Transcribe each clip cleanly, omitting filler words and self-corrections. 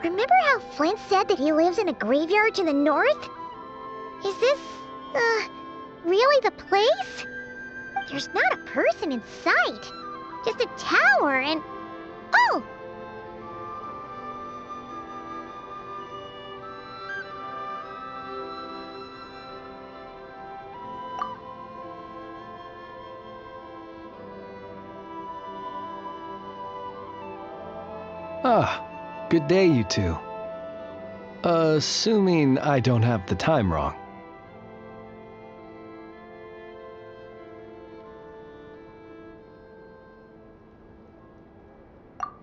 Remember how Flint said that he lives in a graveyard to the north? Is this, really the place? There's not a person in sight. Just a tower and... Oh! Ah, good day, you two. Assuming I don't have the time wrong.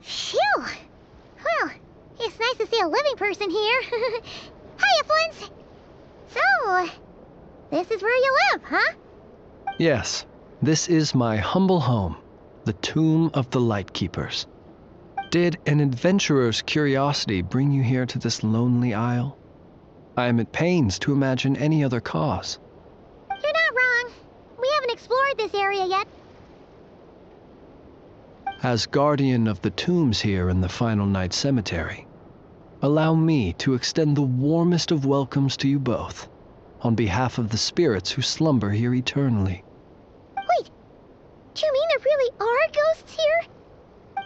Phew! Well, it's nice to see a living person here. Hiya, Flint! So, this is where you live, huh? Yes, this is my humble home, the Tomb of the Lightkeepers. Did an adventurer's curiosity bring you here to this lonely isle? I am at pains to imagine any other cause. You're not wrong. We haven't explored this area yet. As guardian of the tombs here in the Final Night Cemetery, allow me to extend the warmest of welcomes to you both, on behalf of the spirits who slumber here eternally. Wait, do you mean there really are ghosts here?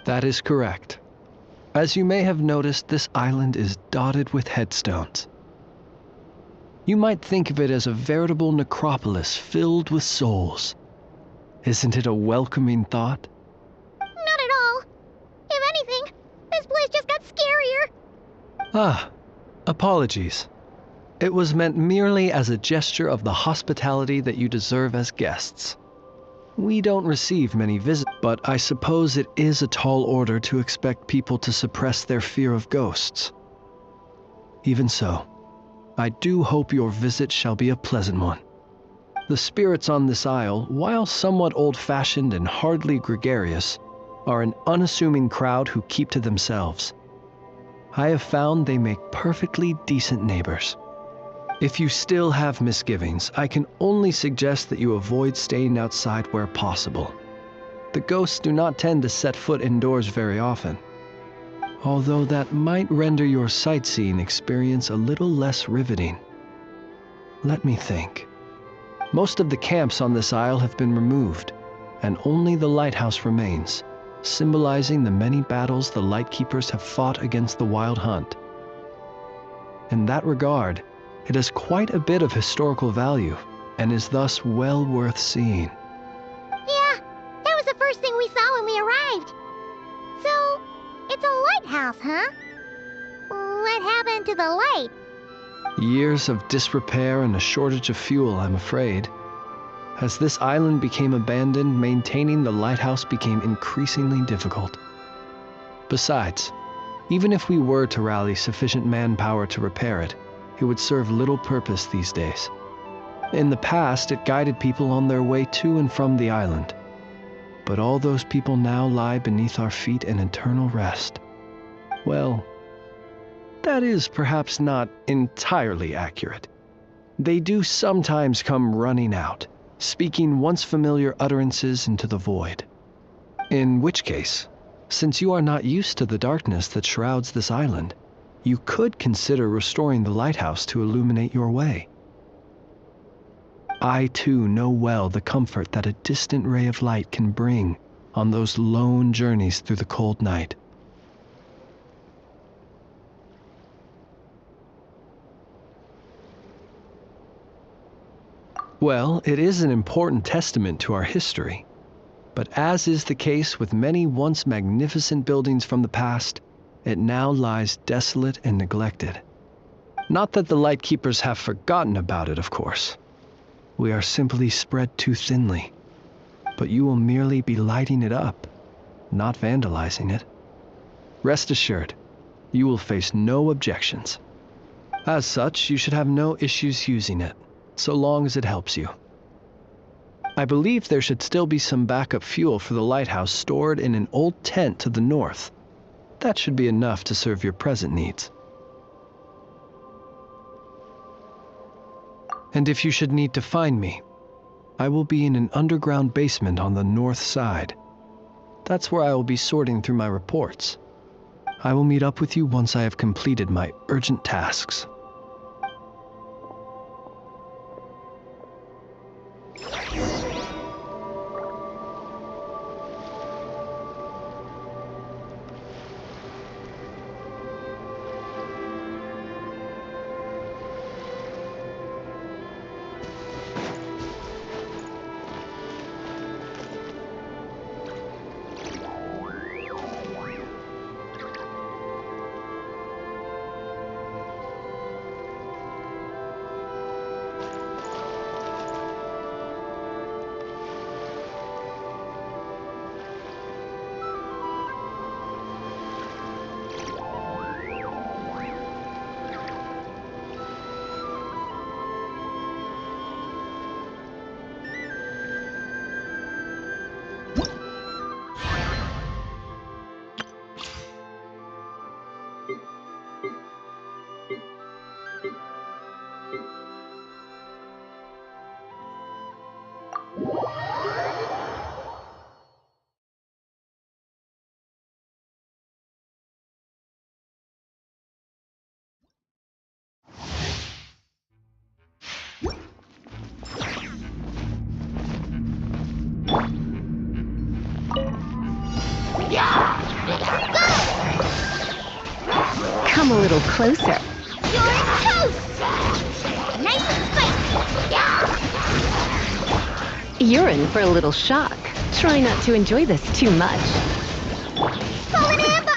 That is correct. As you may have noticed, this island is dotted with headstones. You might think of it as a veritable necropolis filled with souls. Isn't it a welcoming thought? Not at all. If anything, this place just got scarier. Ah, apologies. It was meant merely as a gesture of the hospitality that you deserve as guests. We don't receive many visits, but I suppose it is a tall order to expect people to suppress their fear of ghosts. Even so, I do hope your visit shall be a pleasant one. The spirits on this isle, while somewhat old-fashioned and hardly gregarious, are an unassuming crowd who keep to themselves. I have found they make perfectly decent neighbors. If you still have misgivings, I can only suggest that you avoid staying outside where possible. The ghosts do not tend to set foot indoors very often, although that might render your sightseeing experience a little less riveting. Let me think. Most of the camps on this isle have been removed, and only the lighthouse remains, symbolizing the many battles the Lightkeepers have fought against the Wild Hunt. In that regard, it has quite a bit of historical value, and is thus well worth seeing. Yeah, that was the first thing we saw when we arrived. So, it's a lighthouse, huh? What happened to the light? Years of disrepair and a shortage of fuel, I'm afraid. As this island became abandoned, maintaining the lighthouse became increasingly difficult. Besides, even if we were to rally sufficient manpower to repair it, it would serve little purpose these days. In the past, it guided people on their way to and from the island. But all those people now lie beneath our feet in eternal rest. Well, that is perhaps not entirely accurate. They do sometimes come running out, speaking once familiar utterances into the void. In which case, since you are not used to the darkness that shrouds this island, you could consider restoring the lighthouse to illuminate your way. I too know well the comfort that a distant ray of light can bring on those lone journeys through the cold night. Well, it is an important testament to our history, but as is the case with many once magnificent buildings from the past, it now lies desolate and neglected. Not that the Lightkeepers have forgotten about it, of course. We are simply spread too thinly. But you will merely be lighting it up, not vandalizing it. Rest assured, you will face no objections. As such, you should have no issues using it, so long as it helps you. I believe there should still be some backup fuel for the lighthouse stored in an old tent to the north. That should be enough to serve your present needs. And if you should need to find me, I will be in an underground basement on the north side. That's where I will be sorting through my reports. I will meet up with you once I have completed my urgent tasks. Come a little closer. You're toast! Nice and spicy! You're in for a little shock. Try not to enjoy this too much. Fallen amber!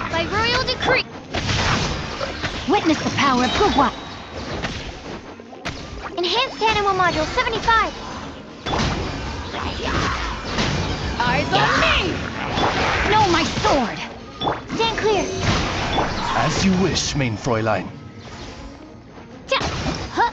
By royal decree! Witness the power of Gugwa. Enhanced Animal Module 75! Eyes on me! No, my sword! Stand clear! As you wish, main Fräulein. Huh.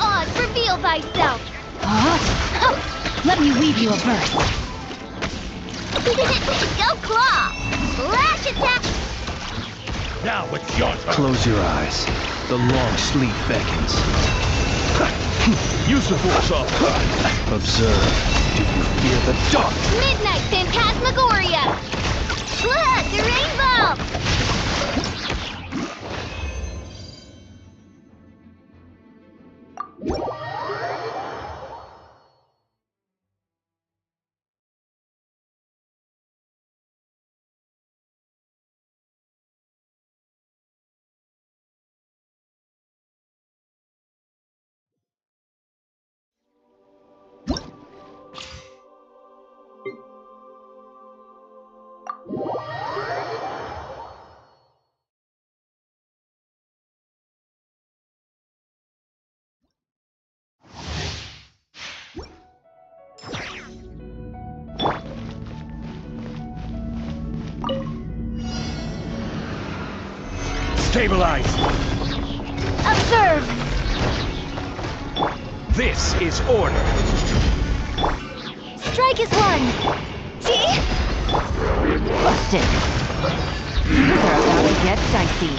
Oz, reveal thyself! Huh? Let me weave you a verse. Go claw! Lash attack! Now it's your turn. Close your eyes. The long sleep beckons. Use the force of. Observe. Do you fear the dark? Midnight Phantasmagoria! Look, the rainbow! Stabilize! Observe! This is order! Strike is one! See? Busted. Things are about to get dicey.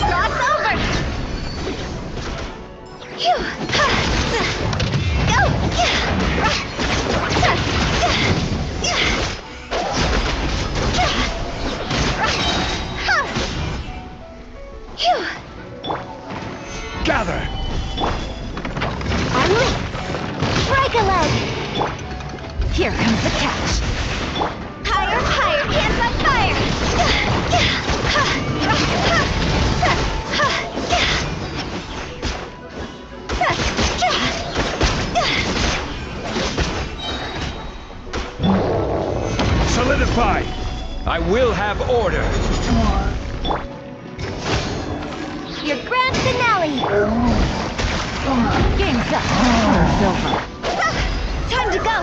Cross over! Phew. Go! Phew. Gather! I'm lit! Strike a leg! Here comes the catch. Higher, higher, hands on fire! Solidify! I will have order! Your grand finale! Game's up. It's over. Time to go!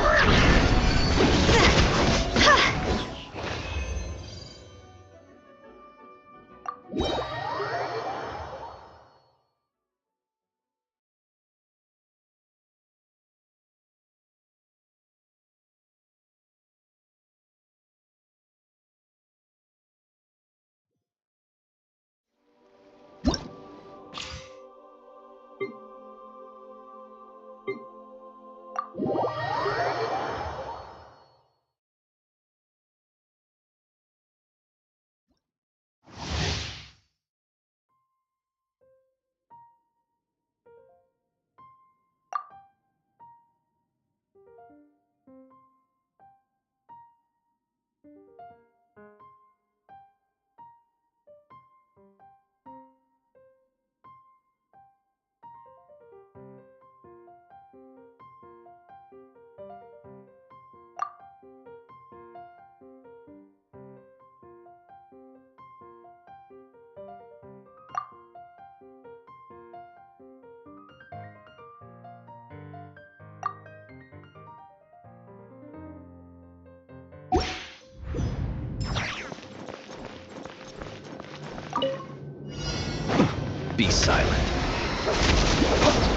Be silent.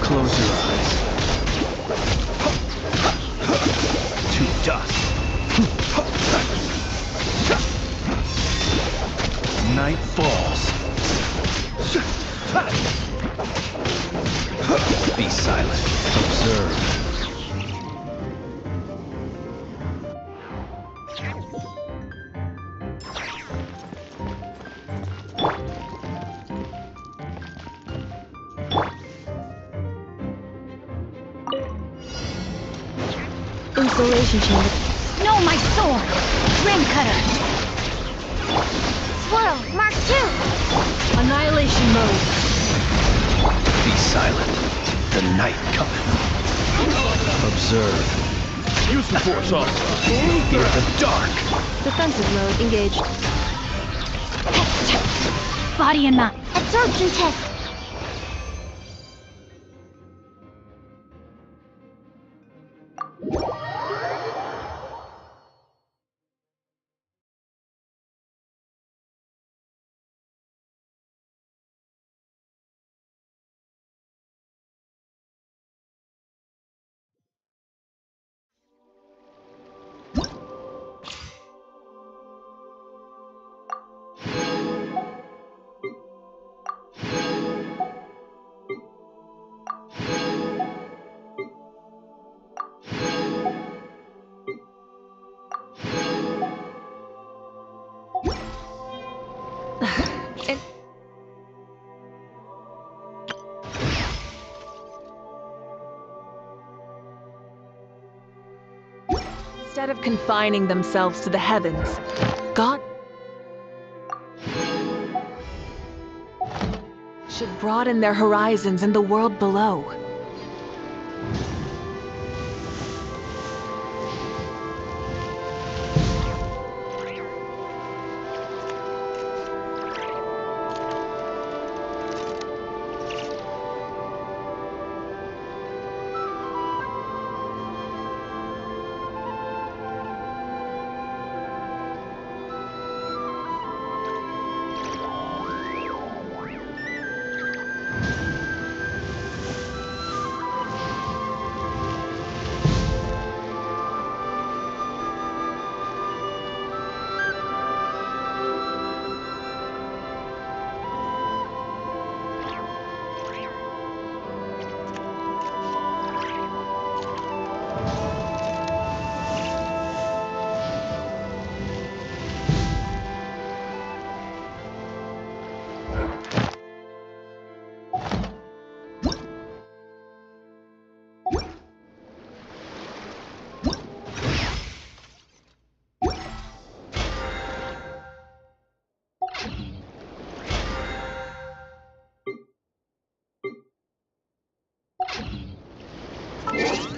Close your eyes. To dust. Night falls. Be silent. Observe. Installation chamber. No, my sword! Rim cutter! Swirl, Mark II! Annihilation mode. Be silent. The night cometh. Observe. Use the force on. Fear the dark. Defensive mode engaged. Body and mind. Absorption test. Instead of confining themselves to the heavens, God should broaden their horizons in the world below.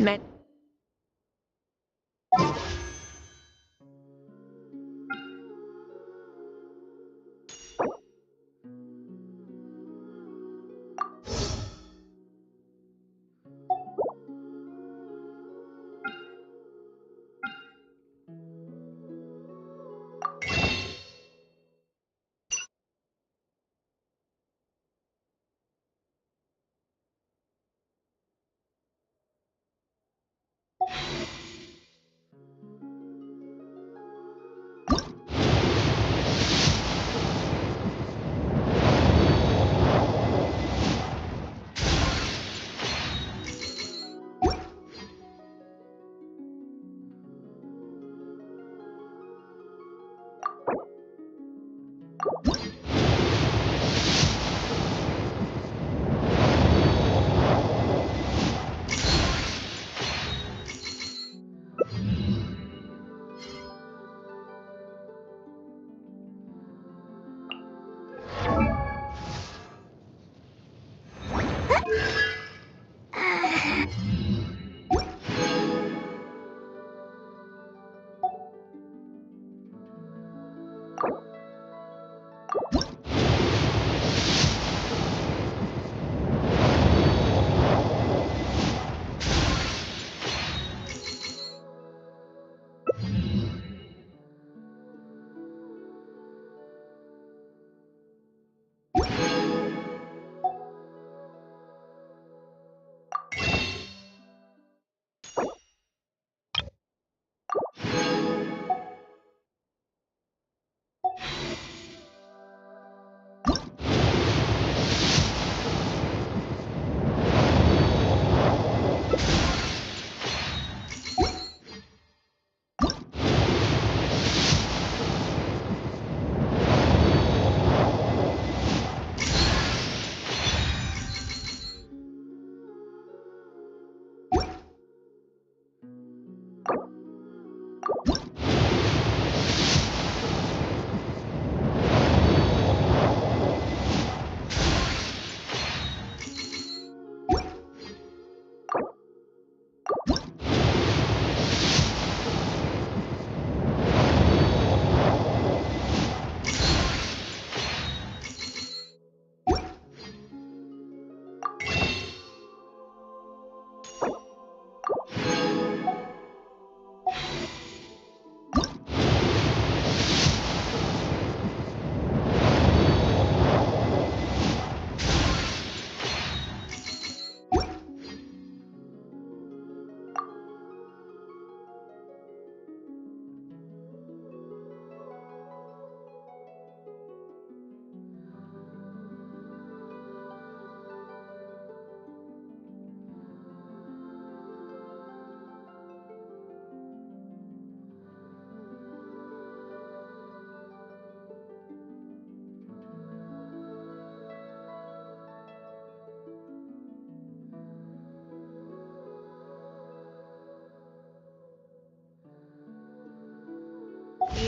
Men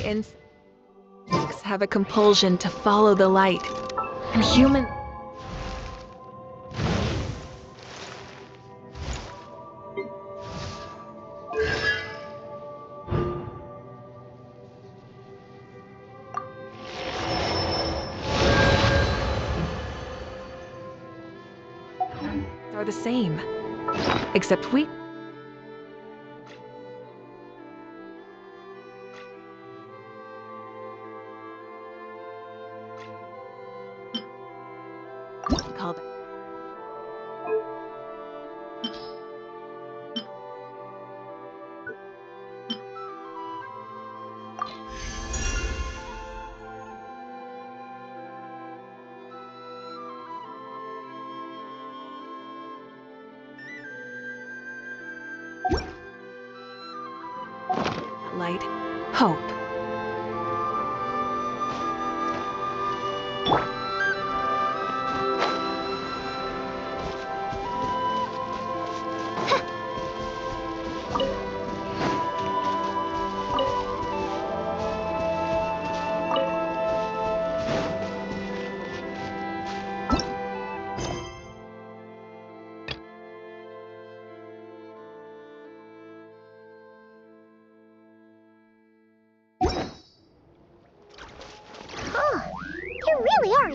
insects have a compulsion to follow the light, and humans are the same, except we called light, hope.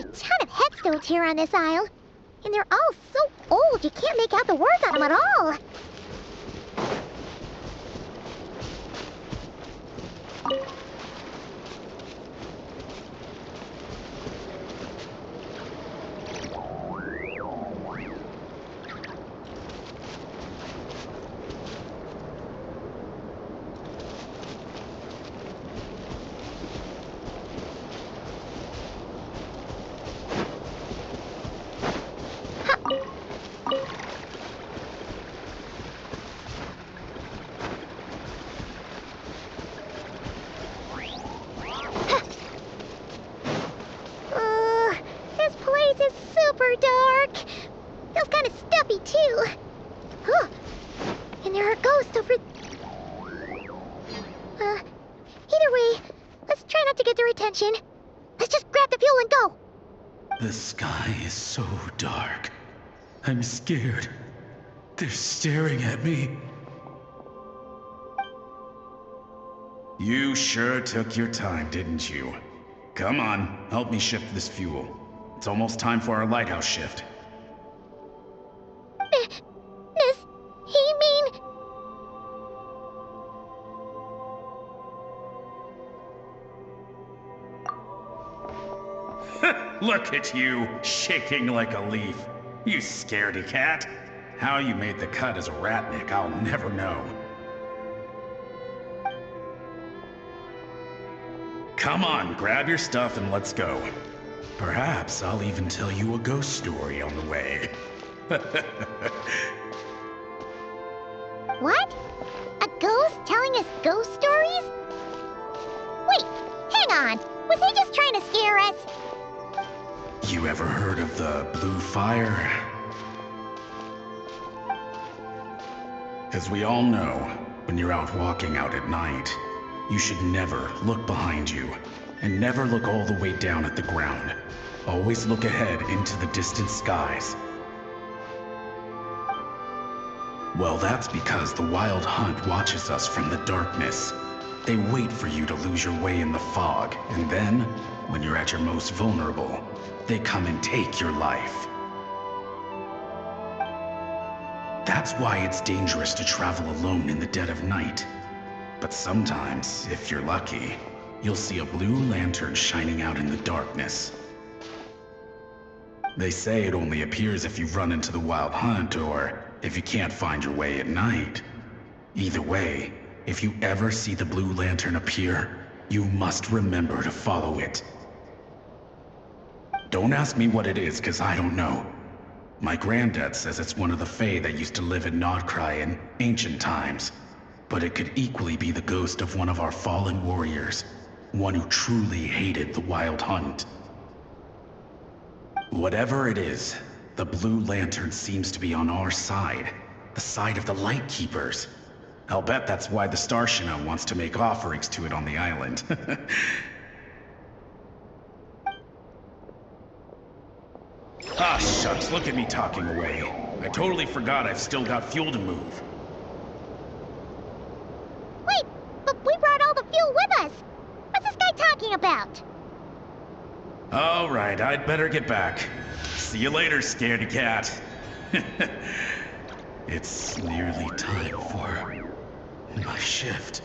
a ton of headstones here on this isle. And they're all so old you can't make out the words on them at all. This place is super dark. Feels kind of stuffy too. Huh. And there are ghosts over. Either way, let's try not to get their attention. Let's just grab the fuel and go. The sky is so dark. I'm scared. They're staring at me. You sure took your time, didn't you? Come on, help me shift this fuel. It's almost time for our lighthouse shift. Does he mean... Look at you, shaking like a leaf. You scaredy cat. How you made the cut as a ratnik, I'll never know. Come on, grab your stuff and let's go. Perhaps I'll even tell you a ghost story on the way. What? A ghost telling us ghost stories? Wait, hang on. Was he just trying to scare us? You ever heard of the blue fire? As we all know, when you're out walking out at night, you should never look behind you, and never look all the way down at the ground. Always look ahead into the distant skies. Well, that's because the Wild Hunt watches us from the darkness. They wait for you to lose your way in the fog, and then, when you're at your most vulnerable, they come and take your life. That's why it's dangerous to travel alone in the dead of night. But sometimes, if you're lucky, you'll see a blue lantern shining out in the darkness. They say it only appears if you've run into the Wild Hunt or if you can't find your way at night. Either way, if you ever see the blue lantern appear, you must remember to follow it. Don't ask me what it is, 'cause I don't know. My granddad says it's one of the Fae that used to live in Nod Krai in ancient times. But it could equally be the ghost of one of our fallen warriors. One who truly hated the Wild Hunt. Whatever it is, the blue lantern seems to be on our side. The side of the Light Keepers. I'll bet that's why the Starshina wants to make offerings to it on the island. Ah, shucks, look at me talking away. I totally forgot I've still got fuel to move. Wait, but we brought all the fuel with us. What's this guy talking about? All right, I'd better get back. See you later, scaredy cat. It's nearly time for my shift.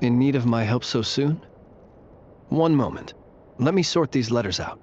In need of my help so soon? One moment. Let me sort these letters out.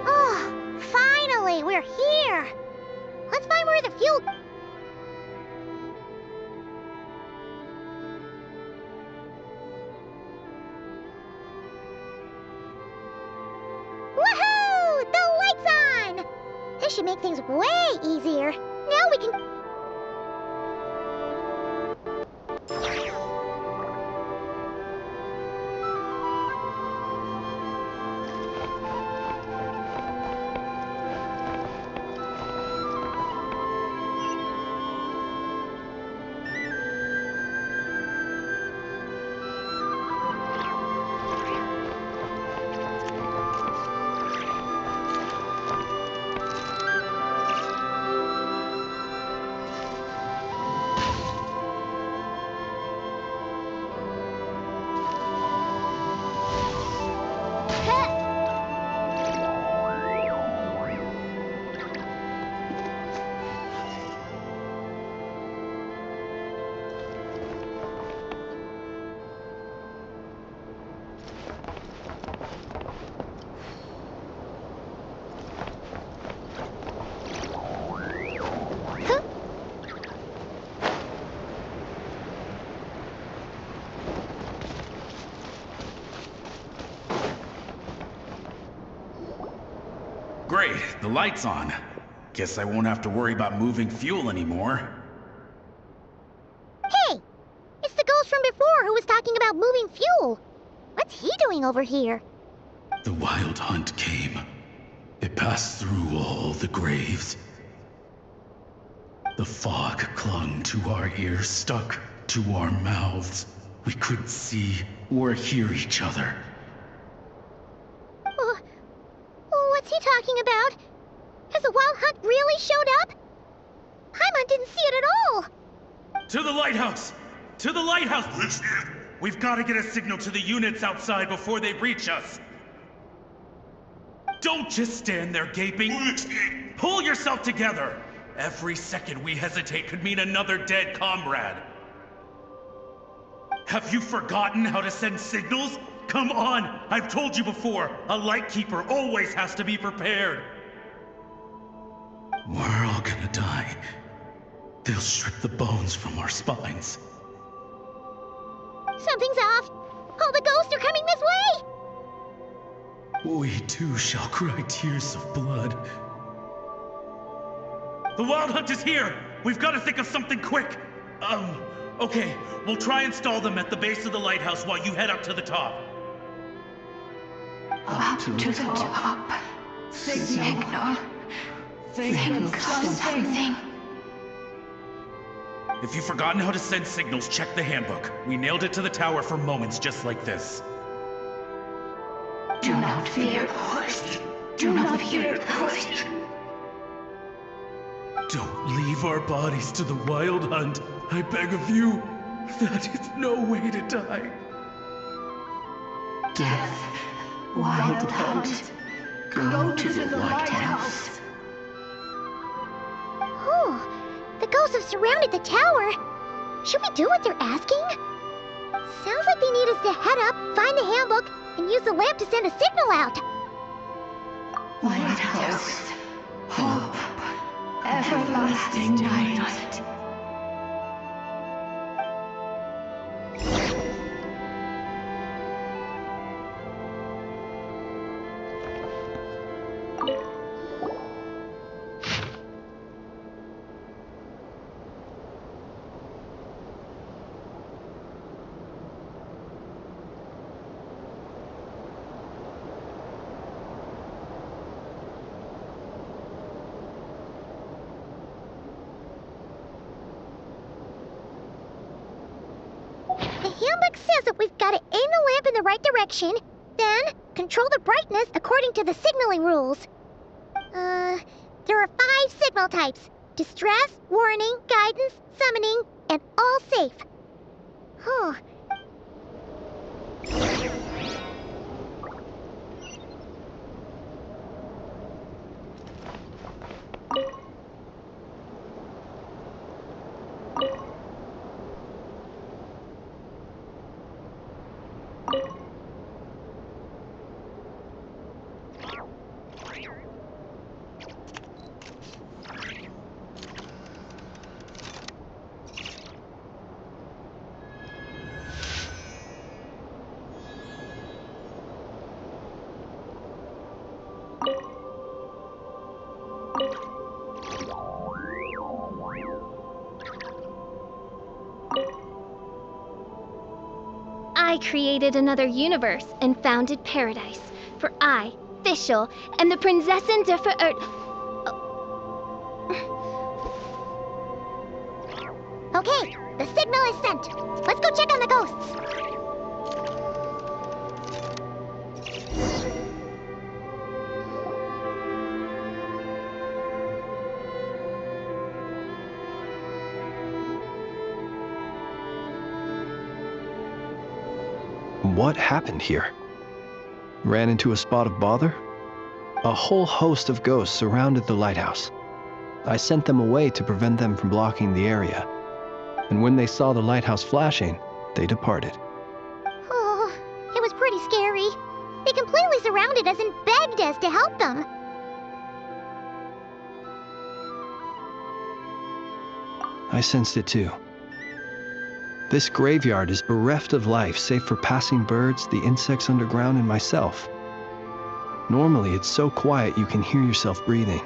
Oh, finally, we're here. Let's find where the fuel... Woohoo! The light's on! This should make things way easier. Now we can... Great, the light's on. Guess I won't have to worry about moving fuel anymore. Hey! It's the ghost from before who was talking about moving fuel. What's he doing over here? The wild hunt came. It passed through all the graves. The fog clung to our ears, stuck to our mouths. We couldn't see or hear each other. What's he talking about? Has the wild hunt really showed up? Paimon didn't see it at all. To the lighthouse! To the lighthouse! We've got to get a signal to the units outside before they reach us. Don't just stand there gaping. Pull yourself together. Every second we hesitate could mean another dead comrade. Have you forgotten how to send signals? Come on! I've told you before, a lightkeeper always has to be prepared. We're all gonna die. They'll strip the bones from our spines. Something's off. All the ghosts are coming this way. We too shall cry tears of blood. The wild hunt is here! We've got to think of something quick! Okay, we'll try and stall them at the base of the lighthouse while you head up to the top. Up to the top. Signal. Think of something. If you've forgotten how to send signals, check the handbook. We nailed it to the tower for moments just like this. Do not fear ghosts. Do not fear ghosts. Don't leave our bodies to the wild hunt. I beg of you, that is no way to die. Death, wild hunt, go to the lighthouse. Oh, the ghosts have surrounded the tower. Should we do what they're asking? Sounds like they need us to head up, find the handbook, and use the lamp to send a signal out. Lighthouse, hope, everlasting night. The handbook says that we've got to aim the lamp in the right direction, then control the brightness according to the signaling rules. There are 5 signal types: distress, warning, guidance, summoning, and all safe. Huh. I created another universe and founded paradise. For I, Fischl, am the Prinzessin der Verirrt. Okay, the signal is sent. Let's go check on the ghosts. What happened here? Ran into a spot of bother? A whole host of ghosts surrounded the lighthouse. I sent them away to prevent them from blocking the area. And when they saw the lighthouse flashing, they departed. Oh, it was pretty scary. They completely surrounded us and begged us to help them. I sensed it too. This graveyard is bereft of life save for passing birds, the insects underground, and myself. Normally it's so quiet you can hear yourself breathing.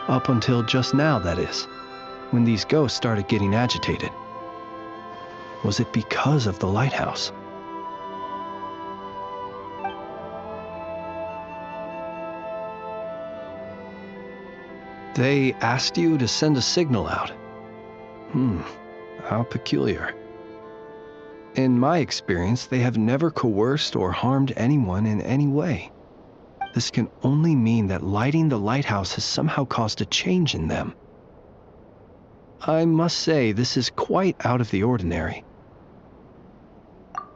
Up until just now, that is, when these ghosts started getting agitated. Was it because of the lighthouse? They asked you to send a signal out. How peculiar. In my experience, they have never coerced or harmed anyone in any way. This can only mean that lighting the lighthouse has somehow caused a change in them. I must say, this is quite out of the ordinary.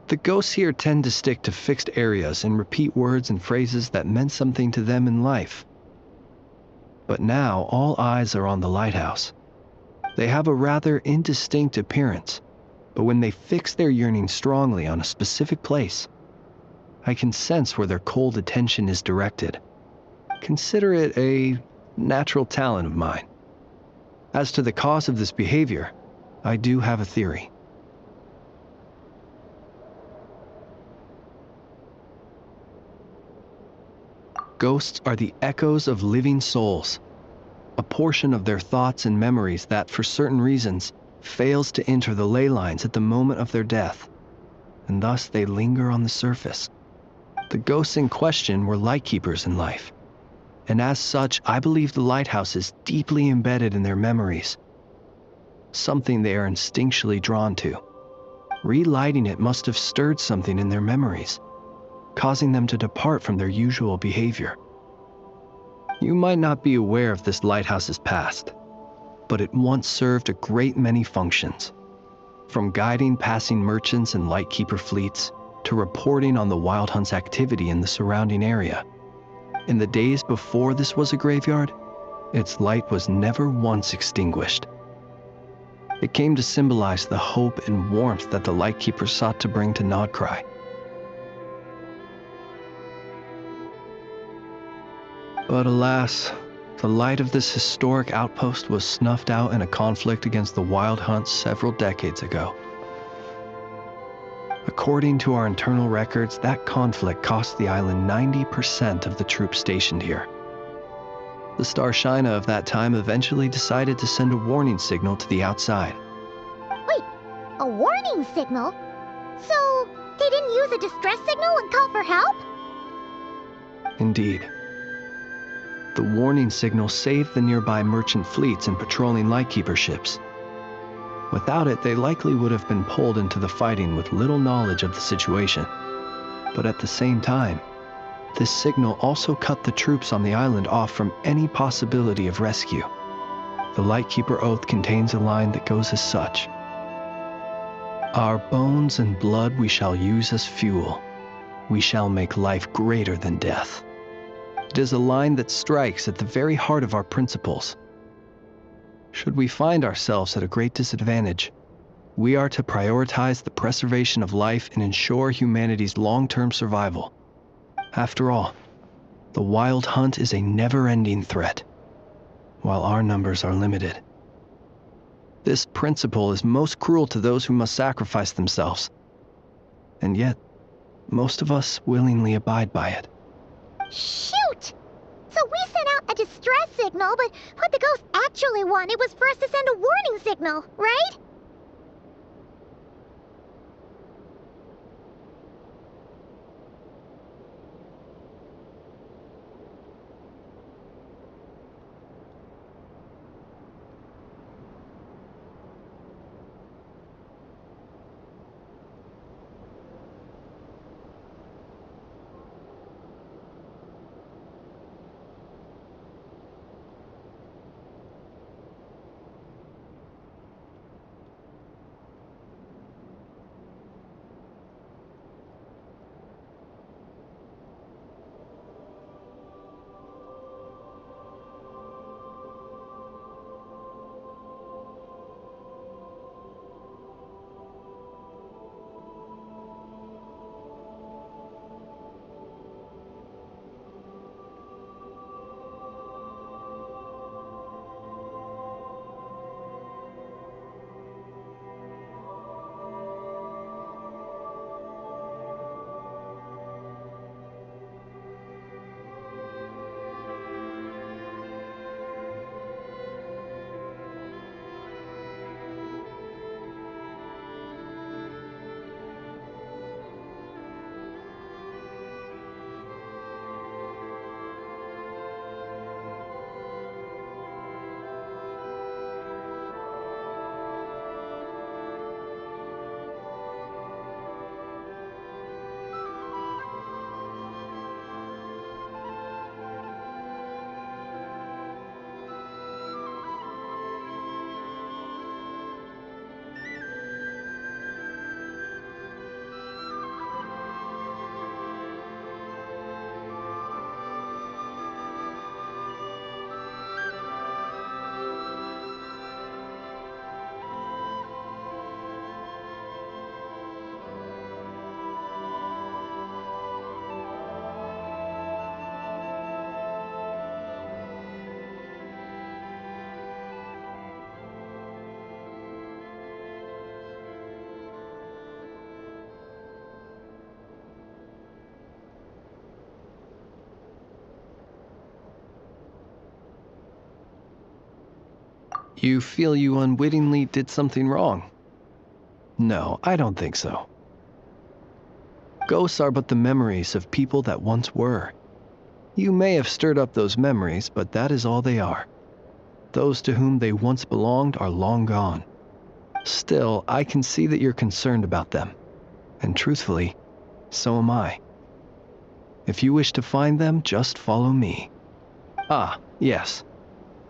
The ghosts here tend to stick to fixed areas and repeat words and phrases that meant something to them in life. But now all eyes are on the lighthouse. They have a rather indistinct appearance, but when they fix their yearning strongly on a specific place, I can sense where their cold attention is directed. Consider it a natural talent of mine. As to the cause of this behavior, I do have a theory. Ghosts are the echoes of living souls, a portion of their thoughts and memories that, for certain reasons, fails to enter the ley lines at the moment of their death, and thus they linger on the surface. The ghosts in question were lightkeepers in life, and as such, I believe the lighthouse is deeply embedded in their memories, something they are instinctually drawn to. Relighting it must have stirred something in their memories, causing them to depart from their usual behavior. You might not be aware of this lighthouse's past, but it once served a great many functions. From guiding passing merchants and lightkeeper fleets, to reporting on the Wild Hunt's activity in the surrounding area. In the days before this was a graveyard, its light was never once extinguished. It came to symbolize the hope and warmth that the lightkeeper sought to bring to Nod Krai. But alas, the light of this historic outpost was snuffed out in a conflict against the Wild Hunt several decades ago. According to our internal records, that conflict cost the island 90% of the troops stationed here. The Starshina of that time eventually decided to send a warning signal to the outside. Wait, a warning signal? So, they didn't use a distress signal and call for help? Indeed. The warning signal saved the nearby merchant fleets and patrolling lightkeeper ships. Without it, they likely would have been pulled into the fighting with little knowledge of the situation. But at the same time, this signal also cut the troops on the island off from any possibility of rescue. The Lightkeeper Oath contains a line that goes as such: "Our bones and blood we shall use as fuel. We shall make life greater than death." It is a line that strikes at the very heart of our principles. Should we find ourselves at a great disadvantage, we are to prioritize the preservation of life and ensure humanity's long-term survival. After all, the Wild Hunt is a never-ending threat, while our numbers are limited. This principle is most cruel to those who must sacrifice themselves, and yet, most of us willingly abide by it. Shoot! So we sent out a distress signal, but what the ghost actually wanted was for us to send a warning signal, right? You feel you unwittingly did something wrong? No, I don't think so. Ghosts are but the memories of people that once were. You may have stirred up those memories, but that is all they are. Those to whom they once belonged are long gone. Still, I can see that you're concerned about them. And truthfully, so am I. If you wish to find them, just follow me. Ah, yes.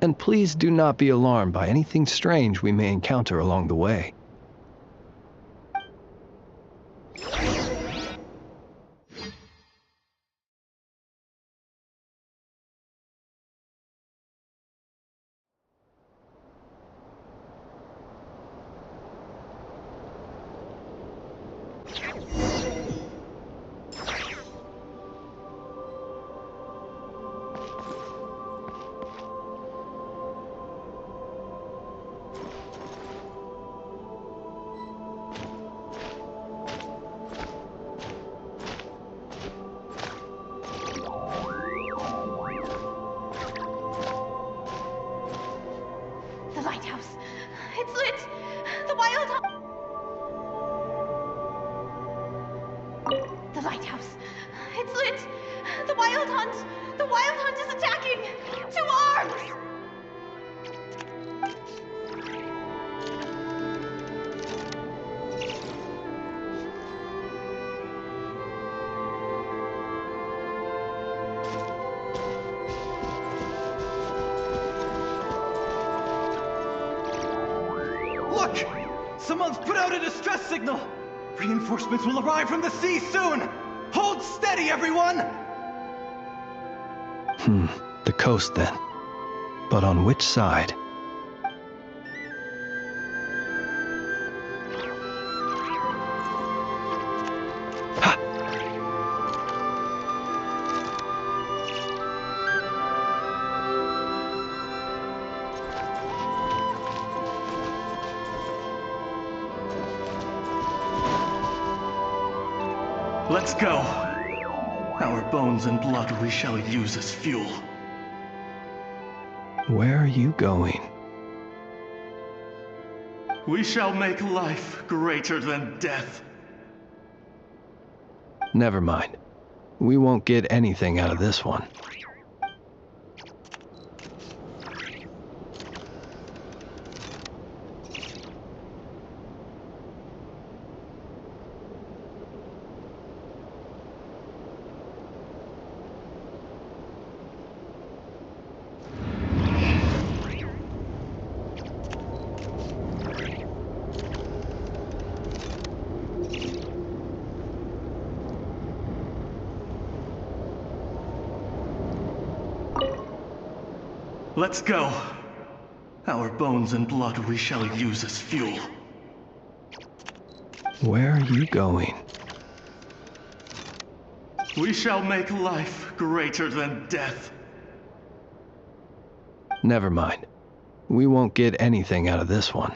And please do not be alarmed by anything strange we may encounter along the way. The lighthouse. It's lit. The wild hunt. The lighthouse. It's lit. The wild hunt. The wild hunt is attacking. To arms! Look! Someone's put out a distress signal! Reinforcements will arrive from the sea soon! Hold steady, everyone! The coast then. But on which side? Ha! Let's go. Our bones and blood we shall use as fuel. Where are you going? We shall make life greater than death. Never mind. We won't get anything out of this one. Let's go. Our bones and blood we shall use as fuel. Where are you going? We shall make life greater than death. Never mind. We won't get anything out of this one.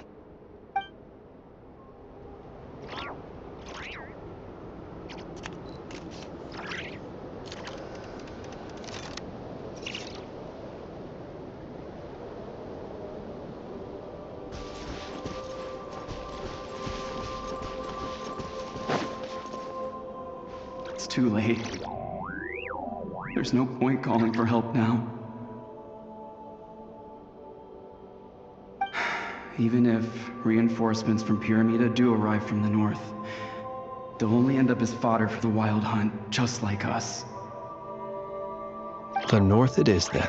It's too late. There's no point calling for help now. Even if reinforcements from Pyramida do arrive from the north, they'll only end up as fodder for the Wild Hunt, just like us. The north it is then.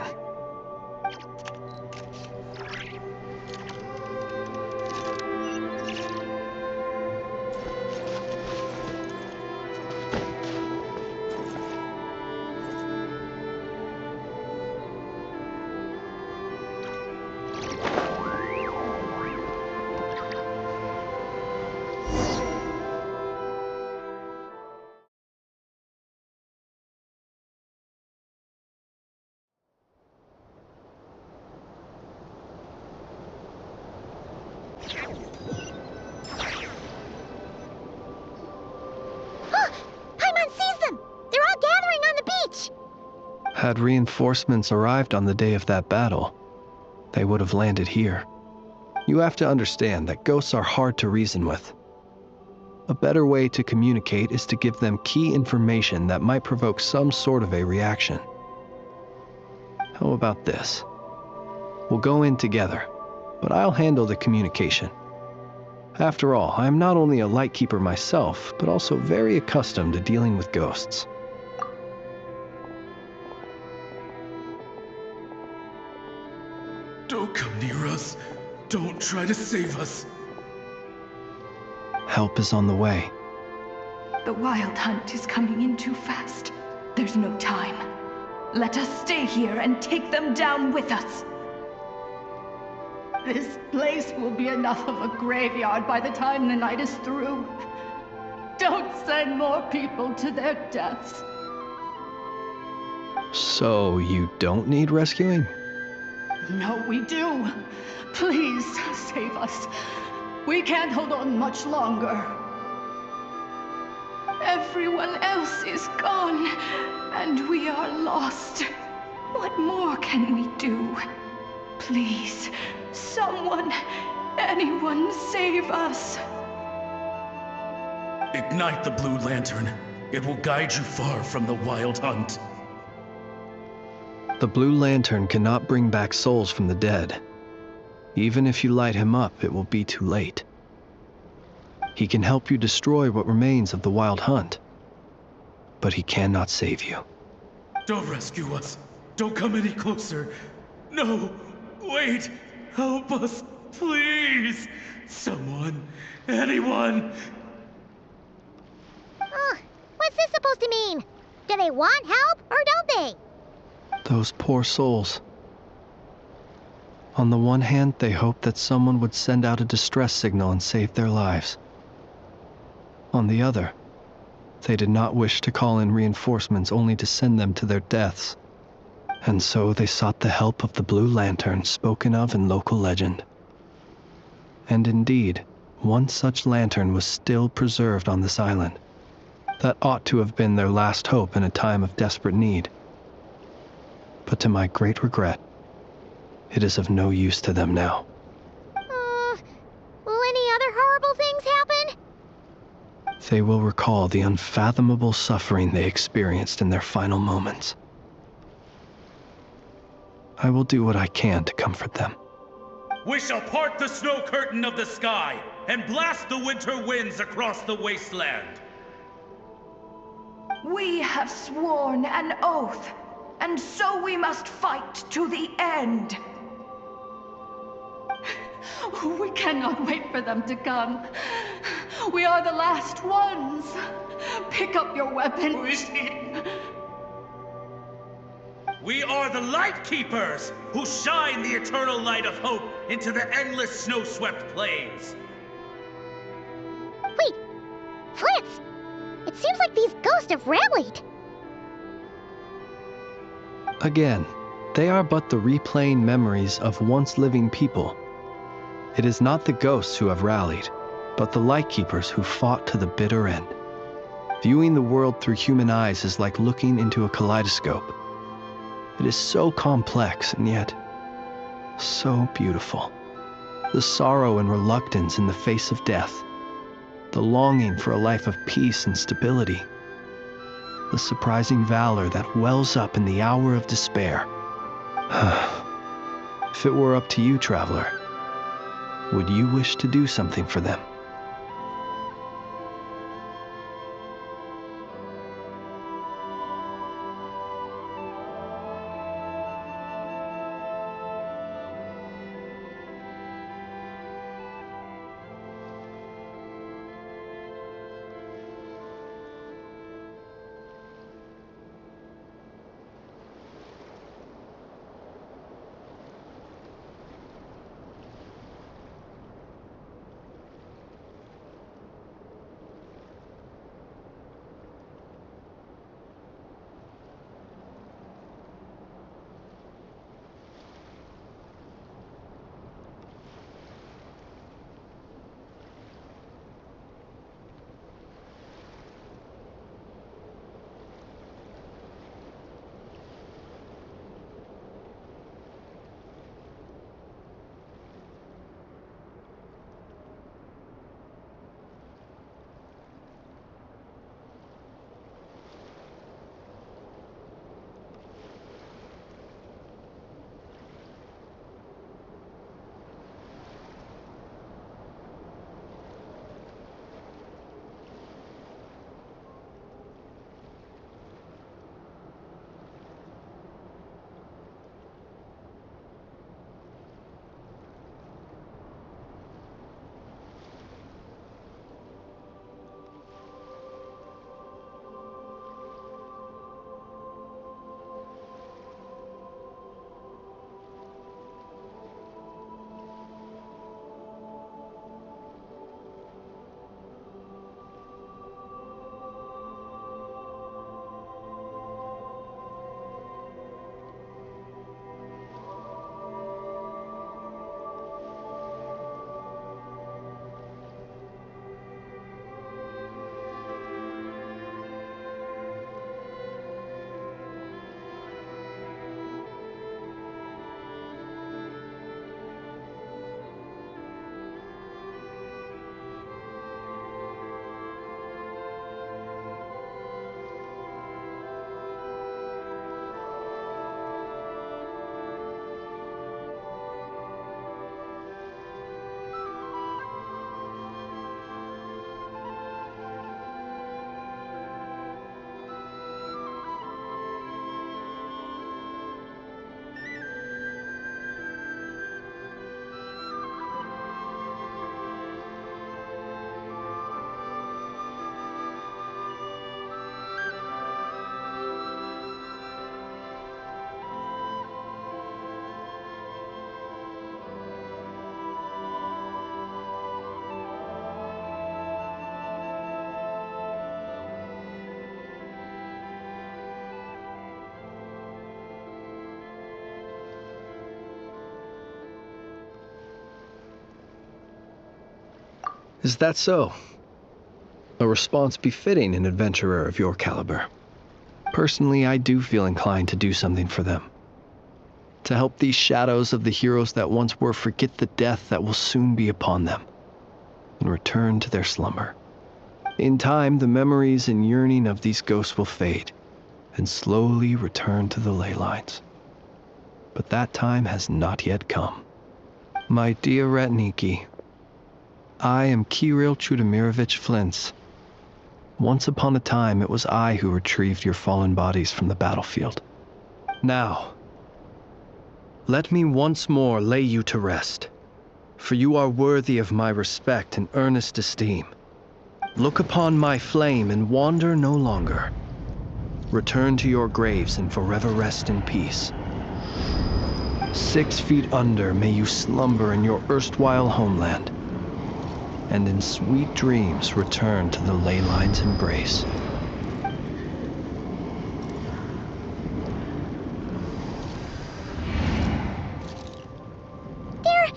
Paimon sees them! They're all gathering on the beach! Had reinforcements arrived on the day of that battle, they would have landed here. You have to understand that ghosts are hard to reason with. A better way to communicate is to give them key information that might provoke some sort of a reaction. How about this? We'll go in together, but I'll handle the communication. After all, I am not only a lightkeeper myself, but also very accustomed to dealing with ghosts. Don't come near us. Don't try to save us. Help is on the way. The Wild Hunt is coming in too fast. There's no time. Let us stay here and take them down with us. This place will be enough of a graveyard by the time the night is through. Don't send more people to their deaths. So you don't need rescuing? No, we do. Please, save us. We can't hold on much longer. Everyone else is gone, and we are lost. What more can we do? Please, someone, anyone save us. Ignite the blue lantern. It will guide you far from the Wild Hunt. The blue lantern cannot bring back souls from the dead. Even if you light him up, it will be too late. He can help you destroy what remains of the Wild Hunt, but he cannot save you. Don't rescue us. Don't come any closer. No, wait. Help us, please. Someone, anyone. What's this supposed to mean? Do they want help, or don't they? Those poor souls. On the one hand, they hoped that someone would send out a distress signal and save their lives. On the other, they did not wish to call in reinforcements only to send them to their deaths. And so they sought the help of the Blue Lantern spoken of in local legend. And indeed, one such lantern was still preserved on this island. That ought to have been their last hope in a time of desperate need. But to my great regret, it is of no use to them now. Will any other horrible things happen? They will recall the unfathomable suffering they experienced in their final moments. I will do what I can to comfort them. We shall part the snow curtain of the sky and blast the winter winds across the wasteland. We have sworn an oath, and so we must fight to the end. We cannot wait for them to come. We are the last ones. Pick up your weapons. We are the Light Keepers, who shine the eternal light of hope into the endless snow-swept plains. Wait! Fritz! It seems like these ghosts have rallied. Again, they are but the replaying memories of once living people. It is not the ghosts who have rallied, but the Lightkeepers who fought to the bitter end. Viewing the world through human eyes is like looking into a kaleidoscope. It is so complex and yet so beautiful. The sorrow and reluctance in the face of death. The longing for a life of peace and stability. The surprising valor that wells up in the hour of despair. If it were up to you, traveler, would you wish to do something for them? Is that so? A response befitting an adventurer of your caliber. Personally, I do feel inclined to do something for them. To help these shadows of the heroes that once were forget the death that will soon be upon them, and return to their slumber. In time, the memories and yearning of these ghosts will fade, and slowly return to the ley lines. But that time has not yet come. My dear Ratniki, I am Kirill Chudamirovich Flintz. Once upon a time, it was I who retrieved your fallen bodies from the battlefield. Now, let me once more lay you to rest, for you are worthy of my respect and earnest esteem. Look upon my flame and wander no longer. Return to your graves and forever rest in peace. 6 feet under may you slumber in your erstwhile homeland, and in sweet dreams return to the ley line's embrace. They're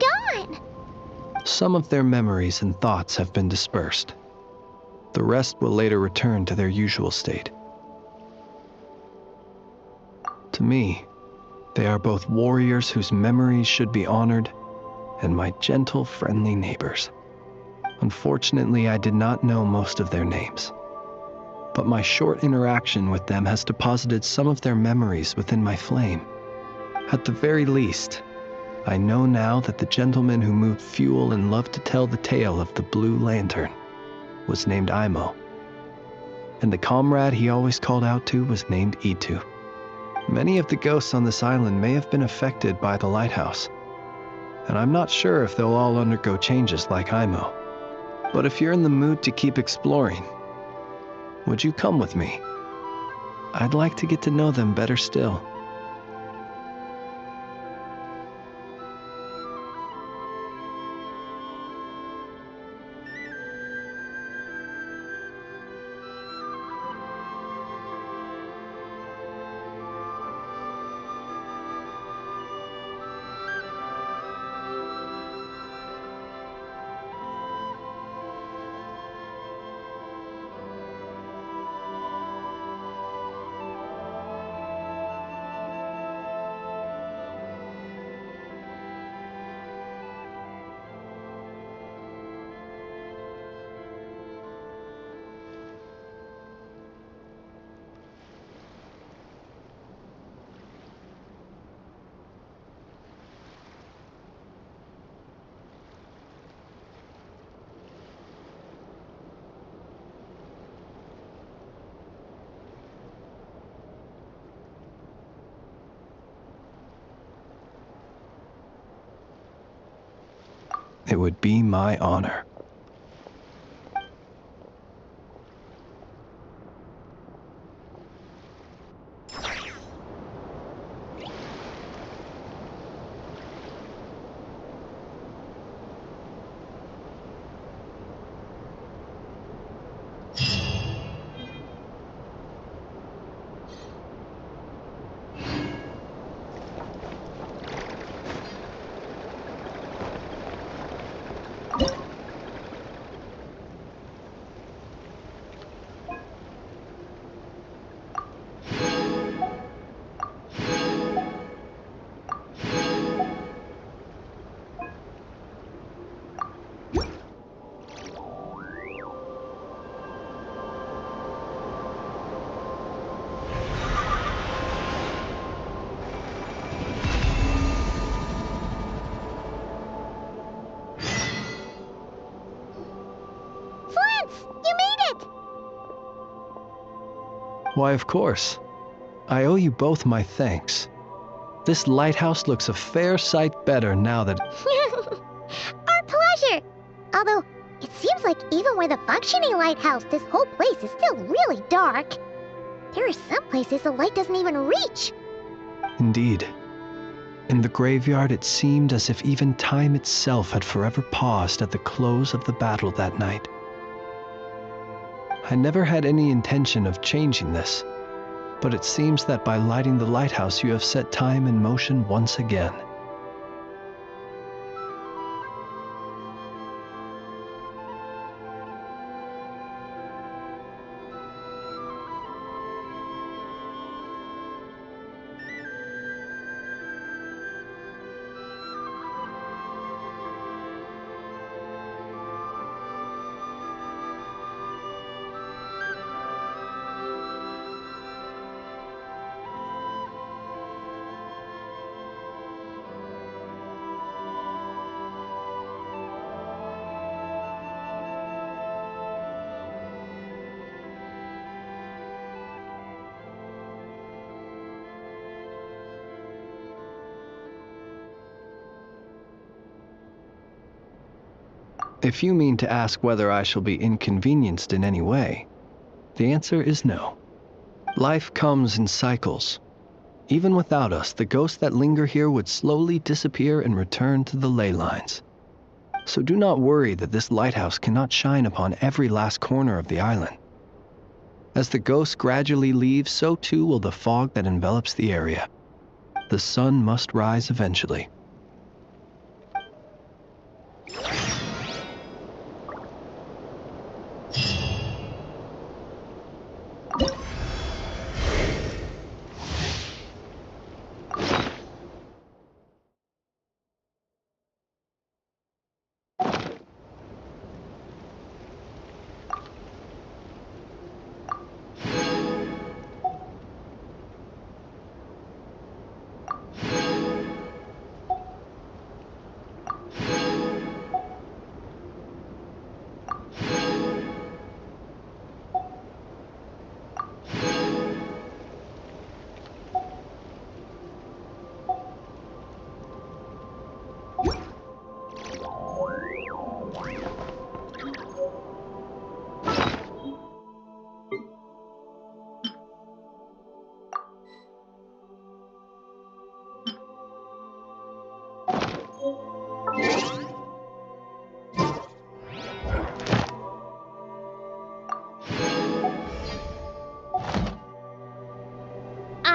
gone. Some of their memories and thoughts have been dispersed. The rest will later return to their usual state. To me, they are both warriors whose memories should be honored, and my gentle, friendly neighbors. Unfortunately, I did not know most of their names, but my short interaction with them has deposited some of their memories within my flame. At the very least, I know now that the gentleman who moved fuel and loved to tell the tale of the Blue Lantern was named Imo, and the comrade he always called out to was named Itu. Many of the ghosts on this island may have been affected by the lighthouse, and I'm not sure if they'll all undergo changes like Imo. But if you're in the mood to keep exploring, would you come with me? I'd like to get to know them better still. It would be my honor. Why, of course. I owe you both my thanks. This lighthouse looks a fair sight better now that... Our pleasure! Although, it seems like even with a functioning lighthouse, this whole place is still really dark. There are some places the light doesn't even reach. Indeed. In the graveyard, it seemed as if even time itself had forever paused at the close of the battle that night. I never had any intention of changing this, but it seems that by lighting the lighthouse you have set time in motion once again. If you mean to ask whether I shall be inconvenienced in any way, the answer is no. Life comes in cycles. Even without us, the ghosts that linger here would slowly disappear and return to the ley lines. So do not worry that this lighthouse cannot shine upon every last corner of the island. As the ghosts gradually leave, so too will the fog that envelops the area. The sun must rise eventually.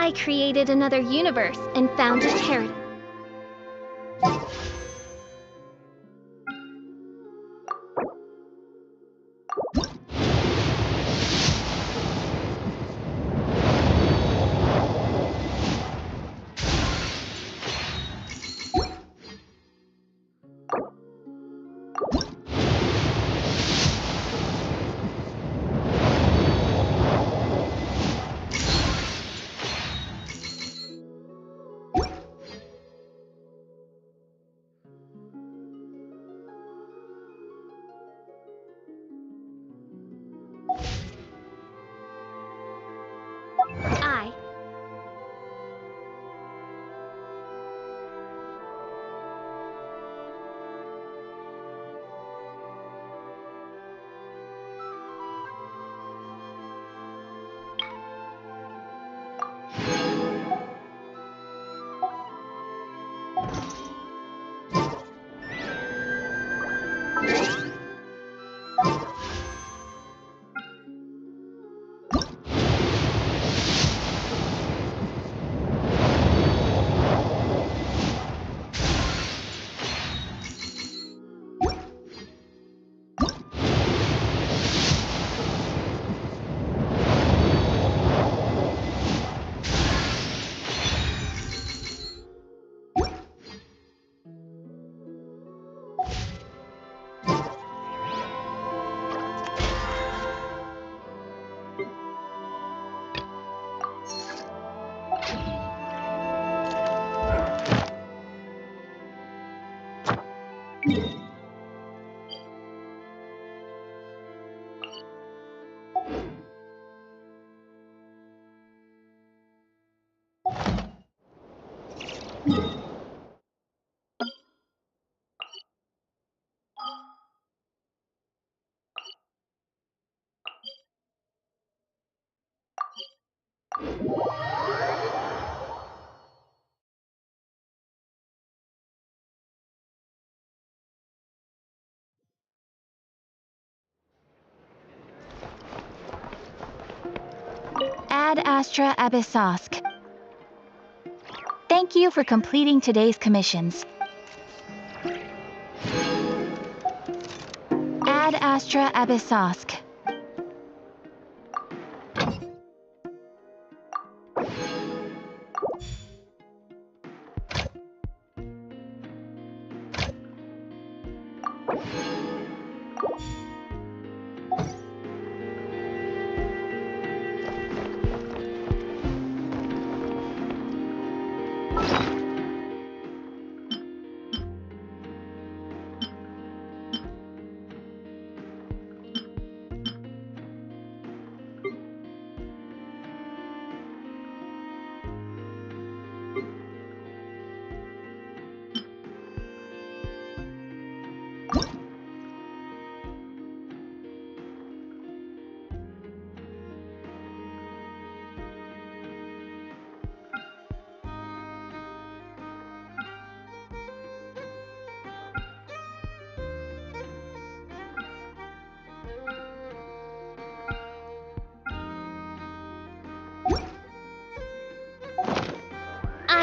I created another universe and founded paradise. I Ad Astra Abyssosk. Thank you for completing today's commissions. Ad Astra Abyssosk.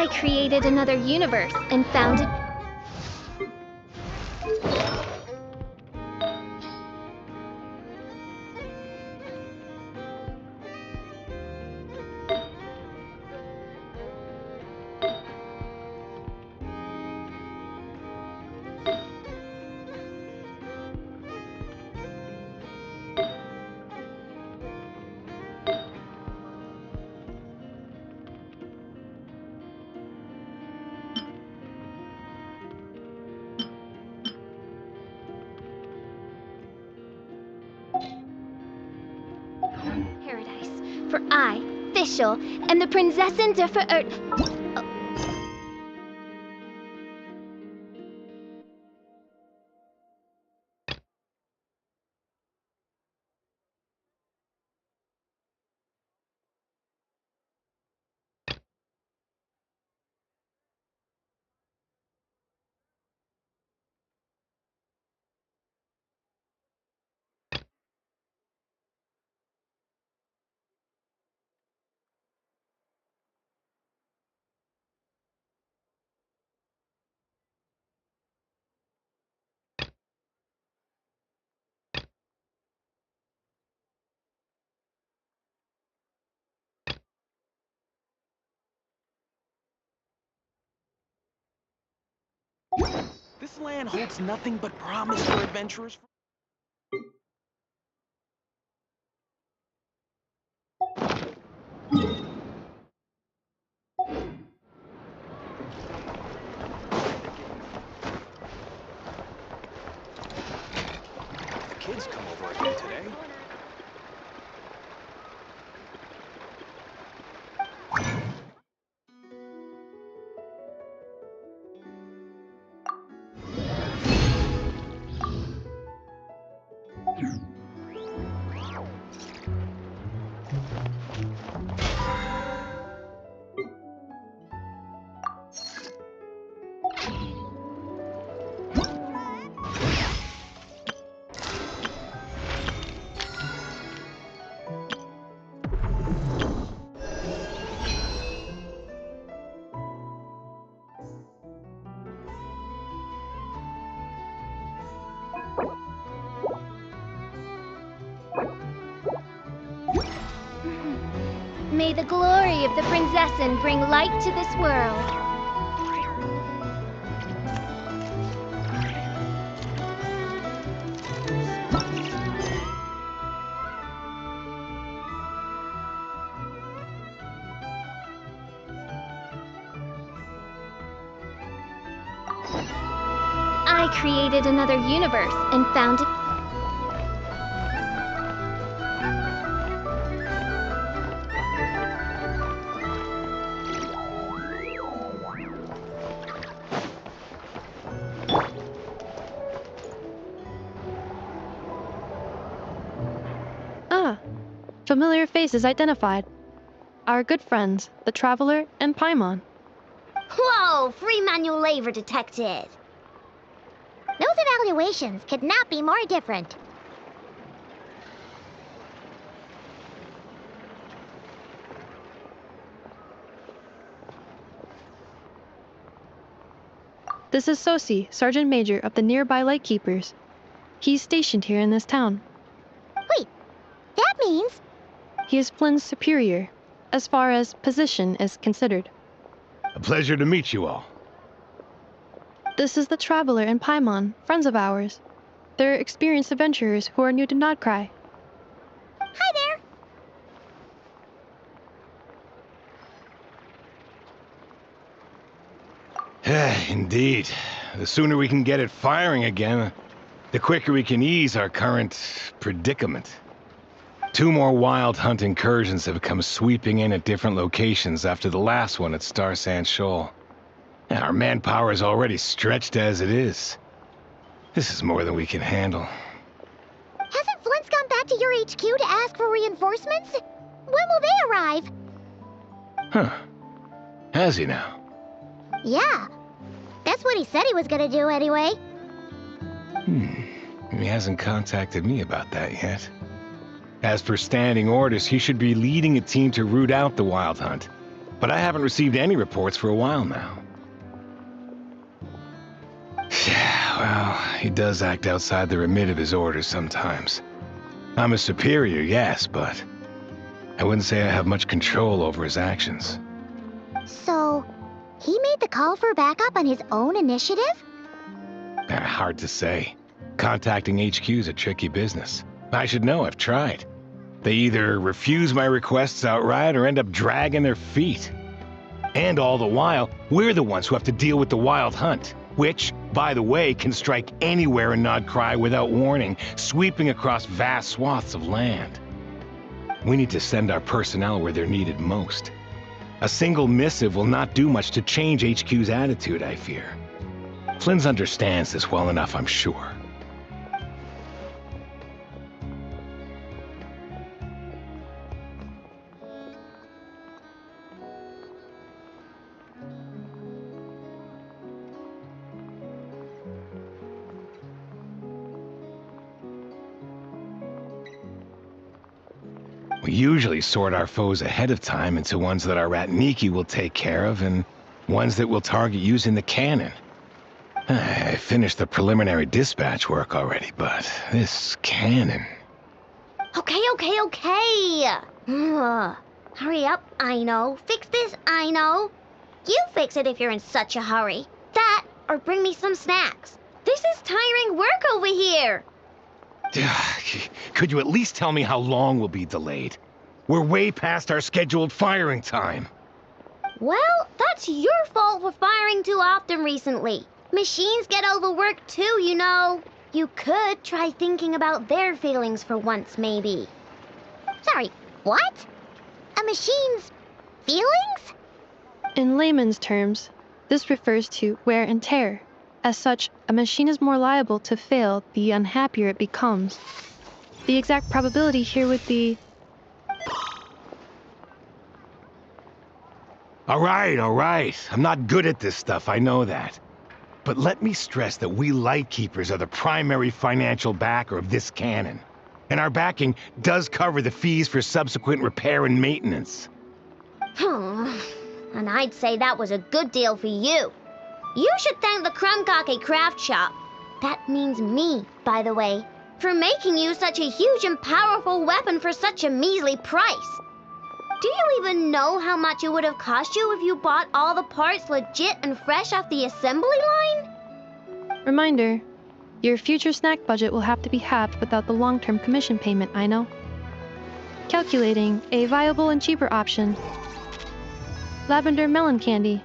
I created another universe and founded... Paradise. For I, Fischl, and the Prinzessin der Verirrt... This land holds nothing but promise for adventurers. The kids come over again today. May the glory of the Prinzessin bring light to this world. I created another universe and founded... Familiar faces identified. Our good friends, the Traveler and Paimon. Whoa! Free manual labor detected! Those evaluations could not be more different. This is Sosi, Sergeant Major of the nearby Lightkeepers. He's stationed here in this town. Wait, that means... He is FLIN's superior, as far as position is considered. A pleasure to meet you all. This is the Traveler and Paimon, friends of ours. They're experienced adventurers who are new to Nod Krai. Hi there! Indeed. The sooner we can get it firing again, the quicker we can ease our current predicament. 2 more wild hunt incursions have come sweeping in at different locations after the last one at Star Sand Shoal. Our manpower is already stretched as it is. This is more than we can handle. Hasn't Flint's gone back to your HQ to ask for reinforcements? When will they arrive? Huh. Has he now? Yeah. That's what he said he was gonna do anyway. He hasn't contacted me about that yet. As per standing orders, he should be leading a team to root out the wild hunt. but I haven't received any reports for a while now. Yeah, well, he does act outside the remit of his orders sometimes. I'm his superior, yes, but I wouldn't say I have much control over his actions. So, he made the call for backup on his own initiative? Hard to say. Contacting HQ is a tricky business. I should know, I've tried. They either refuse my requests outright or end up dragging their feet. And all the while, we're the ones who have to deal with the Wild Hunt, which, by the way, can strike anywhere in Nod Krai without warning, sweeping across vast swaths of land. We need to send our personnel where they're needed most. A single missive will not do much to change HQ's attitude, I fear. FLIN understands this well enough, I'm sure. We usually sort our foes ahead of time into ones that our rat Nikki will take care of and ones that we'll target using the cannon. I finished the preliminary dispatch work already, but this cannon... Okay. Hurry up, I know. Fix this, I know. You fix it if you're in such a hurry. That, or bring me some snacks. This is tiring work over here. Could you at least tell me how long we'll be delayed? We're way past our scheduled firing time. Well, that's your fault for firing too often recently. Machines get overworked too, you know. You could try thinking about their feelings for once, maybe. Sorry, what? A machine's feelings? In layman's terms, this refers to wear and tear. As such, a machine is more liable to fail the unhappier it becomes. The exact probability here would be... All right. I'm not good at this stuff, I know that. But let me stress that we Lightkeepers are the primary financial backer of this cannon. And our backing does cover the fees for subsequent repair and maintenance. And I'd say that was a good deal for you. You should thank the Krumkake craft shop. That means me, by the way, for making you such a huge and powerful weapon for such a measly price. Do you even know how much it would have cost you if you bought all the parts legit and fresh off the assembly line? Reminder, your future snack budget will have to be halved without the long-term commission payment, I know. Calculating a viable and cheaper option. Lavender melon candy.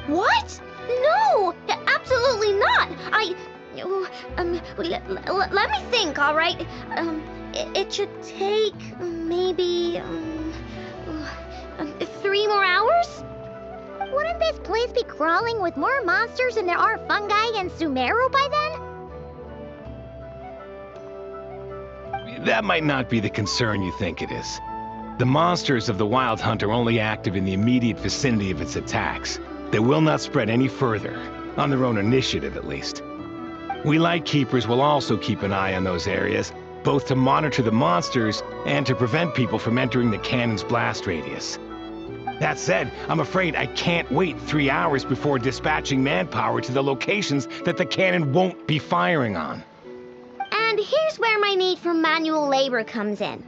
What? No! Absolutely not! Let me think, all right? It should take maybe 3 more hours? Wouldn't this place be crawling with more monsters than there are fungi and Sumeru by then? That might not be the concern you think it is. The monsters of the Wild Hunt are only active in the immediate vicinity of its attacks. They will not spread any further, on their own initiative at least. We Lightkeepers will also keep an eye on those areas, both to monitor the monsters and to prevent people from entering the cannon's blast radius. That said, I'm afraid I can't wait 3 hours before dispatching manpower to the locations that the cannon won't be firing on. And here's where my need for manual labor comes in.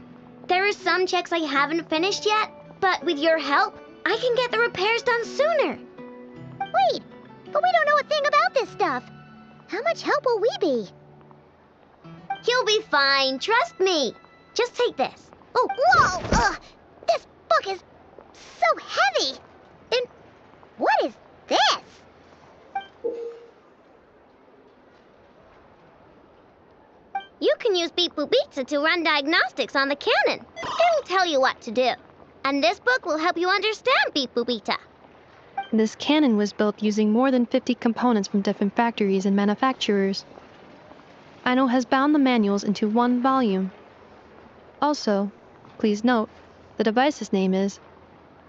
There are some checks I haven't finished yet, but with your help, I can get the repairs done sooner. Wait, but we don't know a thing about this stuff. How much help will we be? You'll be fine, trust me. Just take this. Oh, whoa! This book is so heavy. And what is this? You can use Beep Boop Pizza to run diagnostics on the cannon. It'll tell you what to do. And this book will help you understand Beep Boop Pizza. This cannon was built using more than 50 components from different factories and manufacturers. Aino has bound the manuals into one volume. Also, please note, the device's name is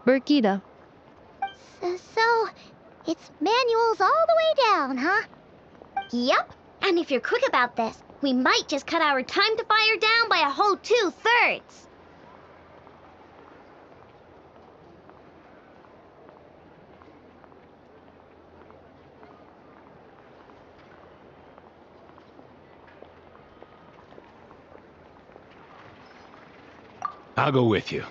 Birgitta. So, it's manuals all the way down, huh? Yep, and if you're quick about this, we might just cut our time to fire down by a whole 2/3. I'll go with you.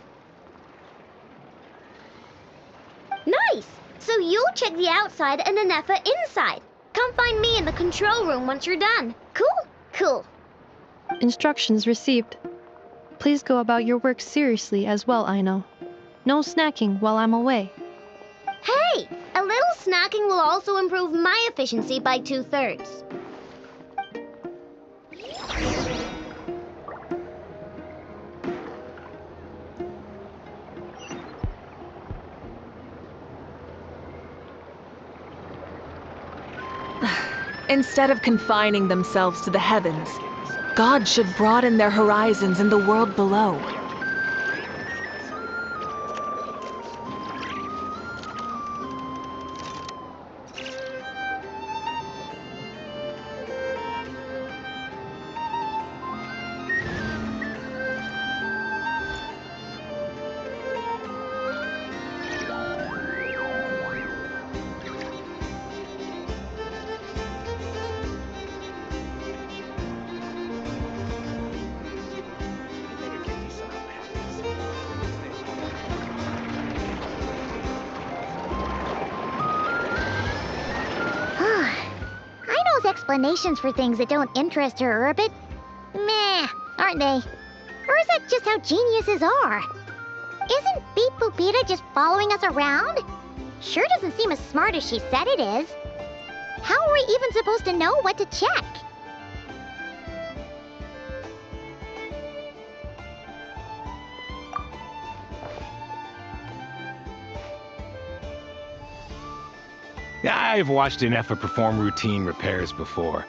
Nice! So you'll check the outside and the Nepha inside. Come find me in the control room once you're done. Cool? Cool. Instructions received. Please go about your work seriously as well, Aino. No snacking while I'm away. Hey! A little snacking will also improve my efficiency by 2/3. Instead of confining themselves to the heavens, God should broaden their horizons in the world below. Explanations for things that don't interest her are a bit meh, aren't they? Or is that just how geniuses are? Isn't Beep Boopita just following us around? Sure doesn't seem as smart as she said it is. How are we even supposed to know what to check? I've watched an Nepha perform routine repairs before.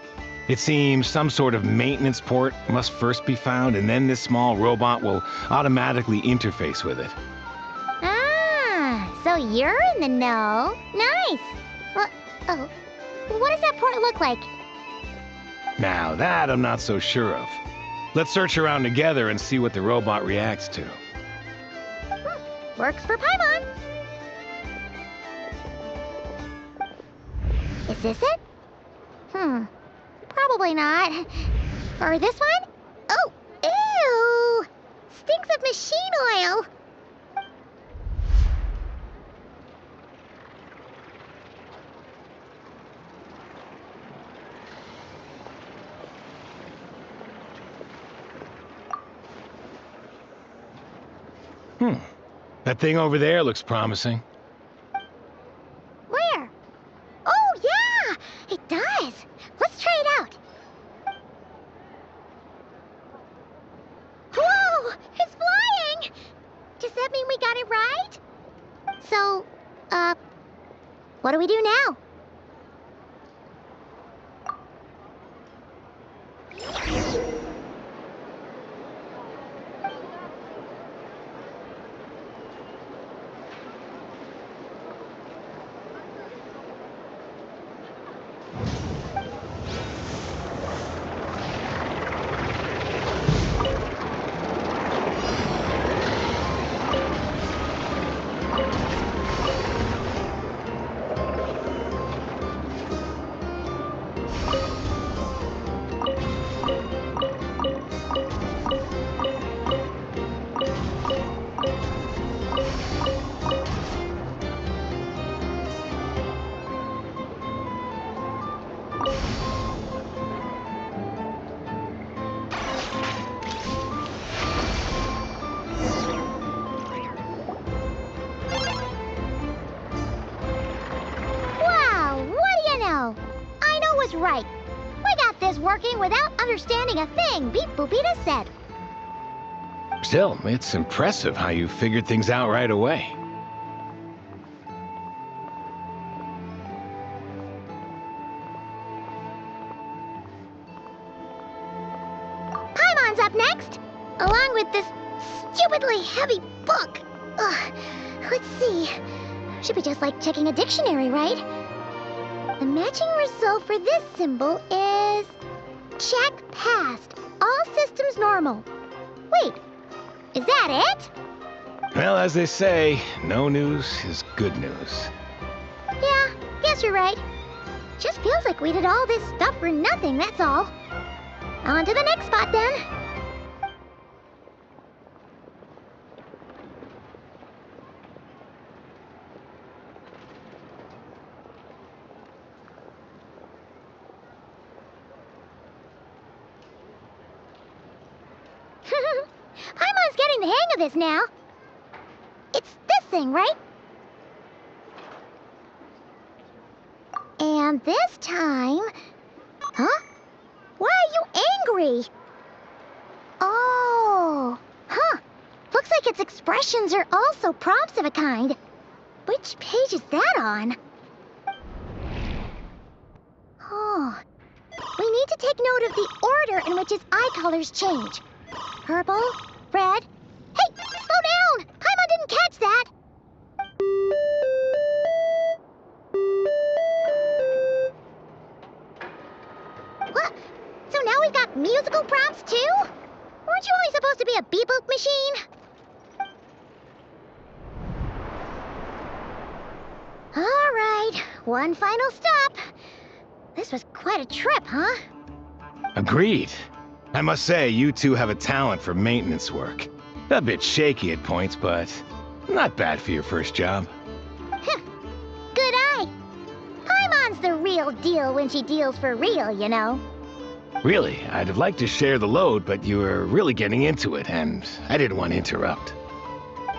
It seems some sort of maintenance port must first be found, and then this small robot will automatically interface with it. Ah, so you're in the know. Nice. What does that port look like? Now that I'm not so sure of. Let's search around together and see what the robot reacts to. Works for Paimon. Is this it? Probably not. Or this one? Oh, ew! Stinks of machine oil! That thing over there looks promising. Where? Oh, yeah! It does! Let's try it out! Whoa! It's flying! Does that mean we got it right? So, what do we do now? Right. We got this working without understanding a thing, Beep Boopita said. Still, it's impressive how you figured things out right away. Paimon's up next, along with this stupidly heavy book. Ugh. Let's see. Should be just like checking a dictionary, right? The matching result for this symbol is... check passed. All systems normal. Wait, is that it? Well, as they say, no news is good news. Yeah, guess you're right. Just feels like we did all this stuff for nothing, that's all. On to the next spot, then. the hang of this now. It's this thing, right? And this time... Huh? Why are you angry? Oh, huh. Looks like its expressions are also prompts of a kind. Which page is that on? Oh. We need to take note of the order in which his eye colors change. Purple, red... Hey, slow down! Paimon didn't catch that! What? So now we've got musical prompts too? Weren't you only supposed to be a beep-boop machine? All right, one final stop. This was quite a trip, huh? Agreed. I must say, you two have a talent for maintenance work. A bit shaky at points, but not bad for your first job. Good eye. Paimon's the real deal when she deals for real, you know. Really, I'd have liked to share the load, but you were really getting into it, and I didn't want to interrupt.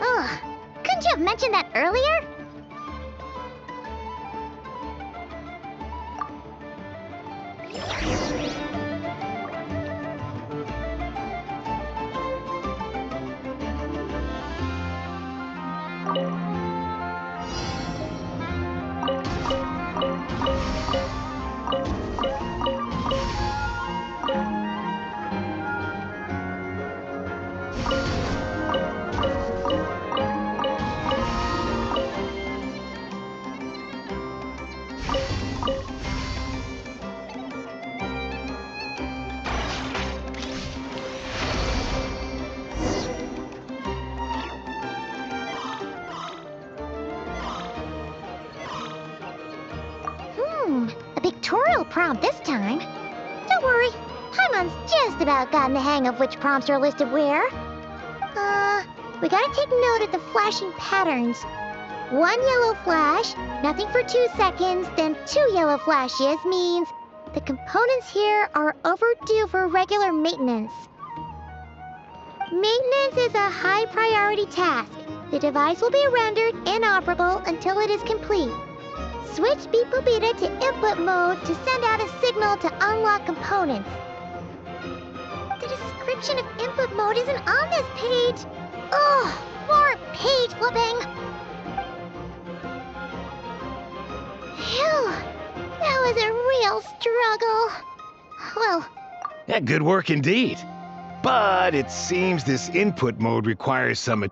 Ugh, couldn't you have mentioned that earlier? A pictorial prompt this time. Don't worry, Paimon's just about gotten the hang of which prompts are listed where. We gotta take note of the flashing patterns. 1 yellow flash, nothing for 2 seconds, then 2 yellow flashes means the components here are overdue for regular maintenance. Maintenance is a high priority task. The device will be rendered inoperable until it is complete. Switch Beep Boopita to input mode to send out a signal to unlock components. The description of input mode isn't on this page. Ugh, more page flipping. Phew, that was a real struggle. Well... Yeah, good work indeed. But it seems this input mode requires some...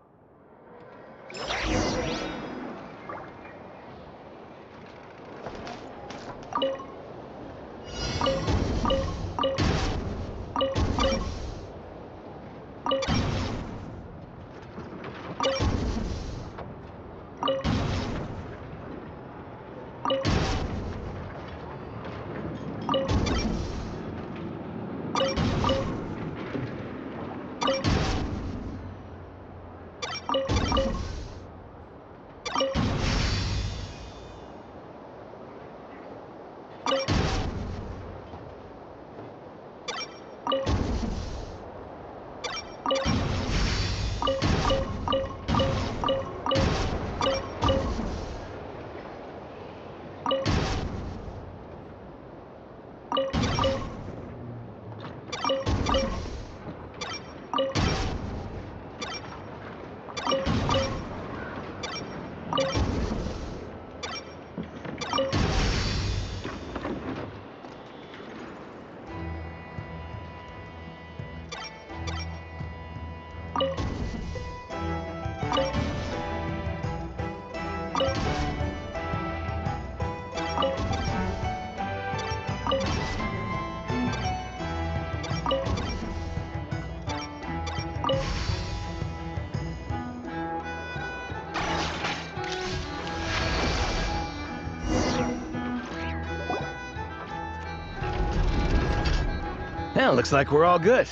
Well, looks like we're all good.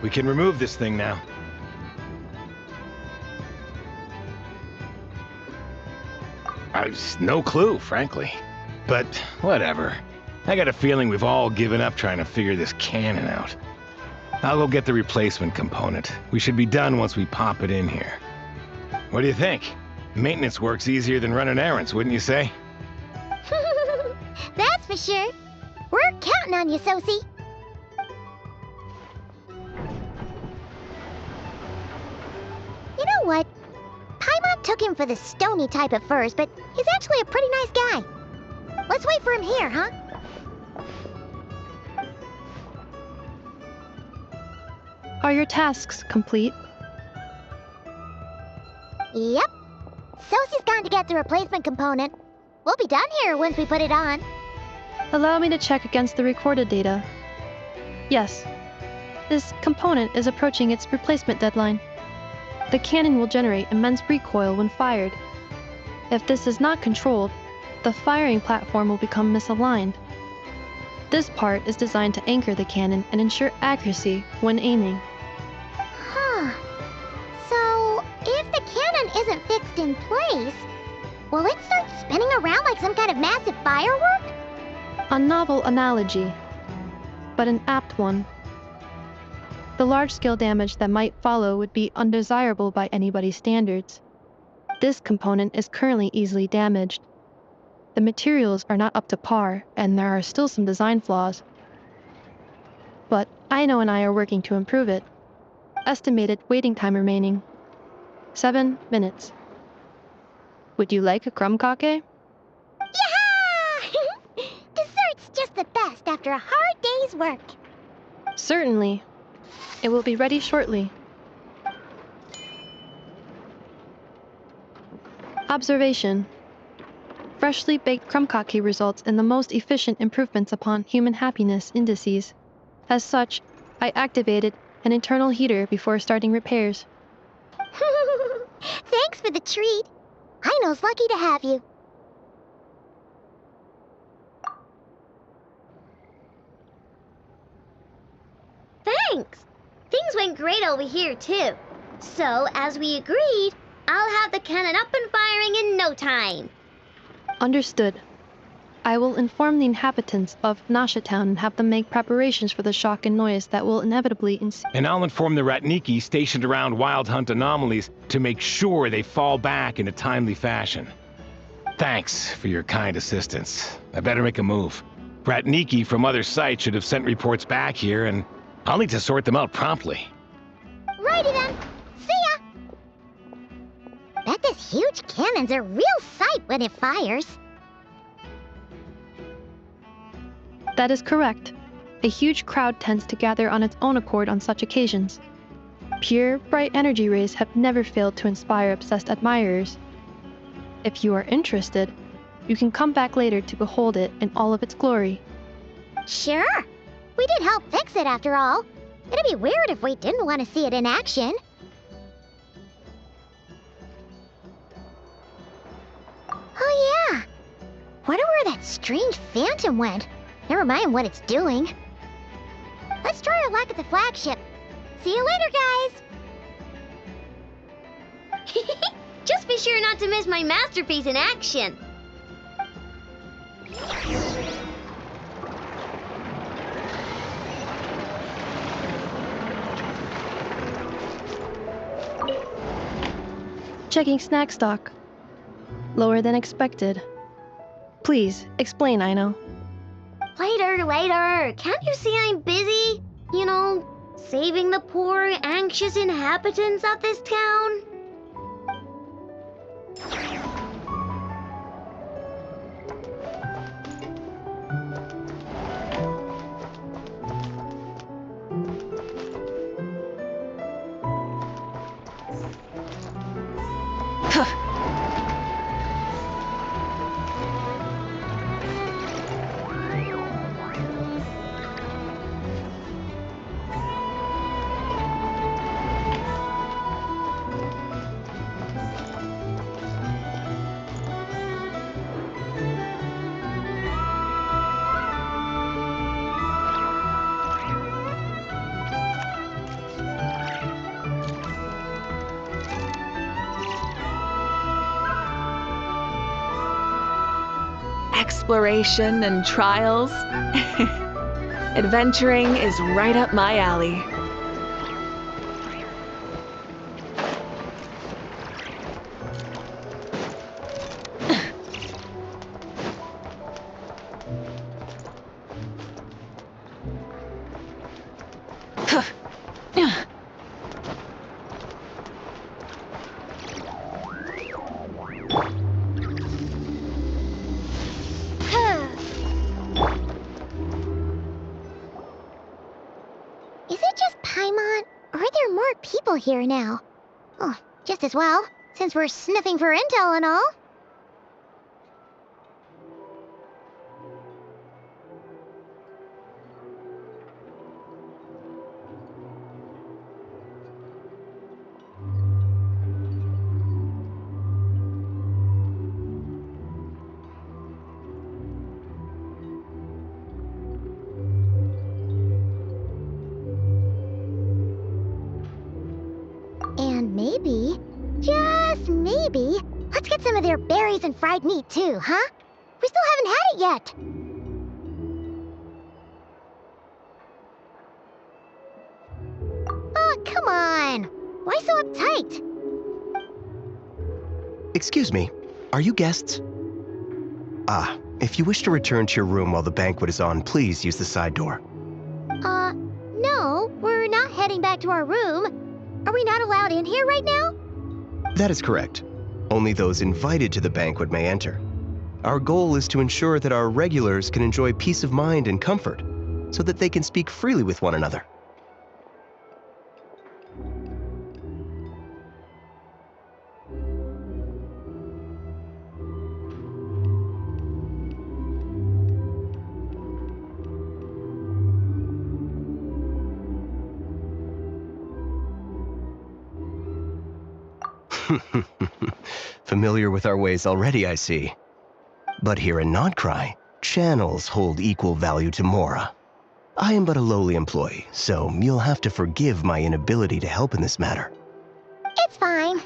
We can remove this thing now. No clue, frankly. But whatever. I got a feeling we've all given up trying to figure this cannon out. I'll go get the replacement component. We should be done once we pop it in here. What do you think? Maintenance work's easier than running errands, wouldn't you say? That's for sure. We're counting on you, Sosie. You know what? Paimon took him for the stony type at first, but he's actually a pretty nice guy. Let's wait for him here, huh? Are your tasks complete? Yep. Sosie's gone to get the replacement component. We'll be done here once we put it on. Allow me to check against the recorded data. Yes. This component is approaching its replacement deadline. The cannon will generate immense recoil when fired. If this is not controlled, the firing platform will become misaligned. This part is designed to anchor the cannon and ensure accuracy when aiming. Huh. So, if the cannon isn't fixed in place, will it start spinning around like some kind of massive firework? A novel analogy, but an apt one. The large-scale damage that might follow would be undesirable by anybody's standards. This component is currently easily damaged. The materials are not up to par, and there are still some design flaws. But Aino and I are working to improve it. Estimated waiting time remaining: 7 minutes. Would you like a crumb cake? Yeah! Dessert's just the best after a hard day's work. Certainly. It will be ready shortly. Observation. Freshly baked crumb cake results in the most efficient improvements upon human happiness indices. As such, I activated an internal heater before starting repairs. Thanks for the treat. Aino's lucky to have you. Thanks! Things went great over here, too. So, as we agreed, I'll have the cannon up and firing in no time. Understood. I will inform the inhabitants of Nasha Town and have them make preparations for the shock and noise that will inevitably ensue. And I'll inform the Ratniki stationed around Wild Hunt anomalies to make sure they fall back in a timely fashion. Thanks for your kind assistance. I better make a move. Ratniki from other sites should have sent reports back here, and I'll need to sort them out promptly. Righty then. See ya! Bet this huge cannon's a real sight when it fires. That is correct. A huge crowd tends to gather on its own accord on such occasions. Pure, bright energy rays have never failed to inspire obsessed admirers. If you are interested, you can come back later to behold it in all of its glory. Sure. We did help fix it after all. It'd be weird if we didn't want to see it in action. Oh yeah. Wonder where that strange phantom went. Never mind what it's doing. Let's try our luck at the flagship. See you later, guys. Just be sure not to miss my masterpiece in action. Checking snack stock. Lower than expected. Please, explain, Aino. Later. Can't you see I'm busy? You know, saving the poor, anxious inhabitants of this town? Exploration and trials. Adventuring is right up my alley. careful here now. Oh, just as well, since we're sniffing for intel and all. And maybe, just maybe, let's get some of their berries and fried meat too, huh? We still haven't had it yet. Oh, come on. Why so uptight? Excuse me, are you guests? Ah, if you wish to return to your room while the banquet is on, please use the side door. No, we're not heading back to our room. Are we not allowed in here right now? That is correct. Only those invited to the banquet may enter. Our goal is to ensure that our regulars can enjoy peace of mind and comfort, so that they can speak freely with one another. Familiar with our ways already, I see. But here in Nod Krai, channels hold equal value to Mora. I am but a lowly employee, so you'll have to forgive my inability to help in this matter. It's fine.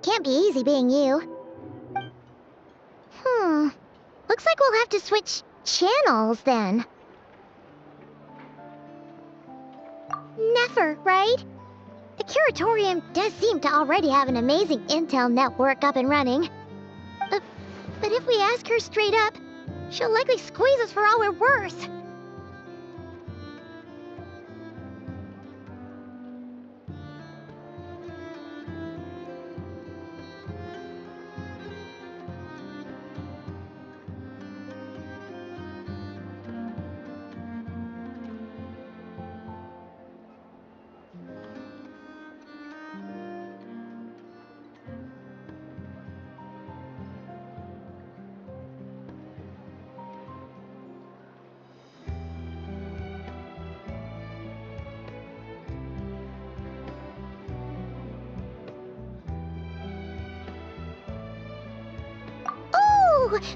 Can't be easy being you. Looks like we'll have to switch channels then. Never, right? The Curatorium does seem to already have an amazing intel network up and running. But if we ask her straight up, she'll likely squeeze us for all we're worth.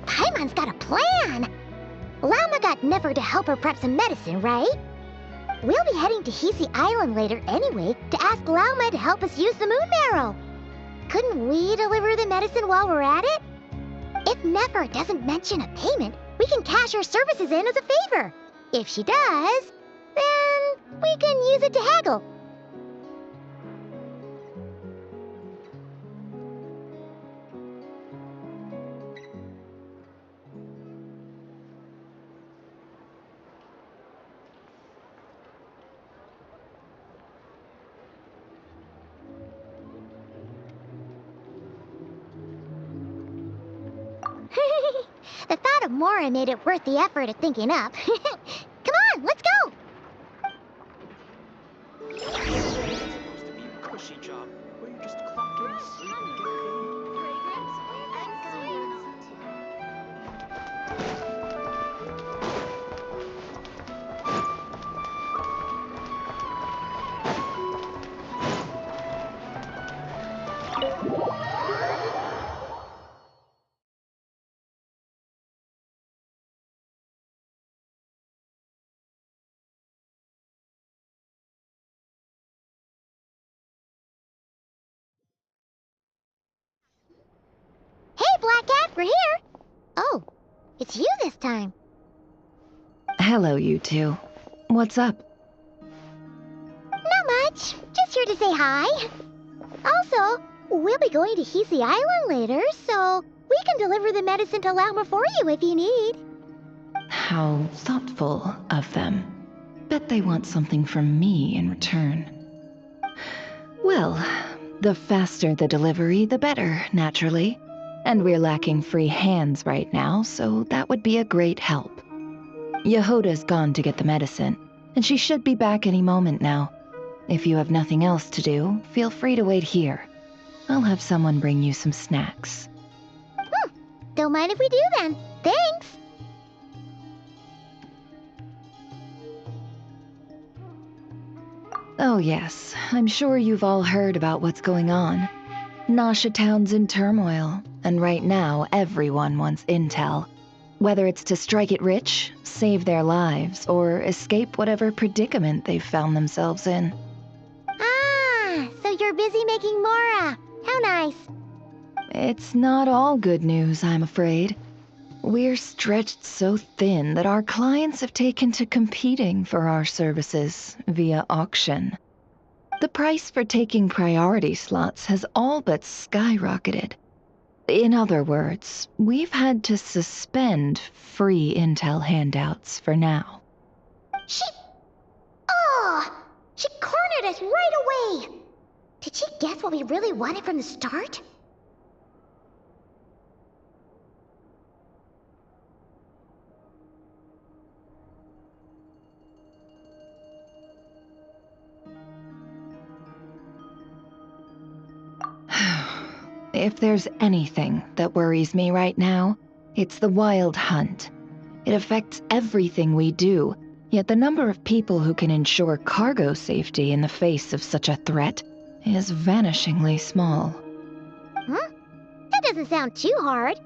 Paimon's got a plan! Llama got Never to help her prep some medicine, right? We'll be heading to Hisi Island later anyway to ask Llama to help us use the moon marrow. Couldn't we deliver the medicine while we're at it? If Never doesn't mention a payment, we can cash her services in as a favor. If she does, then we can use it to haggle. The thought of Mora made it worth the effort of thinking up. Come on, let's go! Cushy job, where you just clock in, sleep, and get Black Cat, we're here! Oh, it's you this time. Hello, you two. What's up? Not much. Just here to say hi. Also, we'll be going to Hisi Island later, so we can deliver the medicine to Lauma for you if you need. How thoughtful of them. Bet they want something from me in return. Well, the faster the delivery, the better, naturally. And we're lacking free hands right now, so that would be a great help. Yehoda's gone to get the medicine, and she should be back any moment now. If you have nothing else to do, feel free to wait here. I'll have someone bring you some snacks. Don't mind if we do then. Thanks! Oh yes, I'm sure you've all heard about what's going on. Nasha Town's in turmoil, and right now everyone wants intel. Whether it's to strike it rich, save their lives, or escape whatever predicament they've found themselves in. Ah, so you're busy making Mora. How nice. It's not all good news, I'm afraid. We're stretched so thin that our clients have taken to competing for our services via auction. The price for taking priority slots has all but skyrocketed. In other words, we've had to suspend free intel handouts for now. She cornered us right away! Did she guess what we really wanted from the start? If there's anything that worries me right now, it's the Wild Hunt. It affects everything we do, yet the number of people who can ensure cargo safety in the face of such a threat is vanishingly small. Huh? That doesn't sound too hard.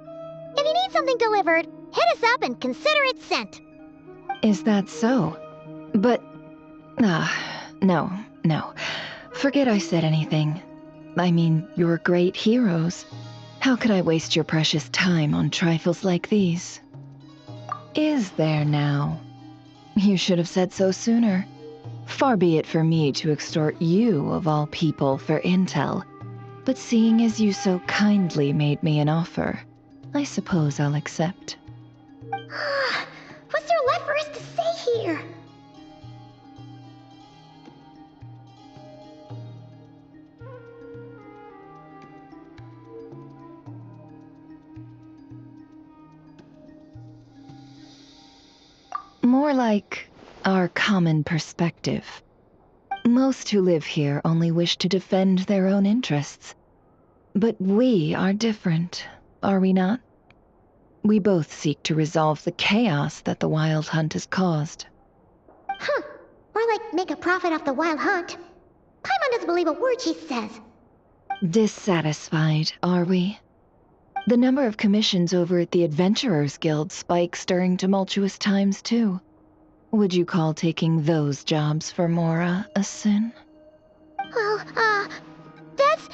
If you need something delivered, hit us up and consider it sent. Is that so? But... no. Forget I said anything. I mean, you're great heroes. How could I waste your precious time on trifles like these? Is there now? You should have said so sooner. Far be it for me to extort you, of all people, for intel. But seeing as you so kindly made me an offer, I suppose I'll accept. What's there left for us to say here? More like our common perspective. Most who live here only wish to defend their own interests. But we are different, are we not? We both seek to resolve the chaos that the Wild Hunt has caused. More like make a profit off the Wild Hunt. Paimon doesn't believe a word she says. Dissatisfied, are we? The number of commissions over at the Adventurers Guild spikes during tumultuous times, too. Would you call taking those jobs for Mora a sin? Well, that's...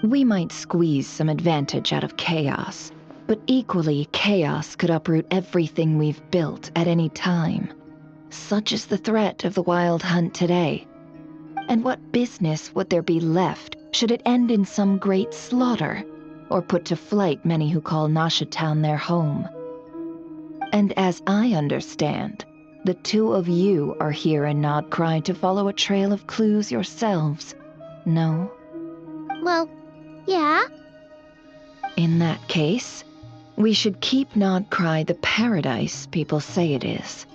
We might squeeze some advantage out of chaos, but equally, chaos could uproot everything we've built at any time. Such is the threat of the Wild Hunt today. And what business would there be left should it end in some great slaughter, or put to flight many who call Nasha Town their home? And as I understand, the two of you are here in Nod Krai to follow a trail of clues yourselves, no? Well, yeah. In that case, we should keep Nod Krai the paradise people say it is.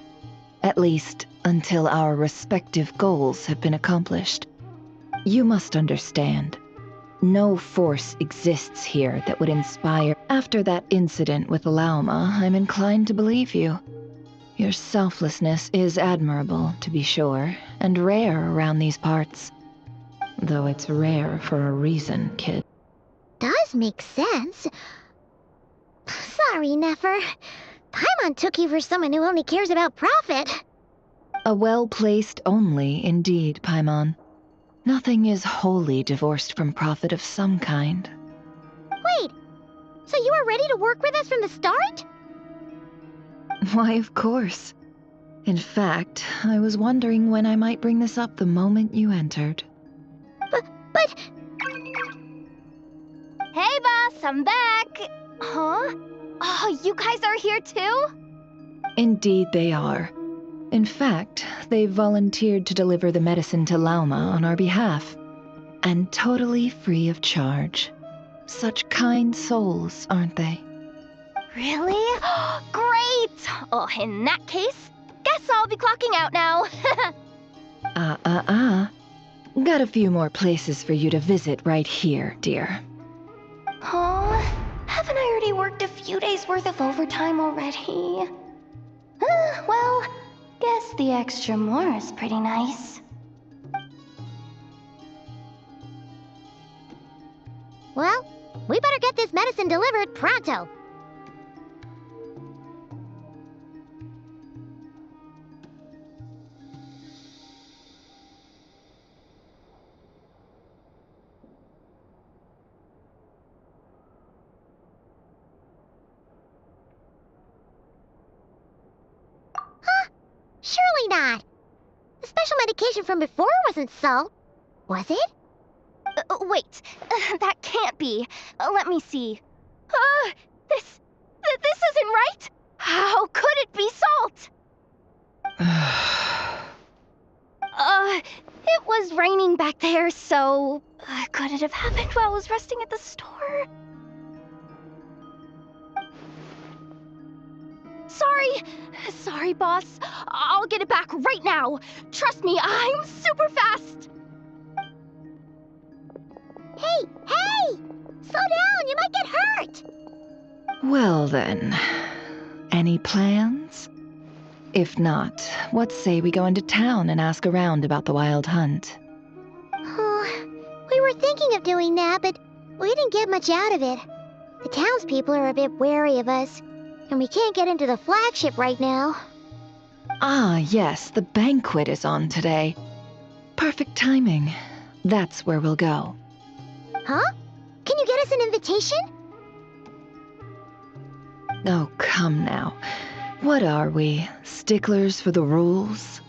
At least, until our respective goals have been accomplished. You must understand, no force exists here that would inspire. After that incident with Lauma, I'm inclined to believe you. Your selflessness is admirable, to be sure, and rare around these parts. Though it's rare for a reason, kid. Does make sense. Sorry, Nefer. Paimon took you for someone who only cares about profit. A well-placed only, indeed, Paimon. Nothing is wholly divorced from profit of some kind. Wait, so you were ready to work with us from the start? Why, of course. In fact, I was wondering when I might bring this up the moment you entered. But... Hey, boss, I'm back! Huh? Oh, you guys are here too? Indeed they are. In fact, they've volunteered to deliver the medicine to Lauma on our behalf. And totally free of charge. Such kind souls, aren't they? Really? Great! Oh, in that case, guess I'll be clocking out now. Got a few more places for you to visit right here, dear. Huh? Haven't I already worked a few days worth of overtime already? Well, guess the extra more is pretty nice. Well, we better get this medicine delivered pronto. Huh? Surely not. The special medication from before wasn't salt, was it? Wait, that can't be. Let me see. This isn't right! How could it be salt? It was raining back there, so... could it have happened while I was resting at the store? Sorry, boss. I'll get it back right now. Trust me, I'm super fast. Hey! Slow down, you might get hurt! Well then, any plans? If not, what say we go into town and ask around about the wild hunt? We were thinking of doing that, but we didn't get much out of it. The townspeople are a bit wary of us, and we can't get into the flagship right now. Ah, yes, the banquet is on today. Perfect timing. That's where we'll go. Huh? Can you get us an invitation? Oh, come now. What are we, sticklers for the rules?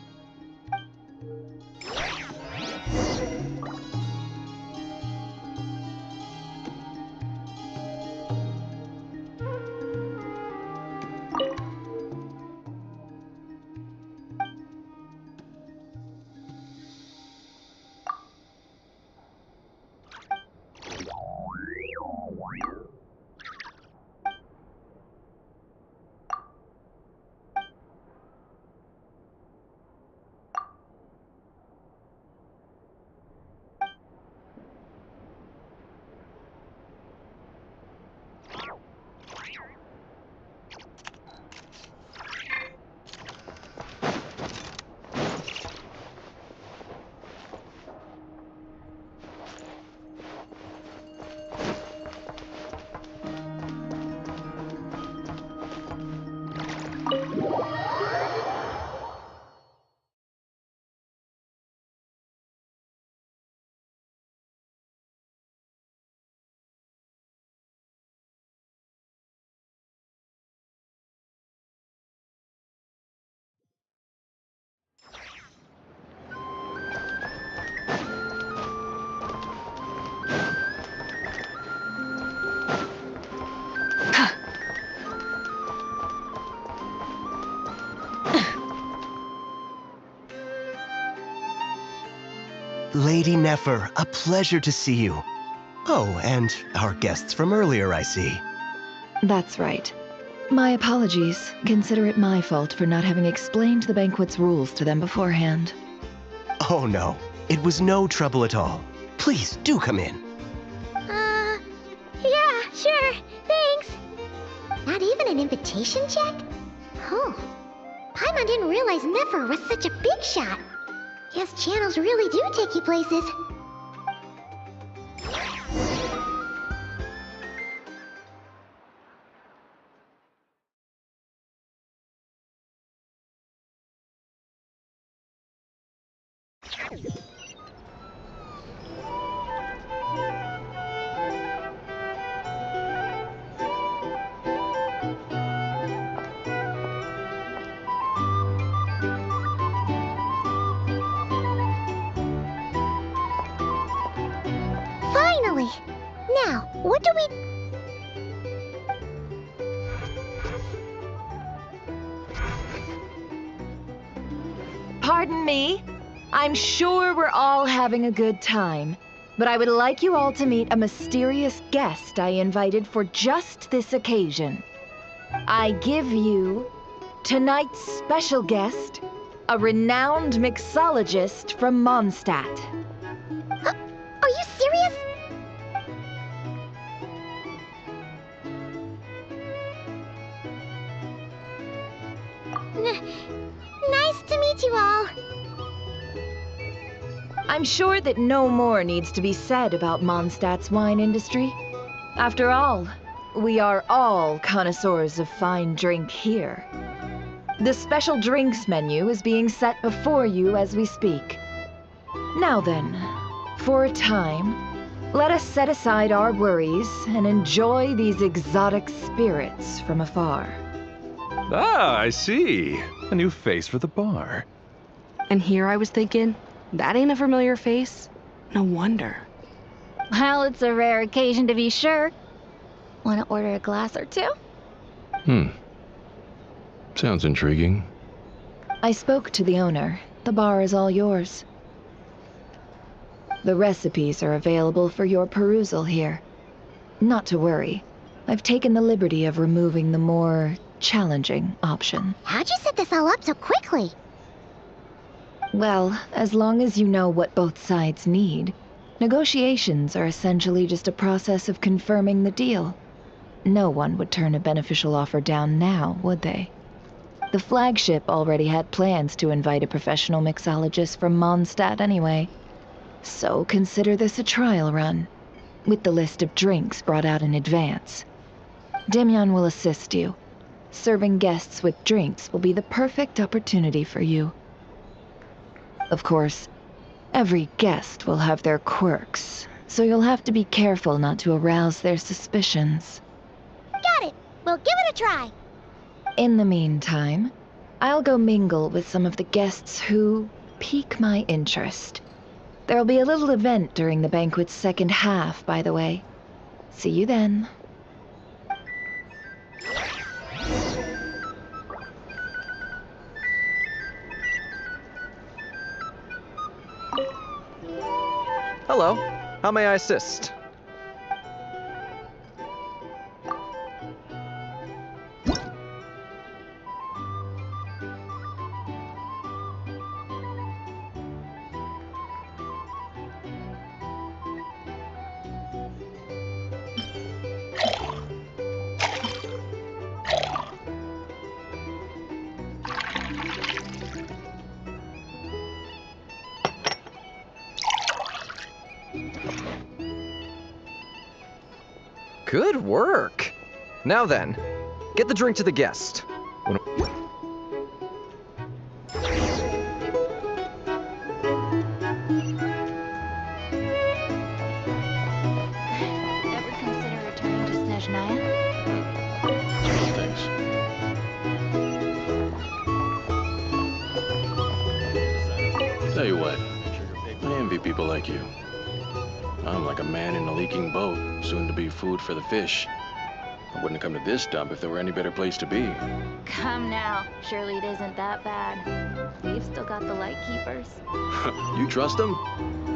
Lady Nefer, a pleasure to see you. Oh, and our guests from earlier, I see. That's right. My apologies. Consider it my fault for not having explained the banquet's rules to them beforehand. Oh no, it was no trouble at all. Please, do come in. Yeah, sure, thanks. Not even an invitation check? Oh, Paimon didn't realize Nefer was such a big shot. Guess channels really do take you places. Finally! Now, what do we... Pardon me? I'm sure we're all having a good time, but I would like you all to meet a mysterious guest I invited for just this occasion. I give you tonight's special guest, a renowned mixologist from Mondstadt. serious? Nice to meet you all. I'm sure that no more needs to be said about Mondstadt's wine industry. After all, we are all connoisseurs of fine drink here. The special drinks menu is being set before you as we speak. Now then, for a time, let us set aside our worries and enjoy these exotic spirits from afar. Ah, I see. A new face for the bar. And here I was thinking, that ain't a familiar face. No wonder. Well, it's a rare occasion to be sure. Want to order a glass or two? Sounds intriguing. I spoke to the owner. The bar is all yours. The recipes are available for your perusal here. Not to worry. I've taken the liberty of removing the more challenging option. How'd you set this all up so quickly? Well, as long as you know what both sides need, negotiations are essentially just a process of confirming the deal. No one would turn a beneficial offer down now, would they? The flagship already had plans to invite a professional mixologist from Mondstadt anyway. So consider this a trial run, with the list of drinks brought out in advance. Demyon will assist you. Serving guests with drinks will be the perfect opportunity for you. Of course, every guest will have their quirks, so you'll have to be careful not to arouse their suspicions. Got it. We'll give it a try. In the meantime, I'll go mingle with some of the guests who pique my interest. There'll be a little event during the banquet's second half, by the way. See you then. Hello. How may I assist? Good work! Now then, get the drink to the guest. Ever consider returning to Snezhnaya? Thanks. Tell you what, I envy people like you. I'm like a man in a leaking boat, soon to be food for the fish. I wouldn't have come to this dump if there were any better place to be. Come now. Surely it isn't that bad. We've still got the light keepers. You trust them?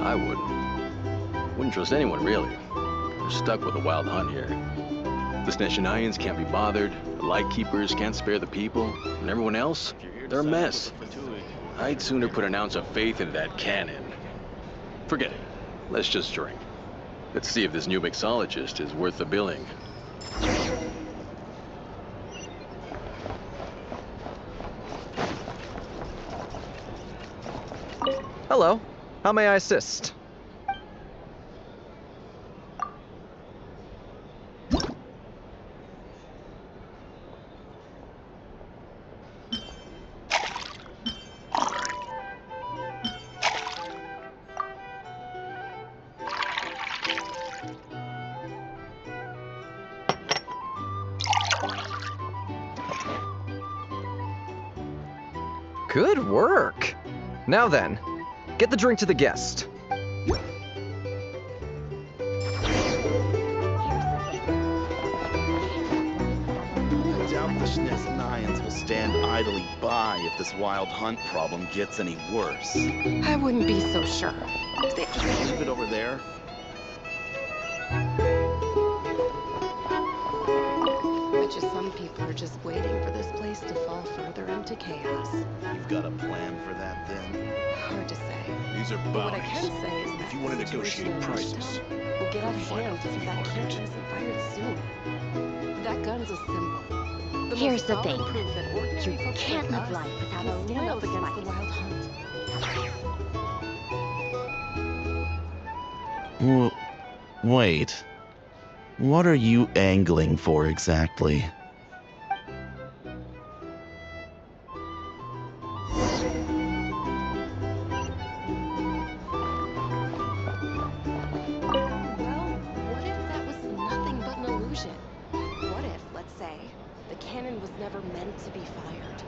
I wouldn't. Wouldn't trust anyone, really. We're stuck with a wild hunt here. The Snezhnayans can't be bothered, the light keepers can't spare the people, and everyone else, they're a mess. I'd sooner put an ounce of faith into that cannon. Forget it. Let's just drink. Let's see if this new mixologist is worth the billing. Hello. How may I assist? Good work! Now then, get the drink to the guest. I doubt the Snezhnayans will stand idly by if this wild hunt problem gets any worse. I wouldn't be so sure. Just leave it over there. Bet you some people are just waiting for this place place to fall further into chaos. You've got a plan for that, then? Hard to say. These are But what I bounties. can say is that If you want to negotiate prices, we'll get out of find hand out the if flea that market. cannon isn't fired soon. That gun's a symbol. The Here's most the solid thing. proof that ordinary You folks can't like live us life without can a stand little up against the spice. wild hunt. Wait. What are you angling for exactly? Well, what if that was nothing but an illusion? What if, let's say, the cannon was never meant to be fired?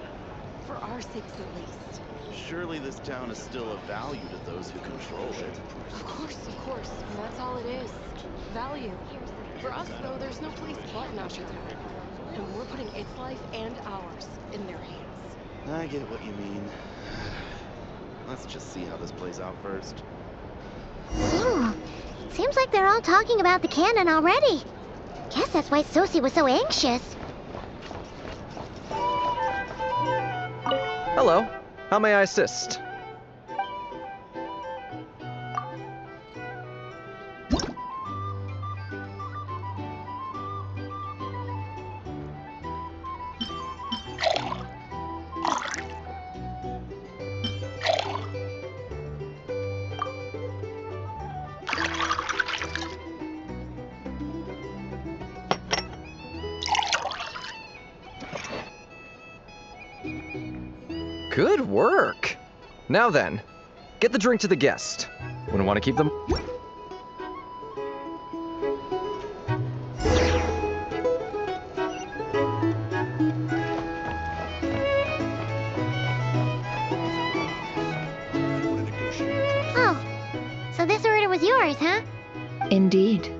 For our sakes at least. Surely this town is still of value to those who control it. Of course, and that's all it is. Value. For us, though, there's no place but Nashitown. And we're putting its life and ours in their hands. I get what you mean. Let's just see how this plays out first. Ooh, seems like they're all talking about the cannon already. Guess that's why Sosie was so anxious. Hello. How may I assist? Good work! Now then, get the drink to the guest. Wouldn't want to keep them... Oh, so this order was yours, huh? Indeed.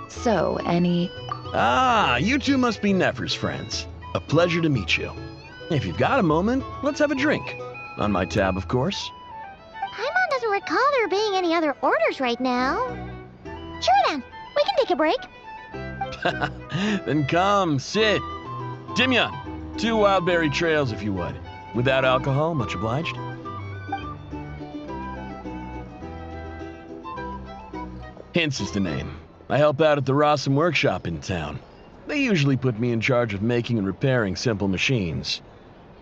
So, any... Ah, you two must be Nefer's friends. A pleasure to meet you. If you've got a moment, let's have a drink. On my tab, of course. Paimon doesn't recall there being any other orders right now. Sure then, we can take a break. Then come, sit. Dimyon, 2 wildberry trails if you would. Without alcohol, much obliged. Hints is the name. I help out at the Rossum workshop in town. They usually put me in charge of making and repairing simple machines.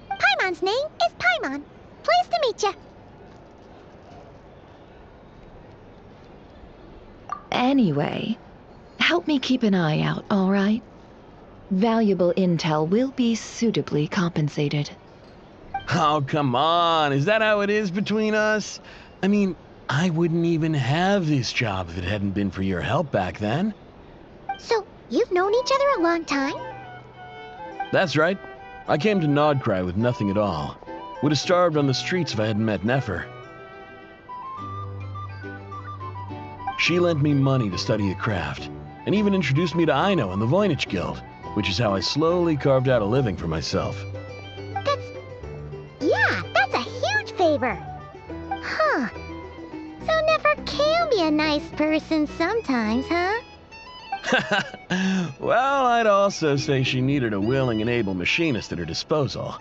Paimon's name is Paimon. Pleased to meet ya. Anyway, help me keep an eye out, all right? Valuable intel will be suitably compensated. Oh, come on. Is that how it is between us? I mean, I wouldn't even have this job if it hadn't been for your help back then. So, you've known each other a long time? That's right. I came to Nod Krai with nothing at all. Would have starved on the streets if I hadn't met Nefer. She lent me money to study the craft, and even introduced me to Aino and the Voynich Guild, which is how I slowly carved out a living for myself. That's a huge favor. Huh. So Nefer can be a nice person sometimes, huh? Well, I'd also say she needed a willing and able machinist at her disposal.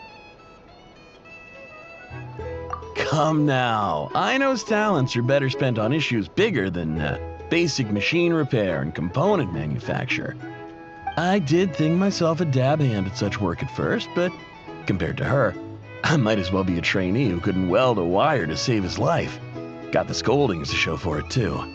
Come now, Aino's talents are better spent on issues bigger than basic machine repair and component manufacture. I did think myself a dab hand at such work at first, but compared to her, I might as well be a trainee who couldn't weld a wire to save his life. Got the scoldings to show for it, too.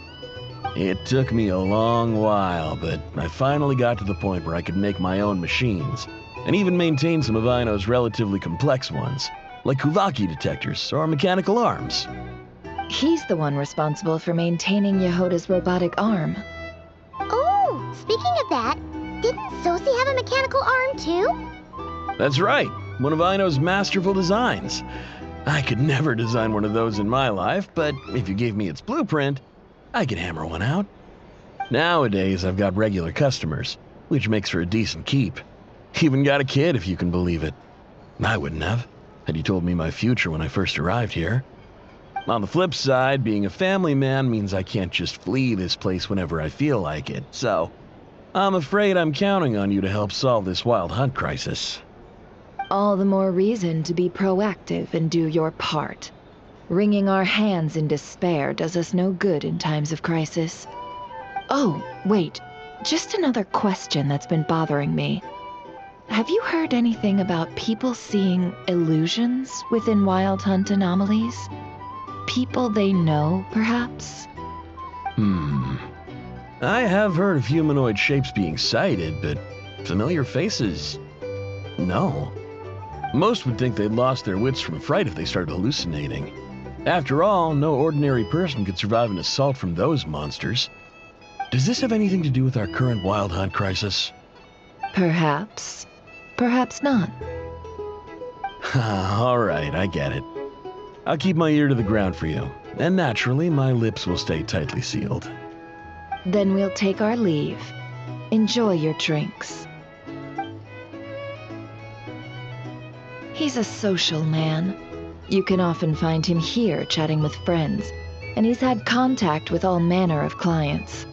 It took me a long while, but I finally got to the point where I could make my own machines, and even maintain some of Aino's relatively complex ones, like Kuvaki detectors or mechanical arms. He's the one responsible for maintaining Yehoda's robotic arm. Oh, speaking of that, didn't Sosie have a mechanical arm too? That's right, one of Aino's masterful designs. I could never design one of those in my life, but if you gave me its blueprint, I could hammer one out. Nowadays, I've got regular customers, which makes for a decent keep. Even got a kid, if you can believe it. I wouldn't have, had you told me my future when I first arrived here. On the flip side, being a family man means I can't just flee this place whenever I feel like it, so I'm afraid I'm counting on you to help solve this wild hunt crisis. All the more reason to be proactive and do your part. Wringing our hands in despair does us no good in times of crisis. Oh, wait. Just another question that's been bothering me. Have you heard anything about people seeing illusions within Wild Hunt anomalies? People they know, perhaps? I have heard of humanoid shapes being sighted, but familiar faces? No. Most would think they'd lost their wits from fright if they started hallucinating. After all, no ordinary person could survive an assault from those monsters. Does this have anything to do with our current Wild Hunt crisis? Perhaps. Perhaps not. All right, I get it. I'll keep my ear to the ground for you, and naturally, my lips will stay tightly sealed. Then we'll take our leave. Enjoy your drinks. He's a social man. You can often find him here chatting with friends, and he's had contact with all manner of clients.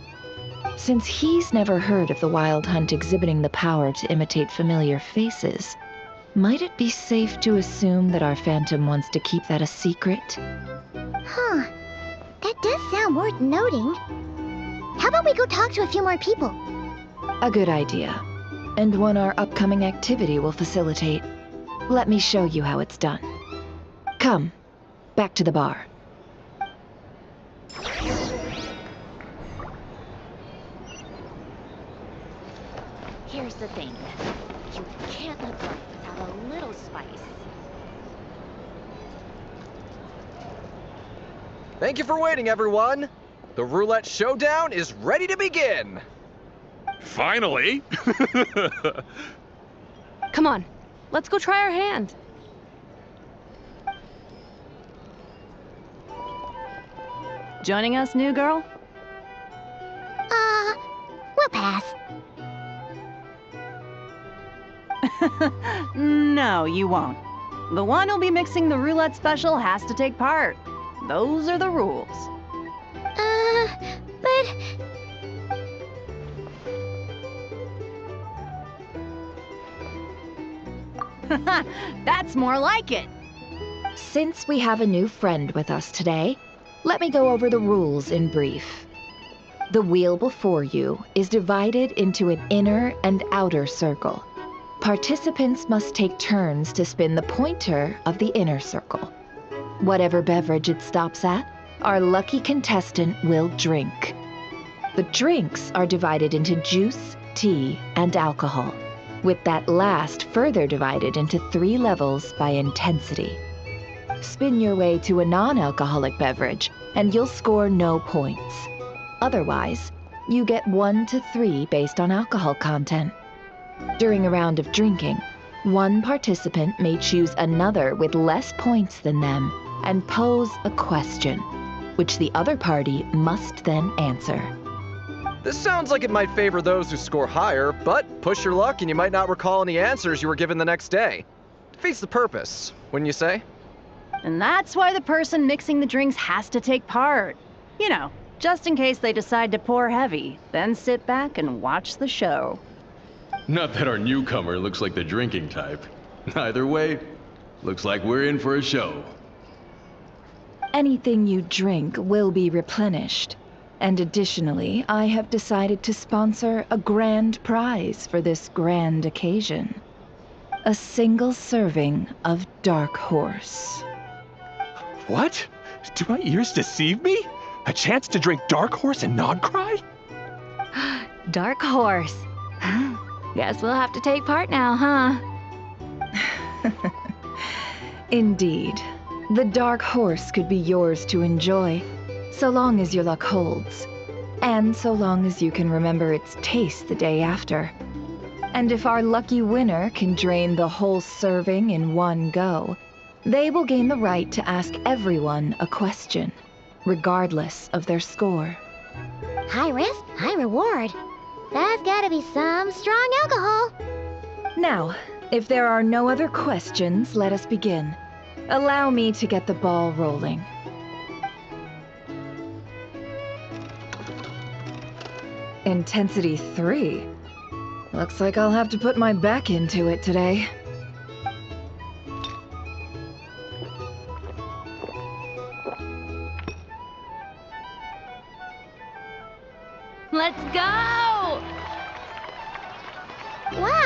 Since he's never heard of the Wild Hunt exhibiting the power to imitate familiar faces, might it be safe to assume that our Phantom wants to keep that a secret? Huh. That does sound worth noting. How about we go talk to a few more people? A good idea, and one our upcoming activity will facilitate. Let me show you how it's done. Come, back to the bar. Here's the thing. You can't live life without a little spice. Thank you for waiting, everyone. The roulette showdown is ready to begin. Finally! Come on, let's go try our hand. Joining us, new girl? We'll pass. No, you won't. The one who'll be mixing the roulette special has to take part. Those are the rules. But... That's more like it. Since we have a new friend with us today, let me go over the rules in brief. The wheel before you is divided into an inner and outer circle. Participants must take turns to spin the pointer of the inner circle. Whatever beverage it stops at, our lucky contestant will drink. The drinks are divided into juice, tea, and alcohol, with that last further divided into 3 levels by intensity. Spin your way to a non-alcoholic beverage, and you'll score no points. Otherwise, you get 1 to 3 based on alcohol content. During a round of drinking, one participant may choose another with less points than them and pose a question, which the other party must then answer. This sounds like it might favor those who score higher, but push your luck and you might not recall any answers you were given the next day. Defeats the purpose, wouldn't you say? And that's why the person mixing the drinks has to take part. You know, just in case they decide to pour heavy, then sit back and watch the show. Not that our newcomer looks like the drinking type. Either way, looks like we're in for a show. Anything you drink will be replenished. And additionally, I have decided to sponsor a grand prize for this grand occasion. A single serving of Dark Horse. What? Do my ears deceive me? A chance to drink Dark Horse and Nod Krai? Dark Horse. Guess we'll have to take part now, huh? Indeed. The Dark Horse could be yours to enjoy, so long as your luck holds, and so long as you can remember its taste the day after. And if our lucky winner can drain the whole serving in one go, they will gain the right to ask everyone a question, regardless of their score. High risk, high reward. That's gotta be some strong alcohol. Now, if there are no other questions, let us begin. Allow me to get the ball rolling. Intensity 3. Looks like I'll have to put my back into it today.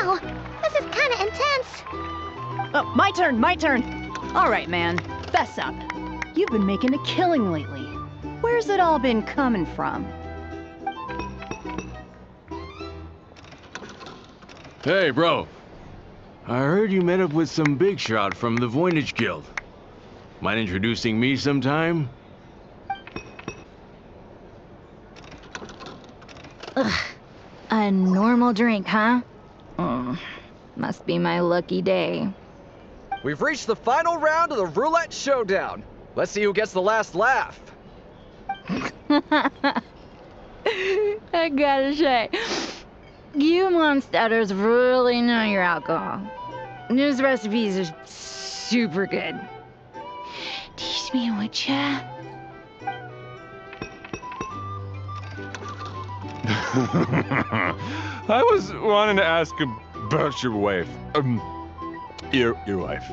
Wow, this is kinda intense. Oh, my turn. All right, man, fess up. You've been making a killing lately. Where's it all been coming from? Hey, bro. I heard you met up with some big shot from the Voynich Guild. Mind introducing me sometime? Ugh. A normal drink, huh? Must be my lucky day. We've reached the final round of the Roulette Showdown. Let's see who gets the last laugh. I gotta say, you monsters really know your alcohol. These recipes are super good. Teach me, would ya? I was wanting to ask about your wife. Your wife.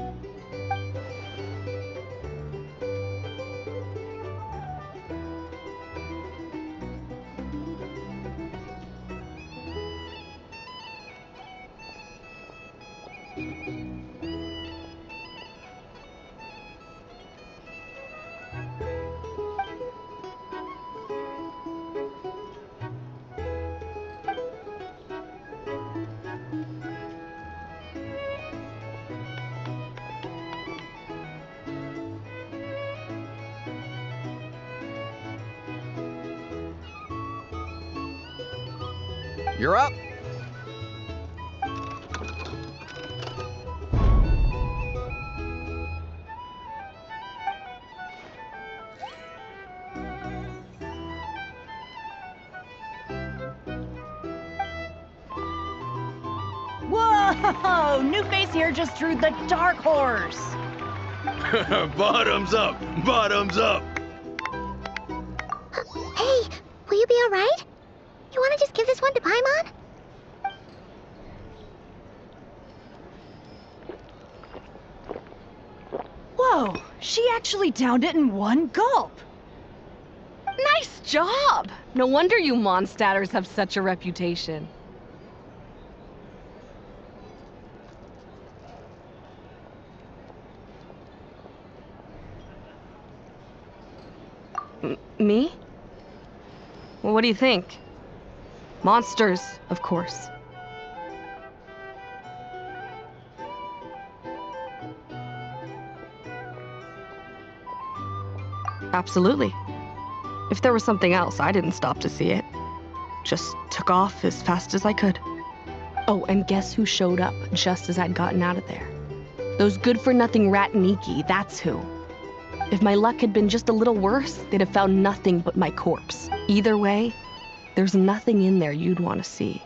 You're up. Whoa! New face here just drew the dark horse. Bottoms up! Bottoms up! Hey, will you be alright? You wanna just give this one to Paimon? Whoa, she actually downed it in one gulp. Nice job! No wonder you Mondstadters have such a reputation. Me? Well, what do you think? Monsters, of course. Absolutely. If there was something else, I didn't stop to see it. Just took off as fast as I could. Oh, and guess who showed up just as I'd gotten out of there? Those good-for-nothing rat and Iki, that's who. If my luck had been just a little worse, they'd have found nothing but my corpse. Either way, there's nothing in there you'd want to see.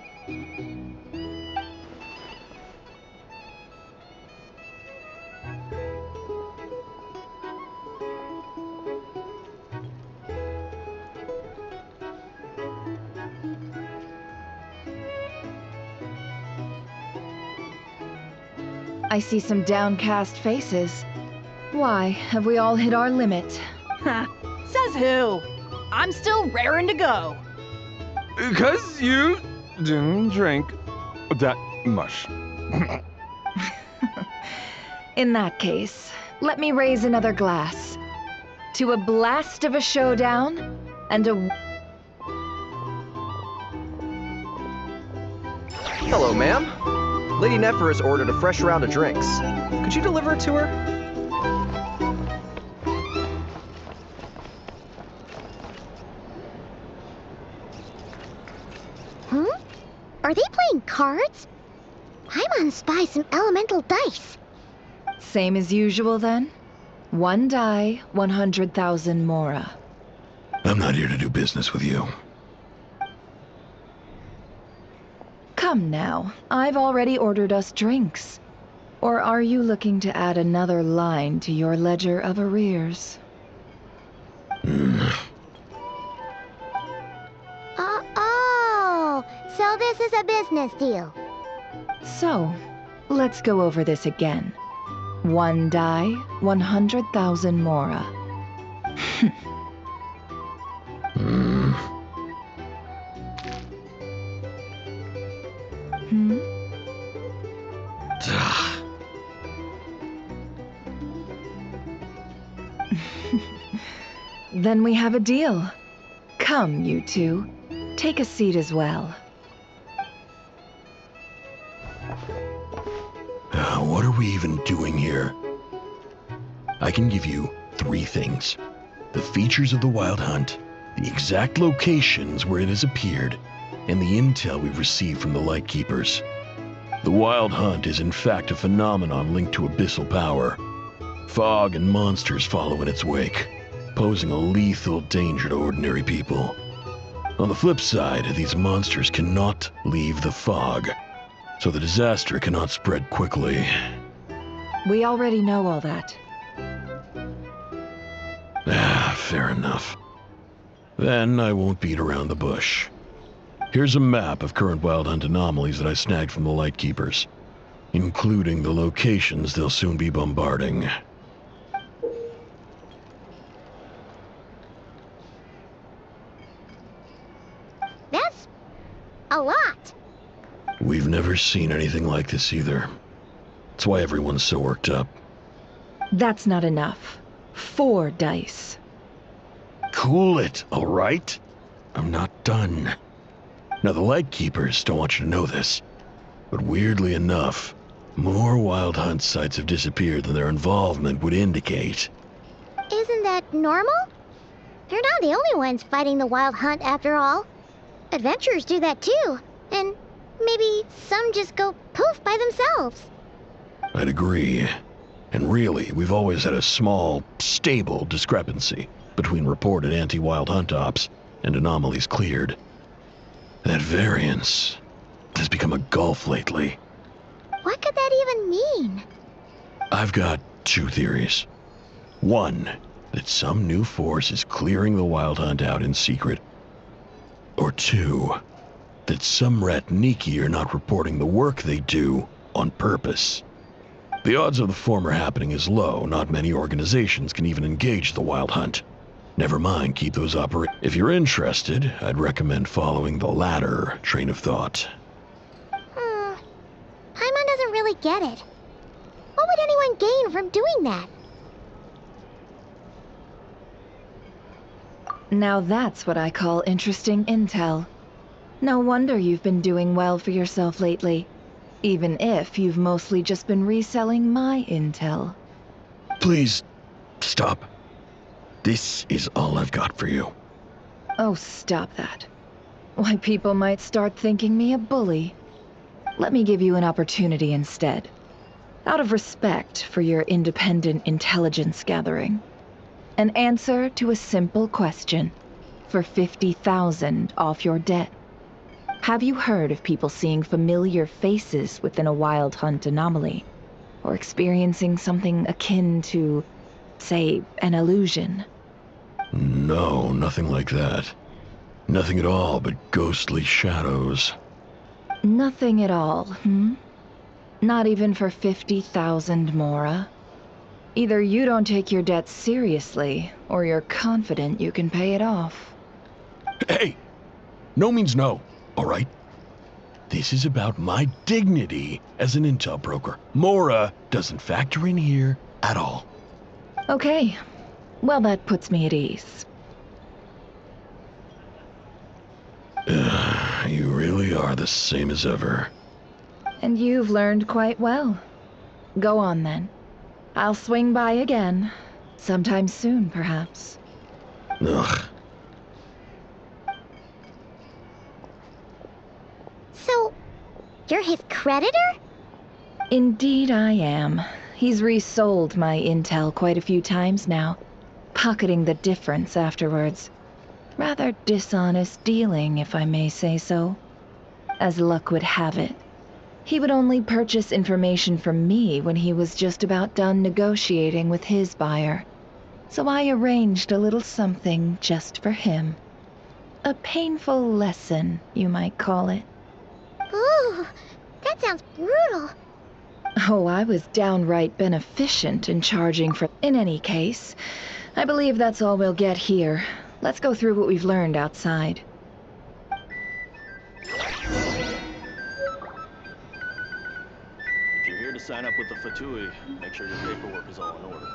I see some downcast faces. Why, have we all hit our limit? Ha! Says who? I'm still raring to go. 'Cause you didn't drink that much. In that case, let me raise another glass. To a blast of a showdown, and a... Hello, ma'am. Lady Nefer has ordered a fresh round of drinks. Could you deliver it to her? Huh? Are they playing cards? Paimon spies some elemental dice. Same as usual, then? One die, 100,000 Mora. I'm not here to do business with you. Come now, I've already ordered us drinks. Or are you looking to add another line to your ledger of arrears? Oh, so this is a business deal. So, let's go over this again. One die, 100,000 Mora. Then we have a deal. Come, you two. Take a seat as well. What are we even doing here? I can give you 3 things. The features of the Wild Hunt, the exact locations where it has appeared, and the intel we've received from the Lightkeepers. The Wild Hunt is in fact a phenomenon linked to abyssal power. Fog and monsters follow in its wake, posing a lethal danger to ordinary people. On the flip side, these monsters cannot leave the fog, so the disaster cannot spread quickly. We already know all that. Fair enough. Then I won't beat around the bush. Here's a map of current Wild Hunt anomalies that I snagged from the Lightkeepers, including the locations they'll soon be bombarding. That's a lot. We've never seen anything like this either. That's why everyone's so worked up. That's not enough. 4 dice. Cool it, all right? I'm not done. Now, the Lightkeepers don't want you to know this, but weirdly enough, more Wild Hunt sites have disappeared than their involvement would indicate. Isn't that normal? They're not the only ones fighting the Wild Hunt after all. Adventurers do that too, and maybe some just go poof by themselves. I'd agree. And really, we've always had a small, stable discrepancy between reported anti-Wild Hunt ops and anomalies cleared. That variance has become a gulf lately. What could that even mean? I've got 2 theories. 1, that some new force is clearing the Wild Hunt out in secret. Or 2, that some Ratniki are not reporting the work they do on purpose. The odds of the former happening is low. Not many organizations can even engage the Wild Hunt. Never mind, keep those If you're interested, I'd recommend following the latter train of thought. Paimon doesn't really get it. What would anyone gain from doing that? Now that's what I call interesting intel. No wonder you've been doing well for yourself lately. Even if you've mostly just been reselling my intel. Please, stop. This is all I've got for you. Oh, stop that. Why, people might start thinking me a bully. Let me give you an opportunity instead. Out of respect for your independent intelligence gathering. An answer to a simple question. For 50,000 off your debt. Have you heard of people seeing familiar faces within a Wild Hunt anomaly? Or experiencing something akin to, say, an illusion? No, nothing like that. Nothing at all but ghostly shadows. Nothing at all, Not even for 50,000 Mora? Either you don't take your debt seriously, or you're confident you can pay it off. Hey! No means no, all right? This is about my dignity as an intel broker. Mora doesn't factor in here at all. Okay. Well, that puts me at ease. You really are the same as ever. And you've learned quite well. Go on, then. I'll swing by again. Sometime soon, perhaps. Ugh. So, you're his creditor? Indeed I am. He's resold my intel quite a few times now, pocketing the difference afterwards. Rather dishonest dealing, if I may say so. As luck would have it, he would only purchase information from me when he was just about done negotiating with his buyer. So I arranged a little something just for him. A painful lesson, you might call it. Ooh, that sounds brutal. Oh, I was downright beneficent in charging for... In any case, I believe that's all we'll get here. Let's go through what we've learned outside. If you're here to sign up with the Fatui, make sure your paperwork is all in order.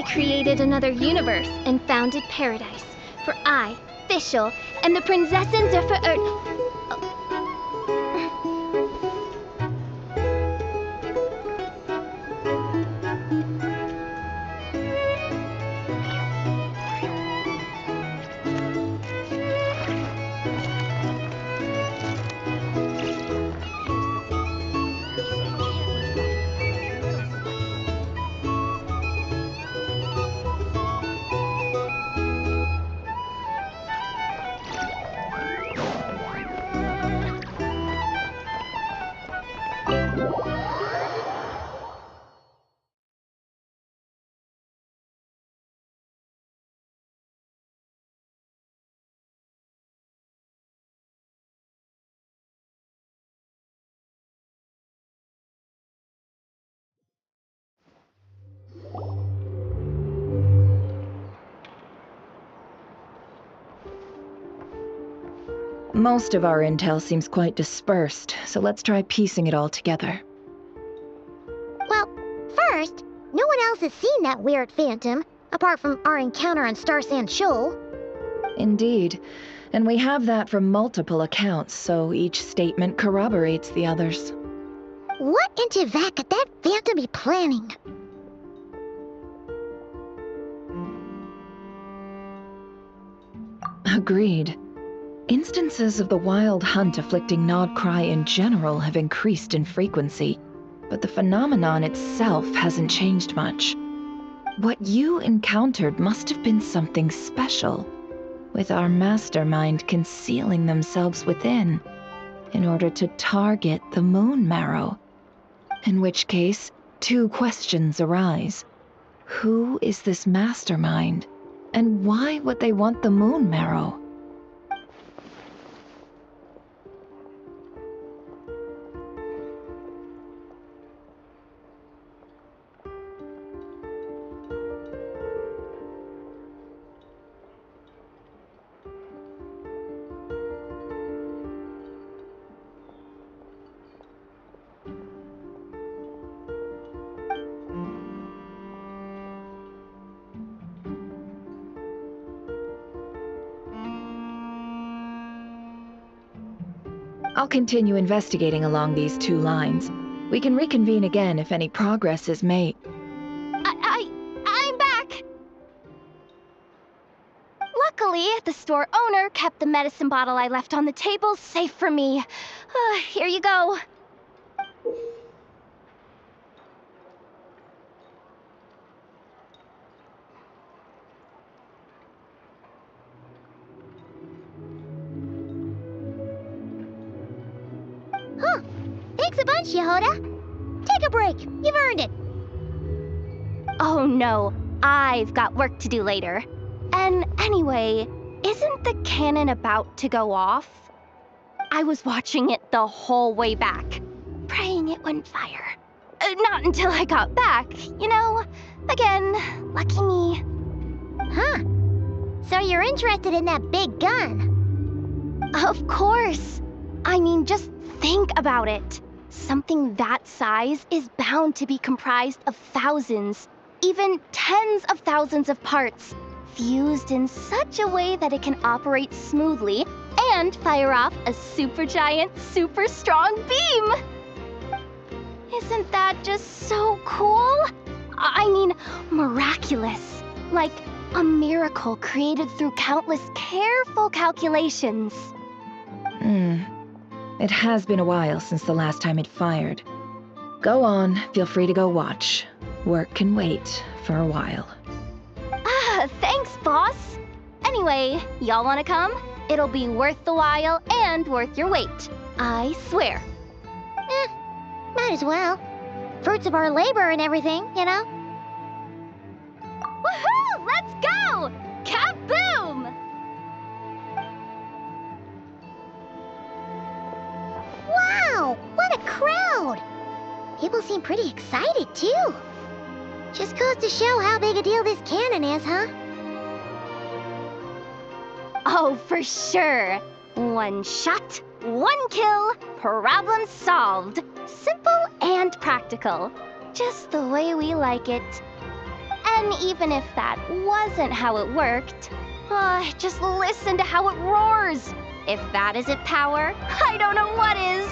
I created another universe and founded paradise. For I, Fischl, am the Prinzessin der Verirrten. Most of our intel seems quite dispersed, so let's try piecing it all together. Well, first, no one else has seen that weird phantom, apart from our encounter on Star Sand Shoal. Indeed. And we have that from multiple accounts, so each statement corroborates the others. What in Teyvat could that phantom be planning? Agreed. Instances of the wild hunt afflicting Nod Krai in general have increased in frequency, but the phenomenon itself hasn't changed much. What you encountered must have been something special, with our mastermind concealing themselves within, in order to target the Moon Marrow. In which case, two questions arise. Who is this mastermind, and why would they want the Moon Marrow? I'll continue investigating along these two lines. We can reconvene again if any progress is made. I'm back! Luckily, the store owner kept the medicine bottle I left on the table safe for me. Here you go. Huh. Thanks a bunch, Yehoda. Take a break. You've earned it. Oh no, I've got work to do later. And anyway, isn't the cannon about to go off? I was watching it the whole way back, praying it wouldn't fire. Not until I got back, you know? Again, lucky me. Huh. So you're interested in that big gun? Of course. I mean, just think about it. Something that size is bound to be comprised of thousands, even tens of thousands of parts, fused in such a way that it can operate smoothly and fire off a supergiant, super strong beam! Isn't that just so cool? I mean, miraculous. Like a miracle created through countless careful calculations. It has been a while since the last time it fired. Go on, feel free to go watch. Work can wait for a while. Thanks, boss. Anyway, y'all wanna come? It'll be worth the while and worth your wait. I swear. Might as well. Fruits of our labor and everything, you know? Woohoo! Let's go! Kaboom! Wow! What a crowd! People seem pretty excited, too. Just goes to show how big a deal this cannon is, huh? Oh, for sure. One shot, one kill, problem solved. Simple and practical. Just the way we like it. then even if that wasn't how it worked, just listen to how it roars. If that isn't power, I don't know what is.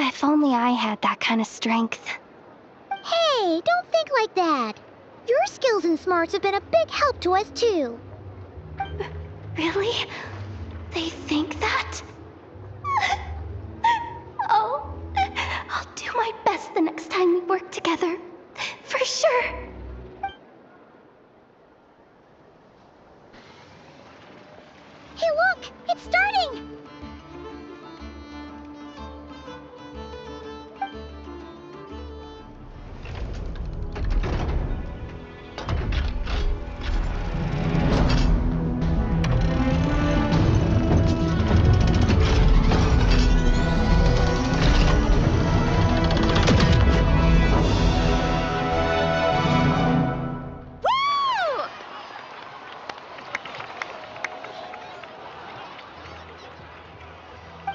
If only I had that kind of strength. Hey, don't think like that. Your skills and smarts have been a big help to us, too. Really? They think that? Oh, I'll do my best the next time we work together. For sure. Hey, look! It's starting!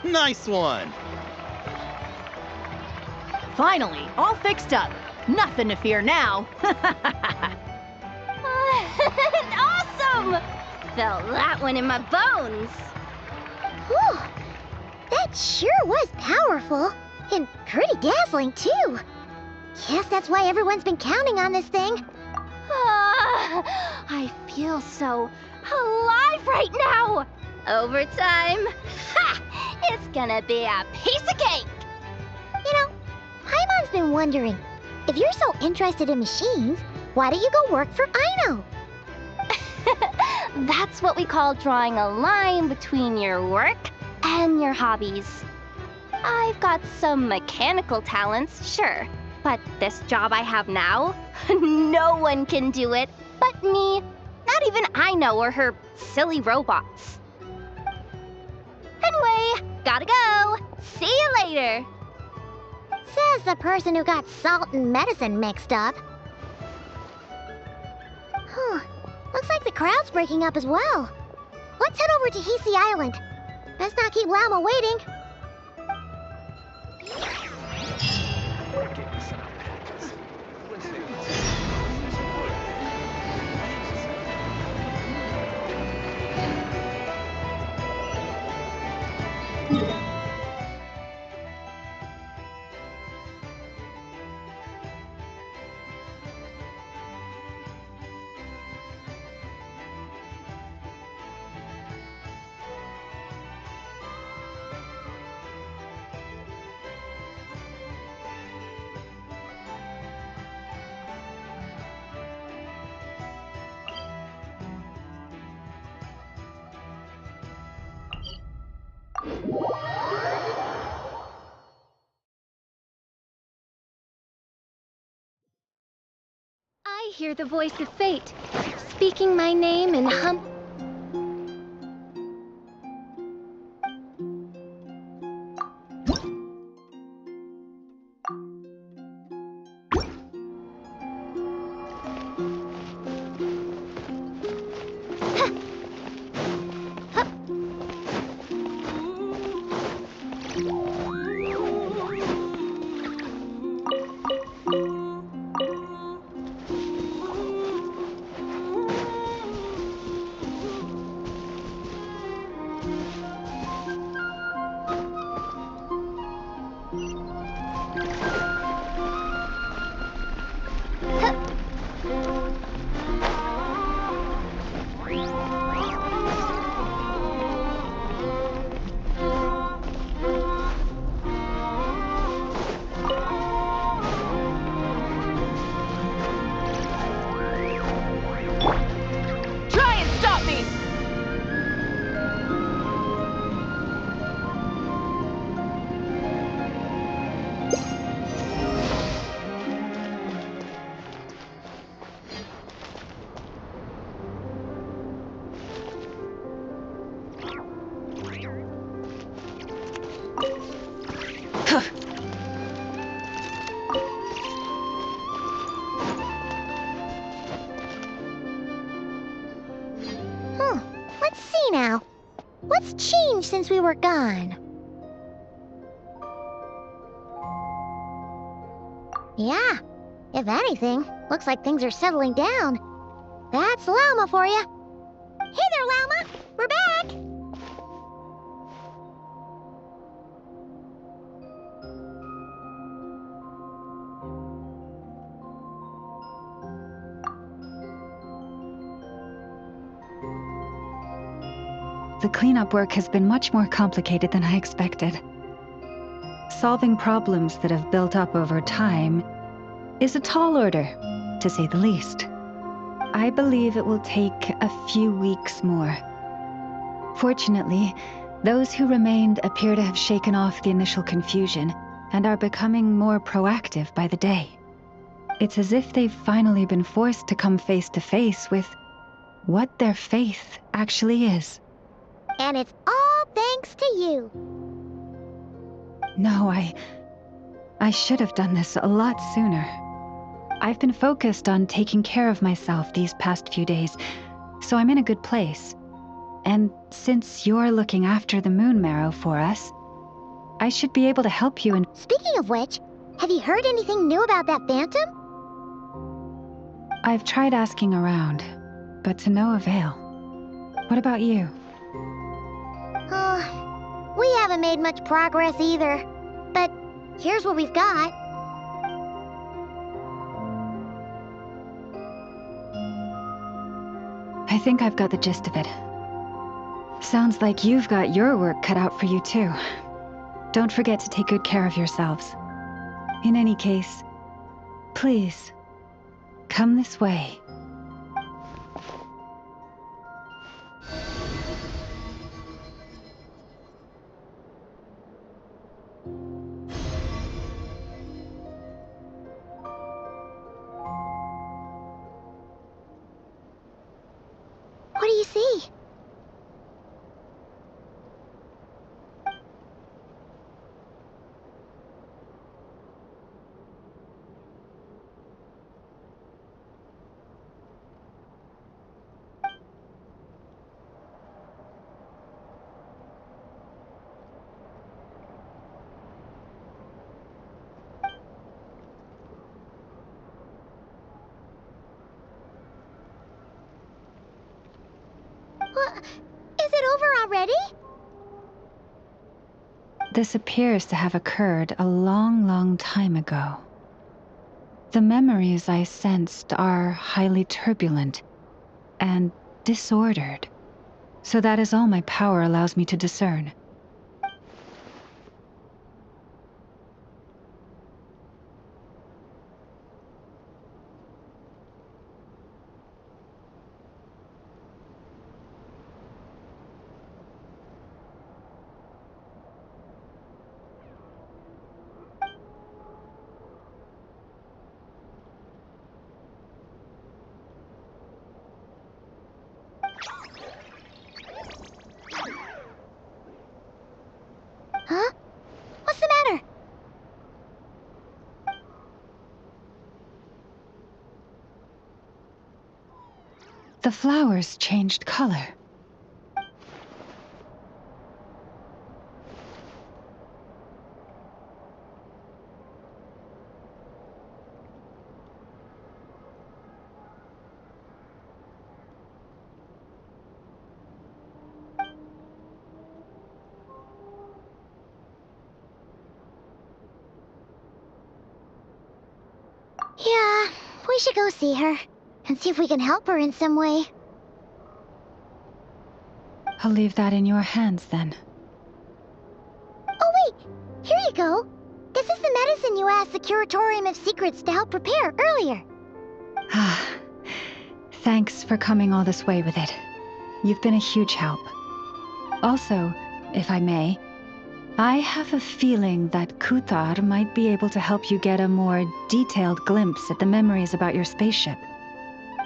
Nice one! Finally, all fixed up. Nothing to fear now. Awesome! Felt that one in my bones. Whew! That sure was powerful. And pretty dazzling, too. Guess that's why everyone's been counting on this thing. I feel so alive right now. Overtime. Ha! It's gonna be a piece of cake. You know, Paimon's been wondering, if you're so interested in machines, why don't you go work for Aino? That's what we call drawing a line between your work and your hobbies. I've got some mechanical talents, sure, but this job I have now, no one can do it but me. Not even Aino or her silly robots. Anyway, gotta go. See you later. Says the person who got salt and medicine mixed up. Looks like the crowd's breaking up as well. Let's head over to Hisi Island. Best not keep Lama waiting. I hear the voice of fate, speaking my name in Let's see now. What's changed since we were gone? Yeah, If anything, looks like things are settling down. That's Llama for you. Hey there, Llama! We're back! The cleanup work has been much more complicated than I expected. Solving problems that have built up over time is a tall order, to say the least. I believe it will take a few weeks more. Fortunately, those who remained appear to have shaken off the initial confusion and are becoming more proactive by the day. It's as if they've finally been forced to come face to face with what their faith actually is. And it's all thanks to you. No, I should have done this a lot sooner. I've been focused on taking care of myself these past few days, so I'm in a good place. And since you're looking after the moon marrow for us, I should be able to help you in— Speaking of which, have you heard anything new about that phantom? I've tried asking around, but to no avail. What about you? We haven't made much progress either. But here's what we've got. I think I've got the gist of it. Sounds like you've got your work cut out for you too. Don't forget to take good care of yourselves. In any case, please, come this way. What do you see? Is it over already? This appears to have occurred a long, long time ago. The memories I sensed are highly turbulent and disordered, so that is all my power allows me to discern. Huh? What's the matter? The flowers changed color. Yeah, we should go see her and see if we can help her in some way. I'll leave that in your hands then. Oh wait, here you go. This is the medicine you asked the Curatorium of Secrets to help prepare earlier. Ah, thanks for coming all this way with it. You've been a huge help. Also, if I may, I have a feeling that Kuthar might be able to help you get a more detailed glimpse at the memories about your spaceship.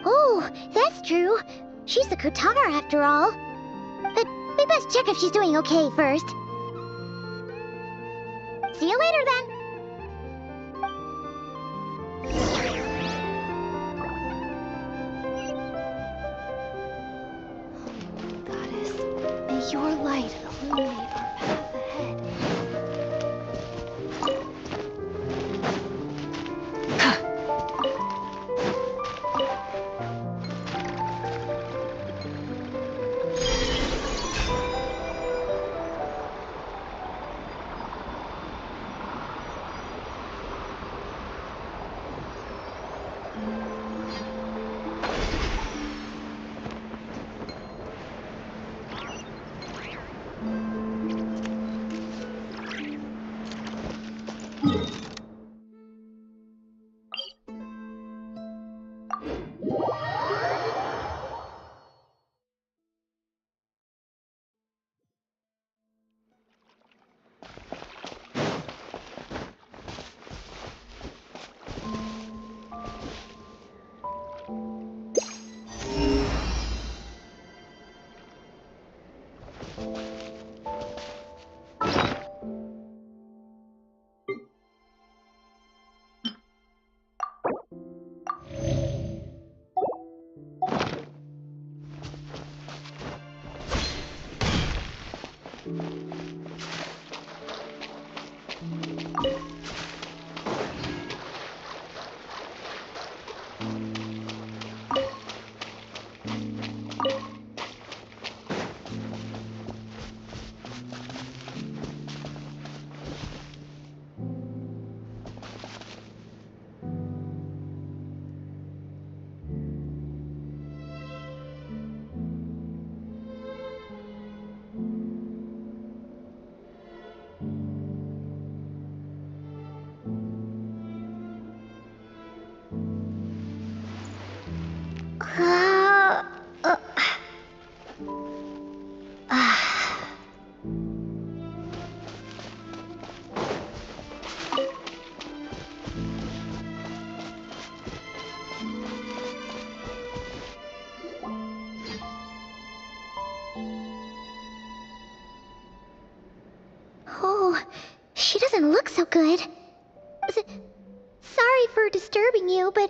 Oh, that's true. She's the Kuthar after all. But we best check if she's doing okay first. See you later then. Goddess, may your light illuminate our path ahead. She doesn't look so good. Sorry for disturbing you, but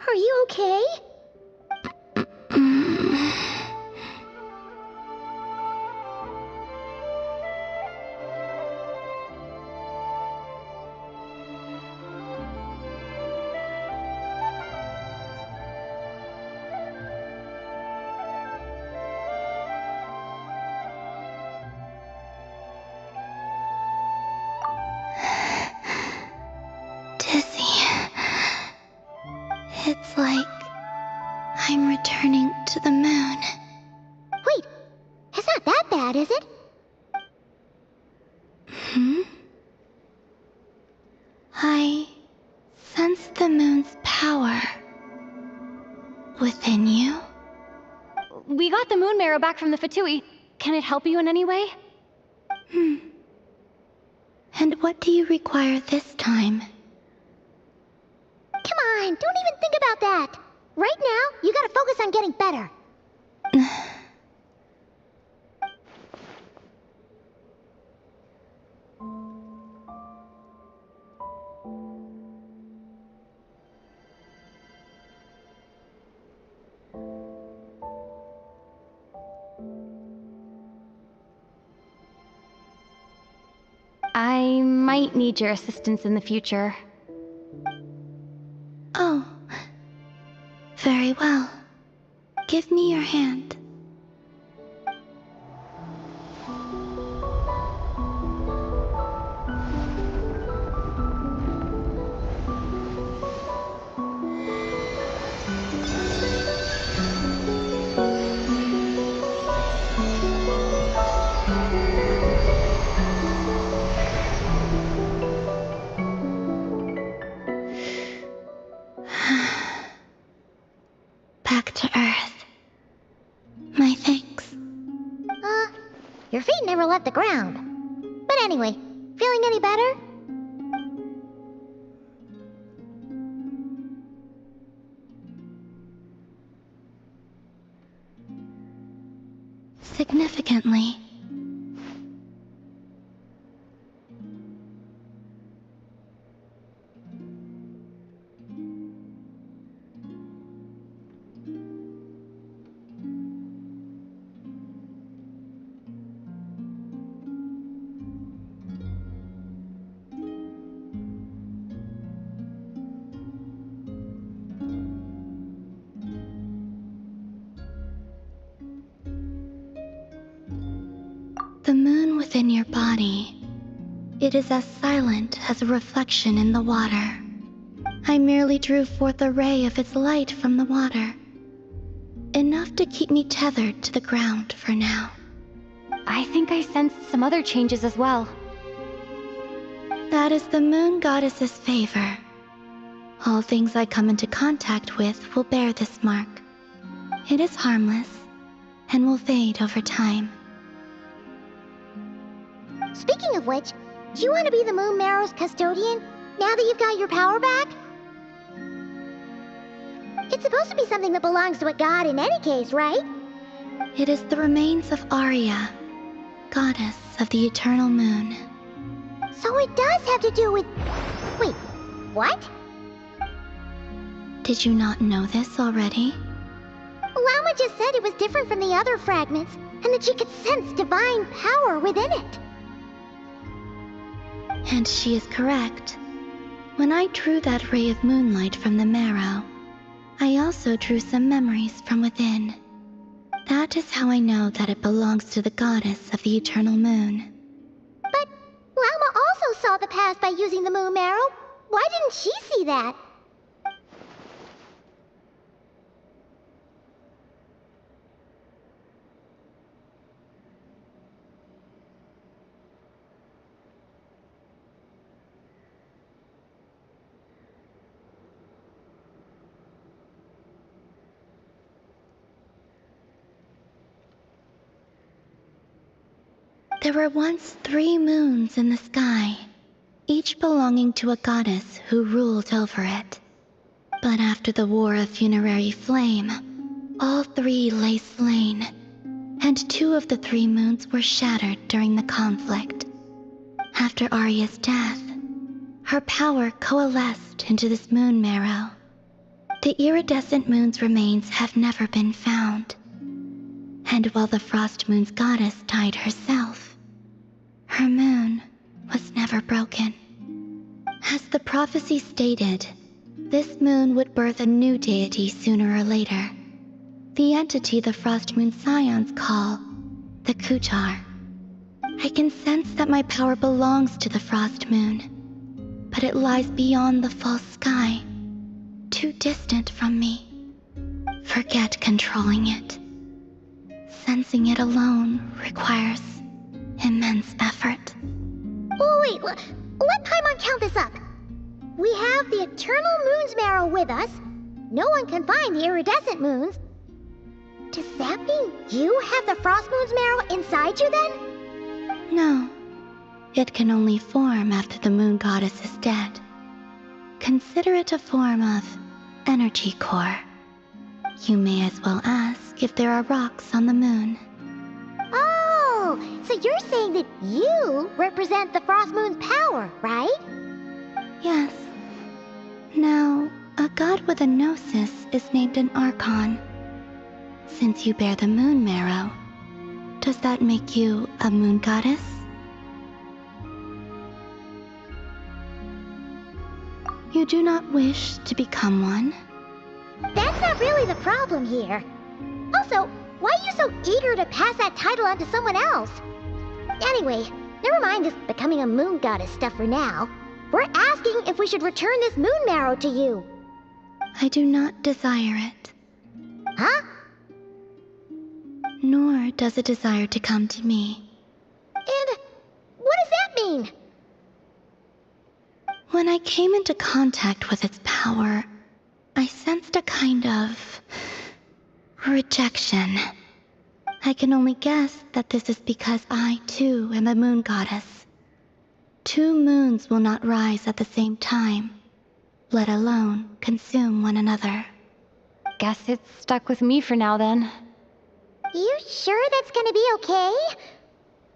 are you okay? It's like I'm returning to the moon. Wait, it's not that bad, is it? I sense the moon's power within you. We got the moon marrow back from the Fatui. Can it help you in any way? And what do you require this time? Come on, don't even think about that. Right now, you gotta focus on getting better. I might need your assistance in the future. Oh. Very well. Give me your hand. Back to Earth. My thanks. Your feet never left the ground. But anyway, feeling any better? Significantly. The moon within your body. It is as silent as a reflection in the water. I merely drew forth a ray of its light from the water. Enough to keep me tethered to the ground for now. I think I sensed some other changes as well. That is the moon goddess's favor. All things I come into contact with will bear this mark. It is harmless and will fade over time. Speaking of which, do you want to be the Moon Marrow's custodian, now that you've got your power back? It's supposed to be something that belongs to a god in any case, right? It is the remains of Arya, goddess of the eternal moon. So it does have to do with... Wait, what? Did you not know this already? Lama just said it was different from the other fragments, and that she could sense divine power within it. And she is correct. When I drew that ray of moonlight from the marrow, I also drew some memories from within. That is how I know that it belongs to the goddess of the eternal moon. But Lama also saw the past by using the moon marrow. Why didn't she see that? There were once 3 moons in the sky, each belonging to a goddess who ruled over it. But after the War of Funerary Flame, all 3 lay slain, and 2 of the 3 moons were shattered during the conflict. After Arya's death, her power coalesced into this moon marrow. The iridescent moon's remains have never been found. And while the Frost Moon's goddess died herself, her moon was never broken. As the prophecy stated, this moon would birth a new deity sooner or later. The entity the Frost Moon Scions call the Kuchar. I can sense that my power belongs to the Frost Moon, but it lies beyond the false sky, too distant from me. Forget controlling it. Sensing it alone requires immense effort. Oh, wait, let Paimon count this up. We have the Eternal Moon's Marrow with us. No one can find the iridescent moons. Does that mean you have the Frost Moon's Marrow inside you then? No. It can only form after the moon goddess is dead. Consider it a form of energy core. You may as well ask if there are rocks on the moon. Oh, so you're saying that you represent the Frost Moon's power, right? Yes. Now, a god with a gnosis is named an Archon. Since you bear the moon marrow, does that make you a moon goddess? You do not wish to become one? That's not really the problem here. Also, why are you so eager to pass that title on to someone else? Anyway, never mind this becoming a moon goddess stuff for now. We're asking if we should return this moon marrow to you. I do not desire it. Huh? Nor does it desire to come to me. And what does that mean? When I came into contact with its power, I sensed a kind of rejection. I can only guess that this is because I, too, am a moon goddess. 2 moons will not rise at the same time, let alone consume one another. Guess it's stuck with me for now then. You sure that's gonna be okay?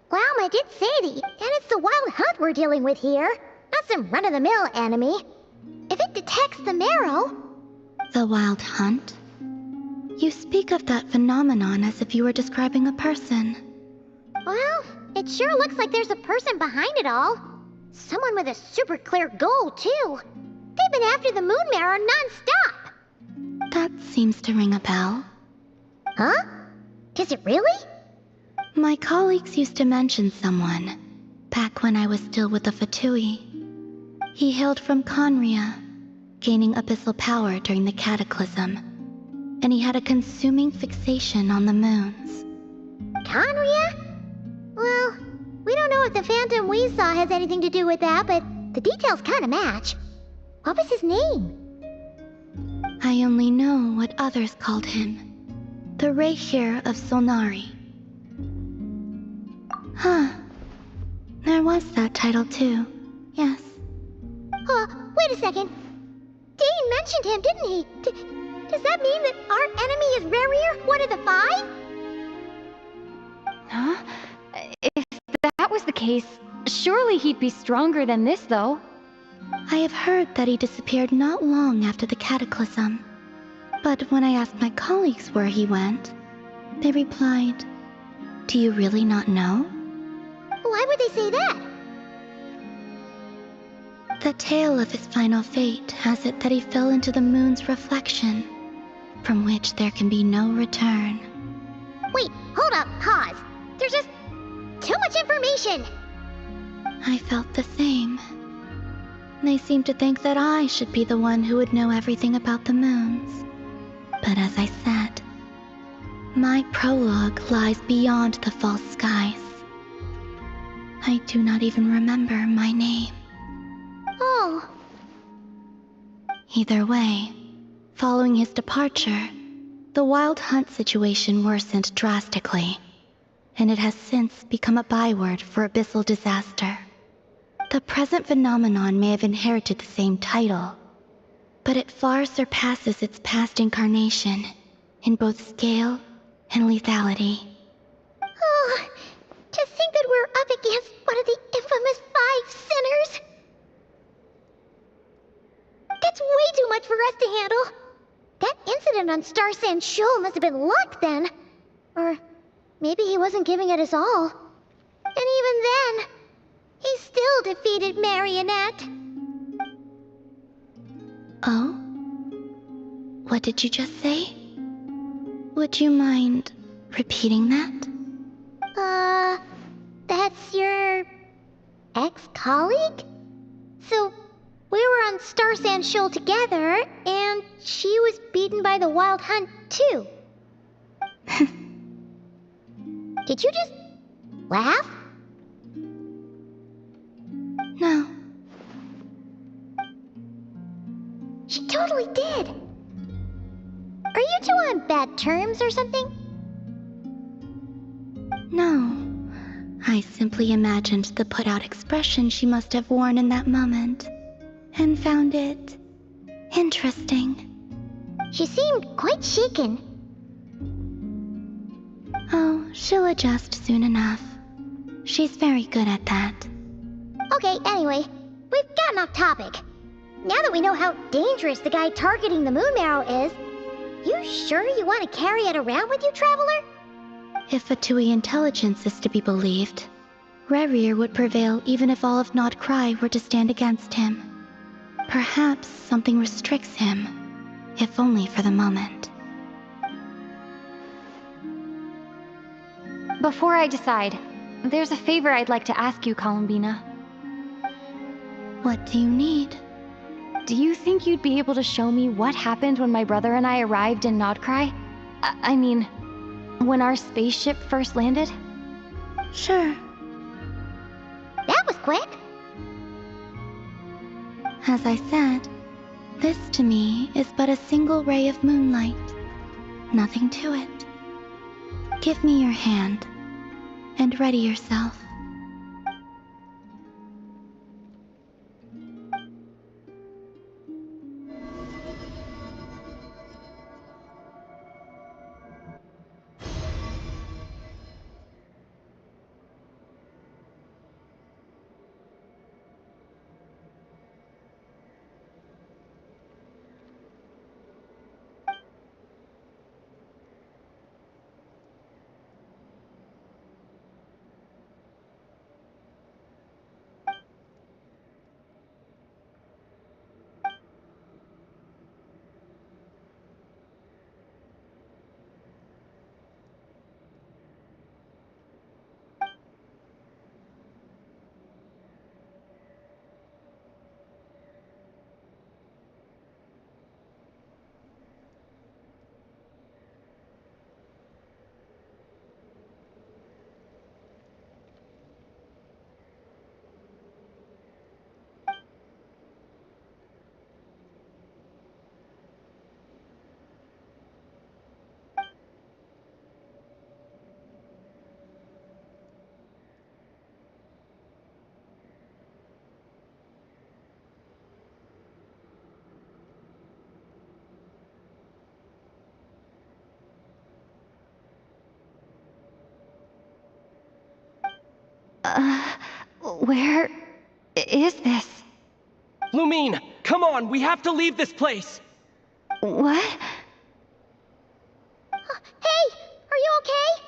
Glauma did say and it's the wild hunt we're dealing with here, not some run-of-the-mill enemy. If it detects the marrow... The wild hunt? You speak of that phenomenon as if you were describing a person. Well, it sure looks like there's a person behind it all. Someone with a super clear goal, too. They've been after the moon marrow non-stop. That seems to ring a bell. Huh? Does it really? My colleagues used to mention someone, back when I was still with the Fatui. He hailed from Conria, gaining abyssal power during the Cataclysm, and he had a consuming fixation on the moons. Conria? Well, we don't know if the phantom we saw has anything to do with that, but the details kind of match. What was his name? I only know what others called him. The Reikir of Solnari. Huh. There was that title too. Yes. Wait a second. Dane mentioned him, didn't he? Does that mean that our enemy is Rerir, one of the 5? Huh? If that was the case, surely he'd be stronger than this, though. I have heard that he disappeared not long after the Cataclysm. But when I asked my colleagues where he went, they replied, "Do you really not know?" Why would they say that? The tale of his final fate has it that he fell into the moon's reflection, from which there can be no return. Wait, hold up, pause. There's just too much information. I felt the same. They seemed to think that I should be the one who would know everything about the moons. But as I said, my prologue lies beyond the false skies. I do not even remember my name. Oh. Either way, following his departure, the wild hunt situation worsened drastically, and it has since become a byword for abyssal disaster. The present phenomenon may have inherited the same title, but it far surpasses its past incarnation in both scale and lethality. Oh, to think that we're up against one of the infamous 5 sinners! That's way too much for us to handle. That incident on Star Sand Shoal must have been luck then. Or maybe he wasn't giving it his all. And even then, he still defeated Marionette. Oh? What did you just say? Would you mind repeating that? That's your ex-colleague? So, we were on Star Sand Shoal together, and she was beaten by the Wild Hunt, too. Did you just laugh? No. She totally did. Are you two on bad terms or something? No. I simply imagined the put-out expression she must have worn in that moment, and found it interesting. She seemed quite shaken. Oh, she'll adjust soon enough. She's very good at that. Okay, anyway, we've gotten off topic. Now that we know how dangerous the guy targeting the moon marrow is, you sure you want to carry it around with you, Traveler? If Fatui intelligence is to be believed, Rerir would prevail even if all of Nod Krai were to stand against him. Perhaps something restricts him, if only for the moment. Before I decide, there's a favor I'd like to ask you, Columbina. What do you need? Do you think you'd be able to show me what happened when my brother and I arrived in Nod Krai? I mean, when our spaceship first landed? Sure. That was quick. As I said, this to me is but a single ray of moonlight. Nothing to it. Give me your hand, and ready yourself. Where is this? Lumine, come on, we have to leave this place! What? Hey, are you okay?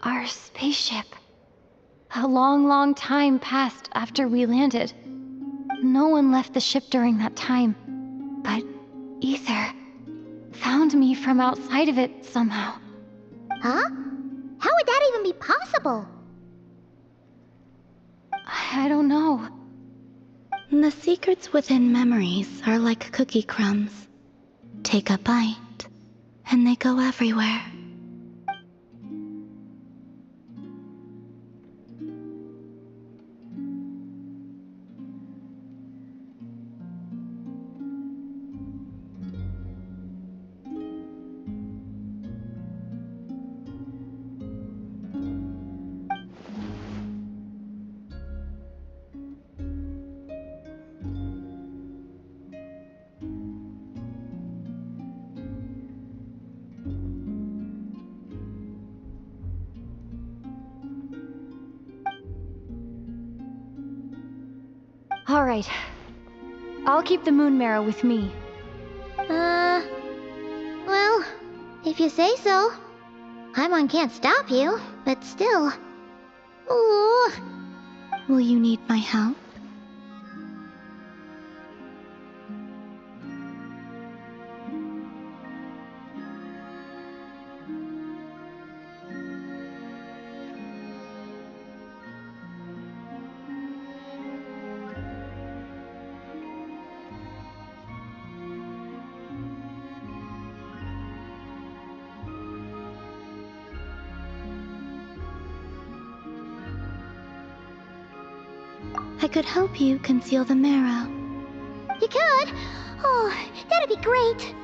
Our spaceship. A long time passed after we landed. No one left the ship during that time. But Ether found me from outside of it somehow. Huh? How would that even be possible? I don't know. The secrets within memories are like cookie crumbs. Take a bite, and they go everywhere. All right. I'll keep the moon marrow with me. Well, if you say so. Paimon can't stop you, but still. Ooh. Will you need my help? I could help you conceal the marrow. You could? Oh, that'd be great.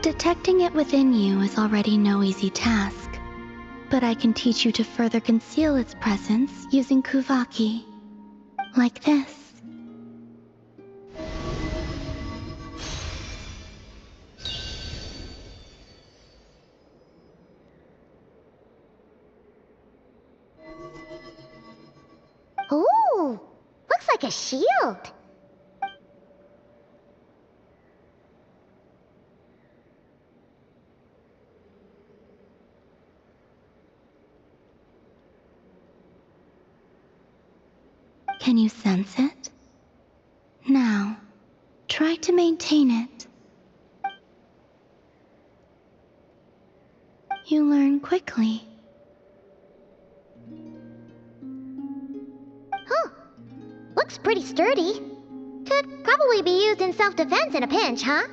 Detecting it within you is already no easy task, but I can teach you to further conceal its presence using Kuvaki. Like this. Ooh, looks like a shield. Can you sense it? Now, try to maintain it. You learn quickly. Huh. Looks pretty sturdy. Could probably be used in self-defense in a pinch, huh?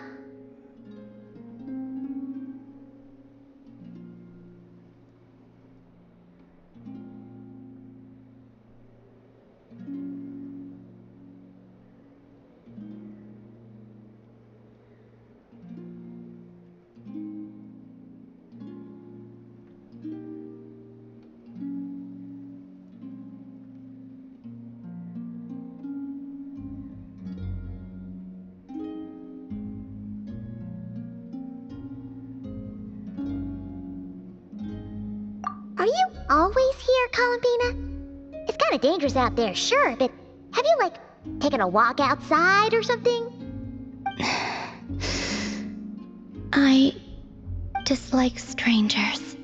Are you always here, Columbina? It's kind of dangerous out there, sure, but have you, like, taken a walk outside or something? I dislike strangers.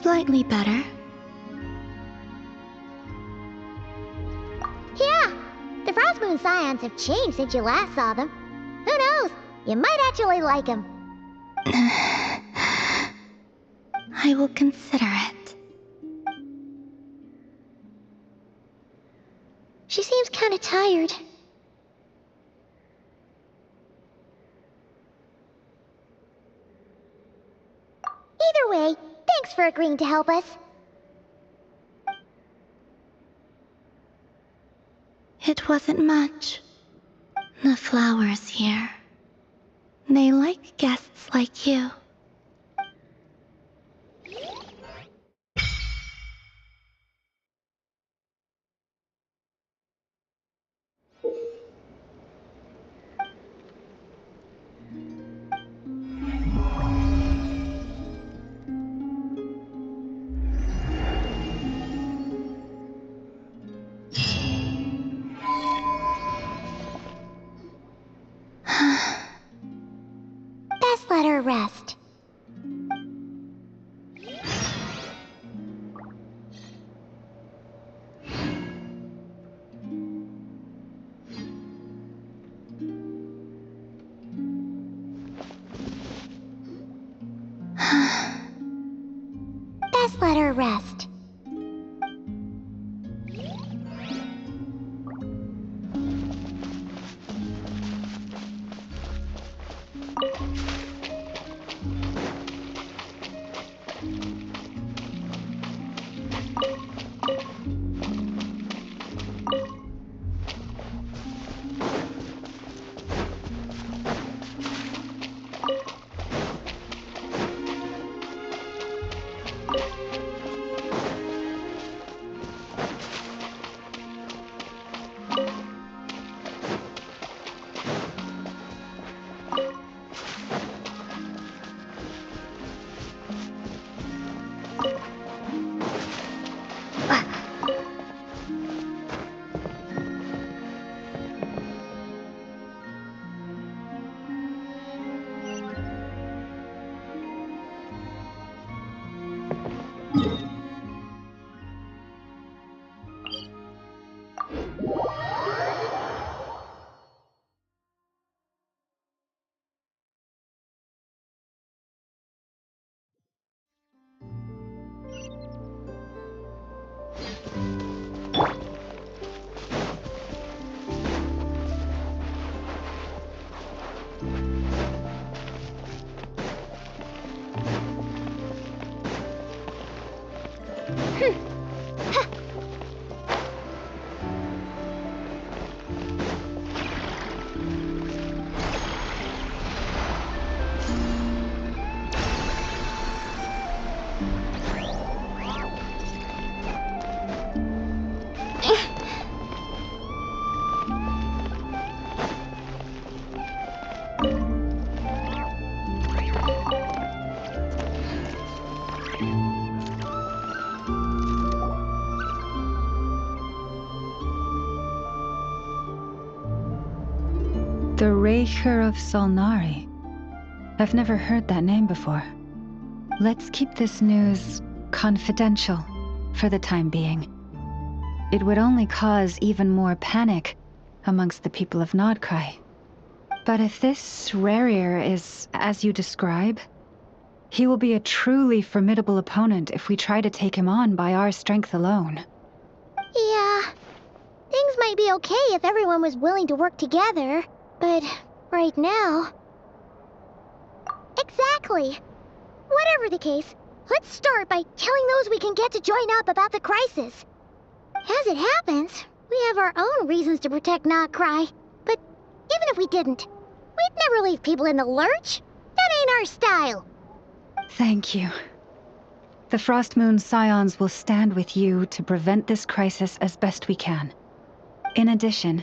Slightly better. Yeah, the Frost Moon Scions have changed since you last saw them. Who knows? You might actually like them. I will consider it. She seems kind of tired. Either way, thanks for agreeing to help us. It wasn't much. The flowers here. They like guests like you. Best let her rest. The Raker of Solnari. I've never heard that name before. Let's keep this news confidential for the time being. It would only cause even more panic amongst the people of Nod Krai. But if this Rarier is as you describe, he will be a truly formidable opponent if we try to take him on by our strength alone. Yeah, things might be okay if everyone was willing to work together, but right now... Exactly. Whatever the case, let's start by telling those we can get to join up about the crisis. As it happens, we have our own reasons to protect Nod Krai, but even if we didn't, we'd never leave people in the lurch. That ain't our style. Thank you. The Frostmoon Scions will stand with you to prevent this crisis as best we can. In addition,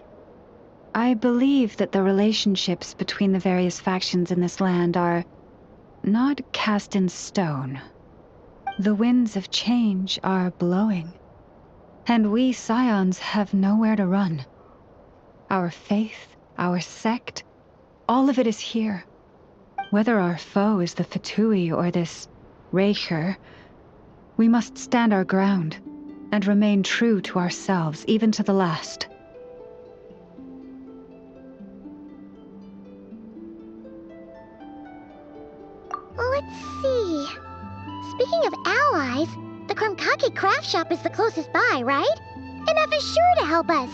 I believe that the relationships between the various factions in this land are not cast in stone. The winds of change are blowing, and we Scions have nowhere to run. Our faith, our sect, all of it is here. Whether our foe is the Fatui or this Raker, we must stand our ground and remain true to ourselves, even to the last. Let's see. Speaking of allies, the Krumkake craft shop is the closest by, right? And F is sure to help us.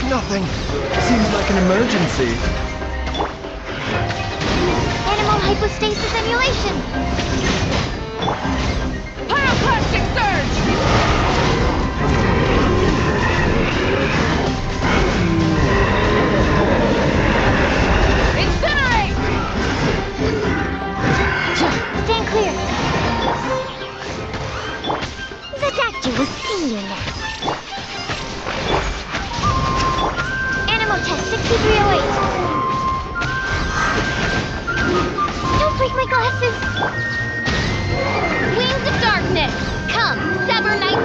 Nothing. Seems like an emergency. Animal hypostasis emulation. Pyroclastic surge! Incinerate! Stand clear. The doctor will see you now. Test 6308. Don't break my glasses. Wings of darkness, come, sever night.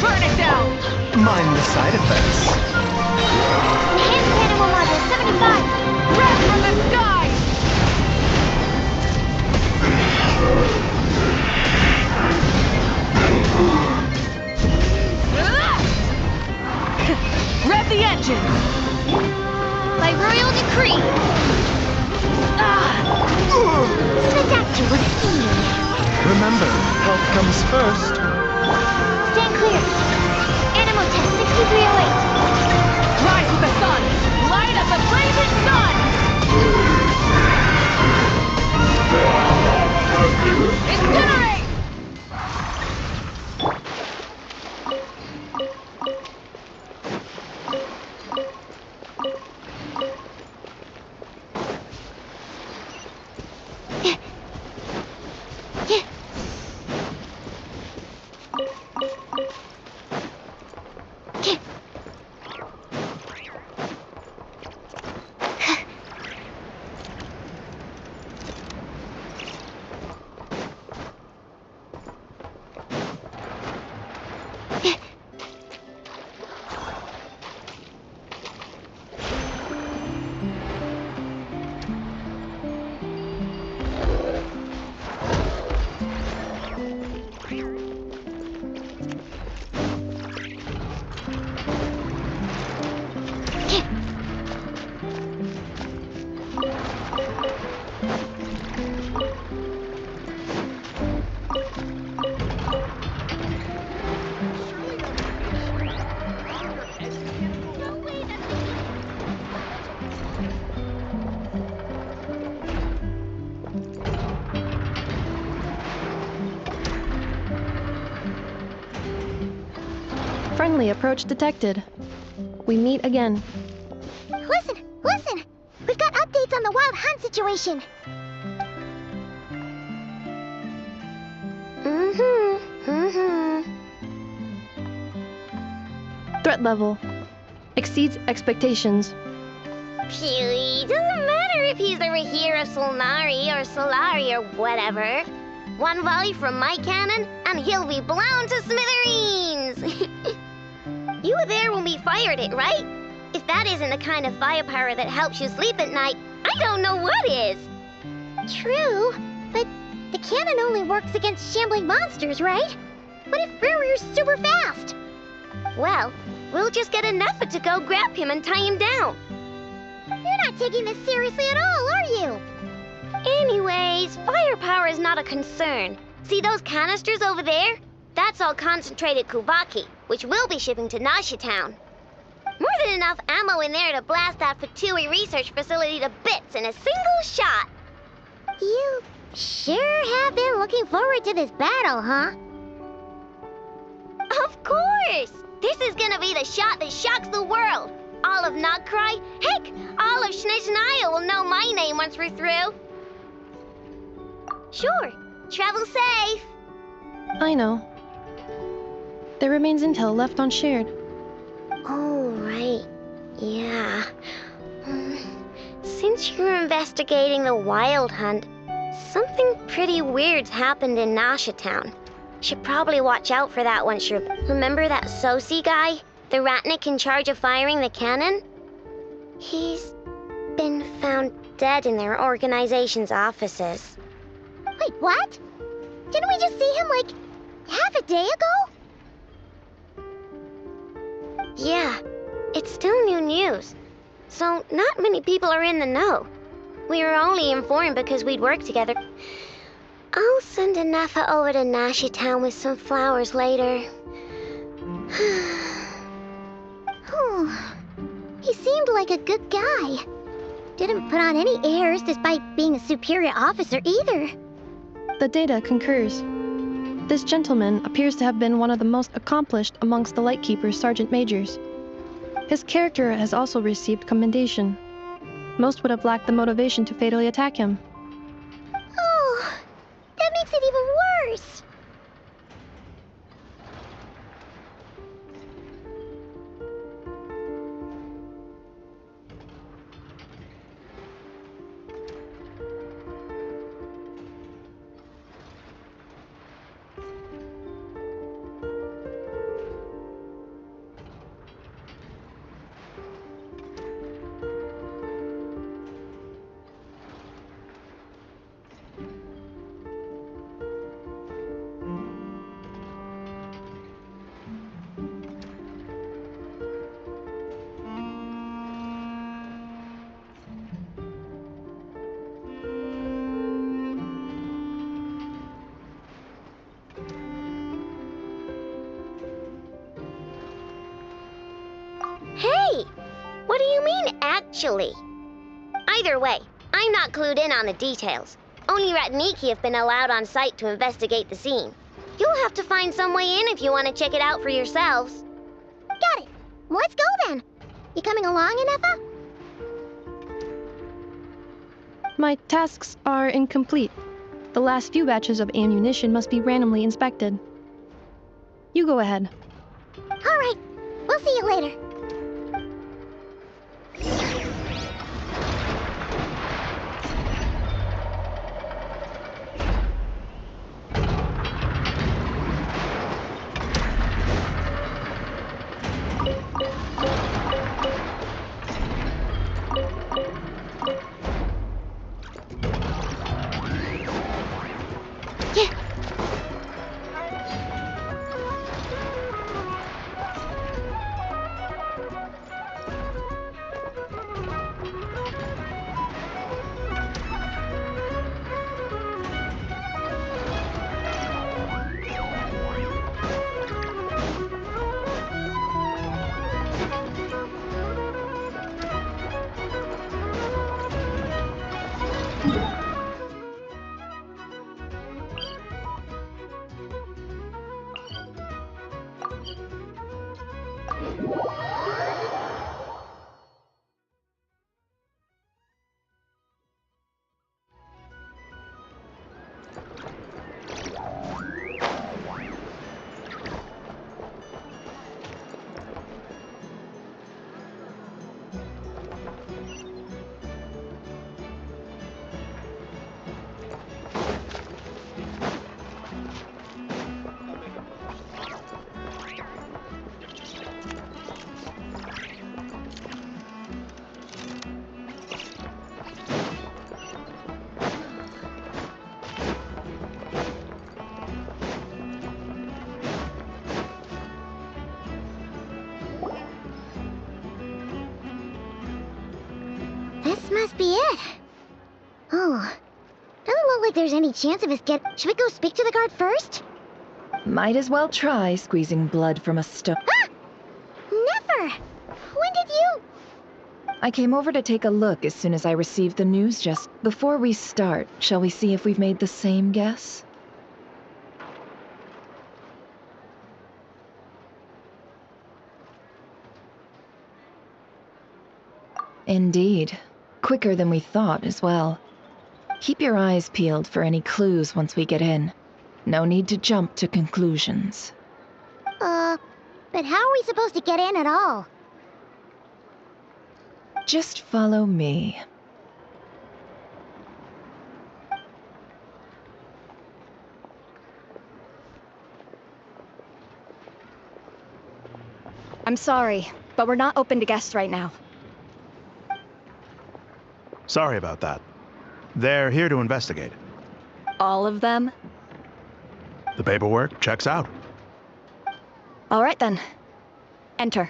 Burn it down. Mind the side effects. Enhanced animal module 75. Wrath from the sky. Rev the engine! By royal decree! The doctor will see you now. Remember, health comes first. Stand clear. Animal test 6308. Rise with the sun! Light of the blazing sun! Friendly approach detected. We meet again. Listen! Listen! We've got updates on the wild hunt situation. Threat level exceeds expectations. Phew, doesn't matter if he's the Rahira Solnari or Solari or whatever. One volley from my cannon, and he'll be blown to smithereens! You were there when we fired it, right? If that isn't the kind of firepower that helps you sleep at night, I don't know what is! True, but the cannon only works against shambling monsters, right? What if Riri's super fast? Well, we'll just get enough to go grab him and tie him down. You're not taking this seriously at all, are you? Anyways, firepower is not a concern. See those canisters over there? That's all concentrated Kuvaki, which we'll be shipping to Nasha Town. More than enough ammo in there to blast that Fatui research facility to bits in a single shot. You sure have been looking forward to this battle, huh? Of course! This is gonna be the shot that shocks the world. All of Nod Krai, heck, all of Snezhnaya will know my name once we're through. Sure, travel safe. I know. There remains intel left unshared. Oh, right. Yeah. Since you're investigating the wild hunt, something pretty weird's happened in Nasha Town. Should probably watch out for that one, Shrub. Remember that Sosi guy? The Ratnik in charge of firing the cannon? He's been found dead in their organization's offices. Wait, what? Didn't we just see him, like, half a day ago? Yeah, it's still new news. So not many people are in the know. We were only informed because we'd worked together. I'll send Anafa over to Nasha Town with some flowers later. He seemed like a good guy. Didn't put on any airs despite being a superior officer either. The data concurs. This gentleman appears to have been one of the most accomplished amongst the Lightkeeper's sergeant majors. His character has also received commendation. Most would have lacked the motivation to fatally attack him. Oh, that makes it even worse. Hey! What do you mean, actually? Either way, I'm not clued in on the details. Only Ratniki have been allowed on site to investigate the scene. You'll have to find some way in if you want to check it out for yourselves. Got it. Let's go then. You coming along, Anafa? My tasks are incomplete. The last few batches of ammunition must be randomly inspected. You go ahead. All right. We'll see you later. This must be it. Oh, doesn't look like there's any chance of us Should we go speak to the guard first? Might as well try squeezing blood from a stone. Ah! Never! When did you... I came over to take a look as soon as I received the news just... Before we start, shall we see if we've made the same guess? Indeed. Quicker than we thought as well. Keep your eyes peeled for any clues once we get in. No need to jump to conclusions. But how are we supposed to get in at all? Just follow me. I'm sorry, but we're not open to guests right now. Sorry about that. They're here to investigate. All of them? The paperwork checks out. All right then. Enter.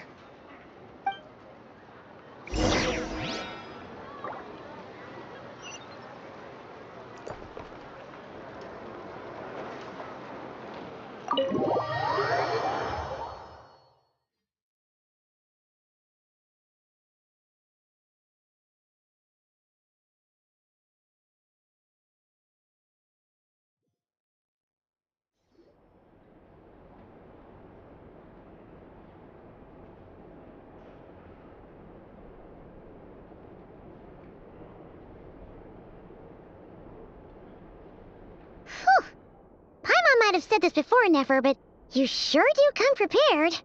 Paimon might have said this before, Nefer, but you sure do come prepared.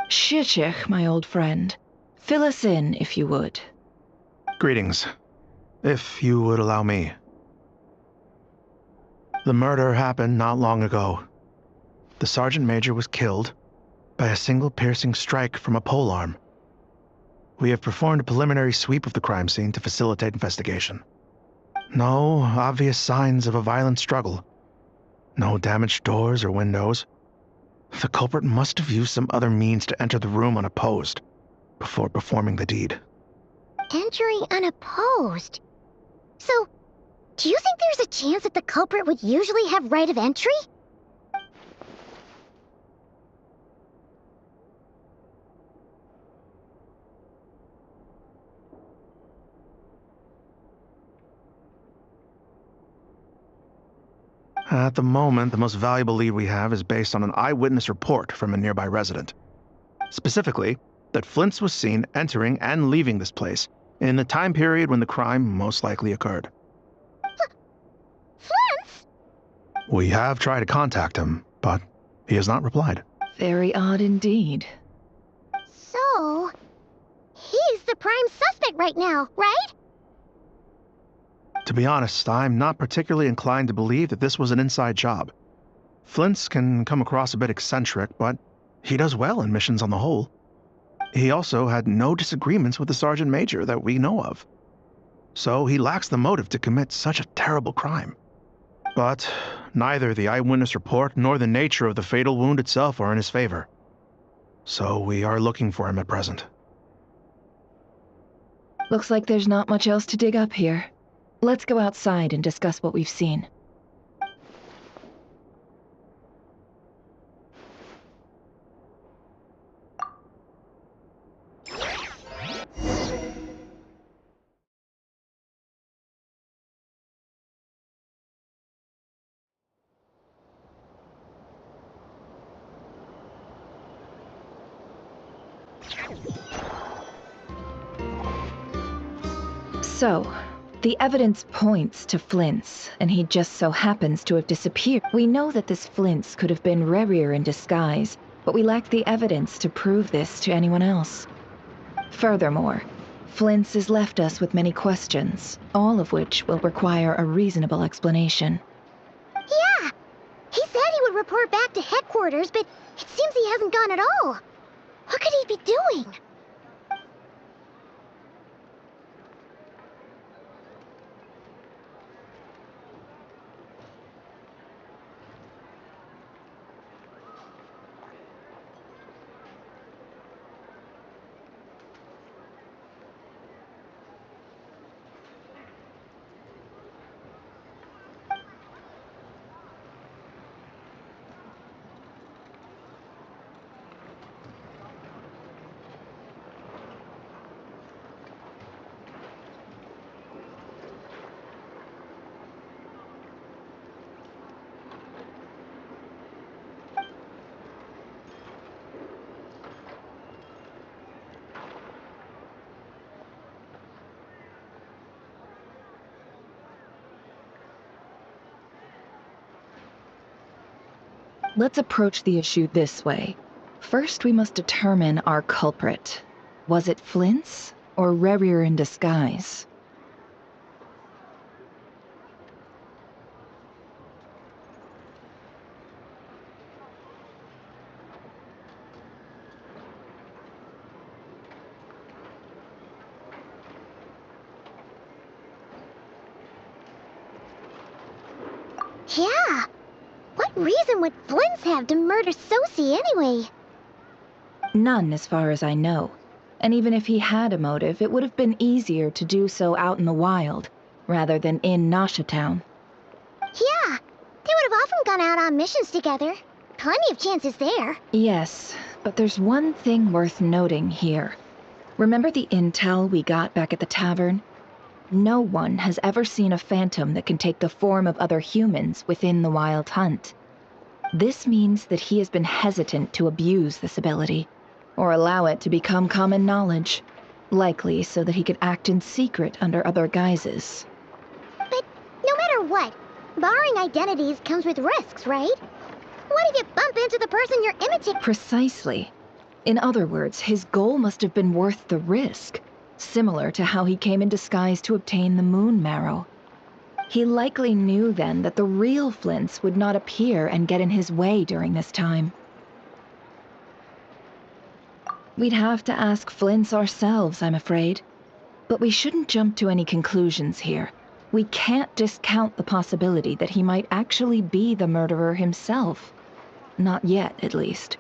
Shishich, my old friend. Fill us in, if you would. Greetings. If you would allow me. The murder happened not long ago. The Sergeant Major was killed by a single piercing strike from a polearm. We have performed a preliminary sweep of the crime scene to facilitate investigation. No obvious signs of a violent struggle. No damaged doors or windows. The culprit must have used some other means to enter the room unopposed before performing the deed. Entering unopposed? So, do you think there's a chance that the culprit would usually have right of entry? At the moment, the most valuable lead we have is based on an eyewitness report from a nearby resident. Specifically, that Flint's was seen entering and leaving this place in the time period when the crime most likely occurred. Flint's? We have tried to contact him, but he has not replied. Very odd indeed. So, he's the prime suspect right now, right? To be honest, I'm not particularly inclined to believe that this was an inside job. Flint's can come across a bit eccentric, but he does well in missions on the whole. He also had no disagreements with the Sergeant Major that we know of. So he lacks the motive to commit such a terrible crime. But neither the eyewitness report nor the nature of the fatal wound itself are in his favor. So we are looking for him at present. Looks like there's not much else to dig up here. Let's go outside and discuss what we've seen. So, the evidence points to Flint's, and he just so happens to have disappeared. We know that this Flint's could have been Rerir in disguise, but we lack the evidence to prove this to anyone else. Furthermore, Flint's has left us with many questions, all of which will require a reasonable explanation. Yeah! He said he would report back to headquarters, but it seems he hasn't gone at all. What could he be doing? Let's approach the issue this way. First, we must determine our culprit. Was it Flint's or Rerir in disguise? Yeah. What reason would Flint's have to murder Sosie anyway? None, as far as I know. And even if he had a motive, it would have been easier to do so out in the wild, rather than in Nasha Town. Yeah. They would have often gone out on missions together. Plenty of chances there. Yes, but there's one thing worth noting here. Remember the intel we got back at the tavern? No one has ever seen a phantom that can take the form of other humans within the Wild Hunt. This means that he has been hesitant to abuse this ability, or allow it to become common knowledge, likely so that he could act in secret under other guises. But no matter what, borrowing identities comes with risks, right? What if you bump into the person you're imitating? Precisely. In other words, his goal must have been worth the risk. Similar to how he came in disguise to obtain the moon marrow. He likely knew then that the real Flints would not appear and get in his way during this time. We'd have to ask Flints ourselves, I'm afraid. But we shouldn't jump to any conclusions here. We can't discount the possibility that he might actually be the murderer himself. Not yet, at least.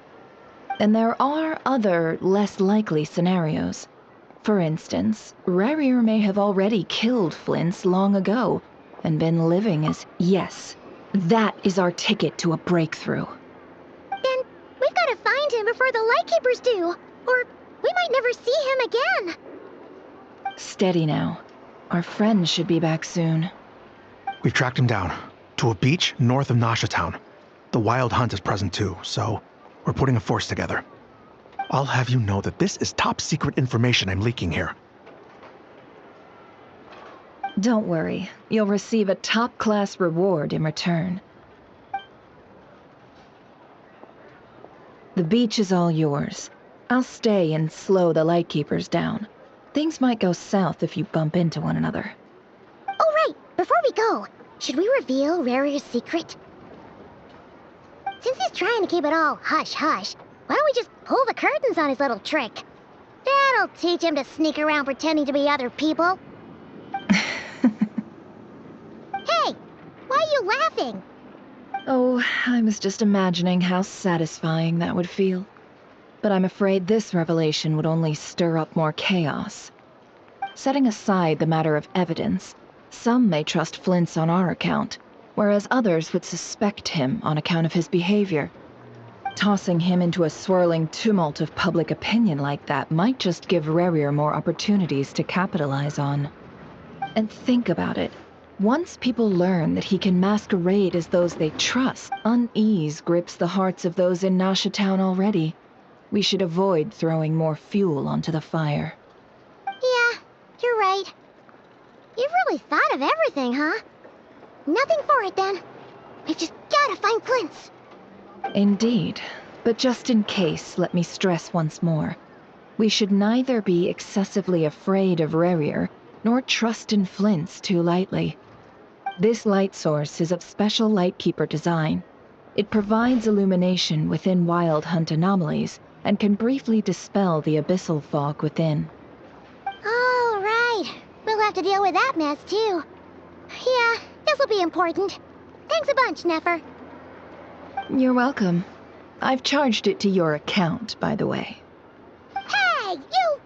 And there are other, less likely scenarios. For instance, Rerir may have already killed Flint's long ago, and been living as... Yes, that is our ticket to a breakthrough. Then we've got to find him before the Lightkeepers do, or we might never see him again. Steady now. Our friends should be back soon. We've tracked him down, to a beach north of Nasha Town. The Wild Hunt is present too, so we're putting a force together. I'll have you know that this is top secret information I'm leaking here. Don't worry, you'll receive a top-class reward in return. The beach is all yours. I'll stay and slow the Lightkeepers down. Things might go south if you bump into one another. Oh right, before we go, should we reveal Rerir's secret? Since he's trying to keep it all hush-hush, why don't we just pull the curtains on his little trick? That'll teach him to sneak around pretending to be other people. Hey, why are you laughing? Oh, I was just imagining how satisfying that would feel. But I'm afraid this revelation would only stir up more chaos. Setting aside the matter of evidence, some may trust Flint's on our account, whereas others would suspect him on account of his behavior. Tossing him into a swirling tumult of public opinion like that might just give Rerir more opportunities to capitalize on. And think about it. Once people learn that he can masquerade as those they trust, unease grips the hearts of those in Nasha Town already. We should avoid throwing more fuel onto the fire. Yeah, you're right. You've really thought of everything, huh? Nothing for it then. We've just gotta find Flint's. Indeed. But just in case, let me stress once more. We should neither be excessively afraid of Rerir, nor trust in Flint's too lightly. This light source is of special Lightkeeper design. It provides illumination within Wild Hunt anomalies, and can briefly dispel the abyssal fog within. All right. We'll have to deal with that mess, too. Yeah, this'll be important. Thanks a bunch, Nefer. You're welcome. I've charged it to your account, by the way. Hey, you!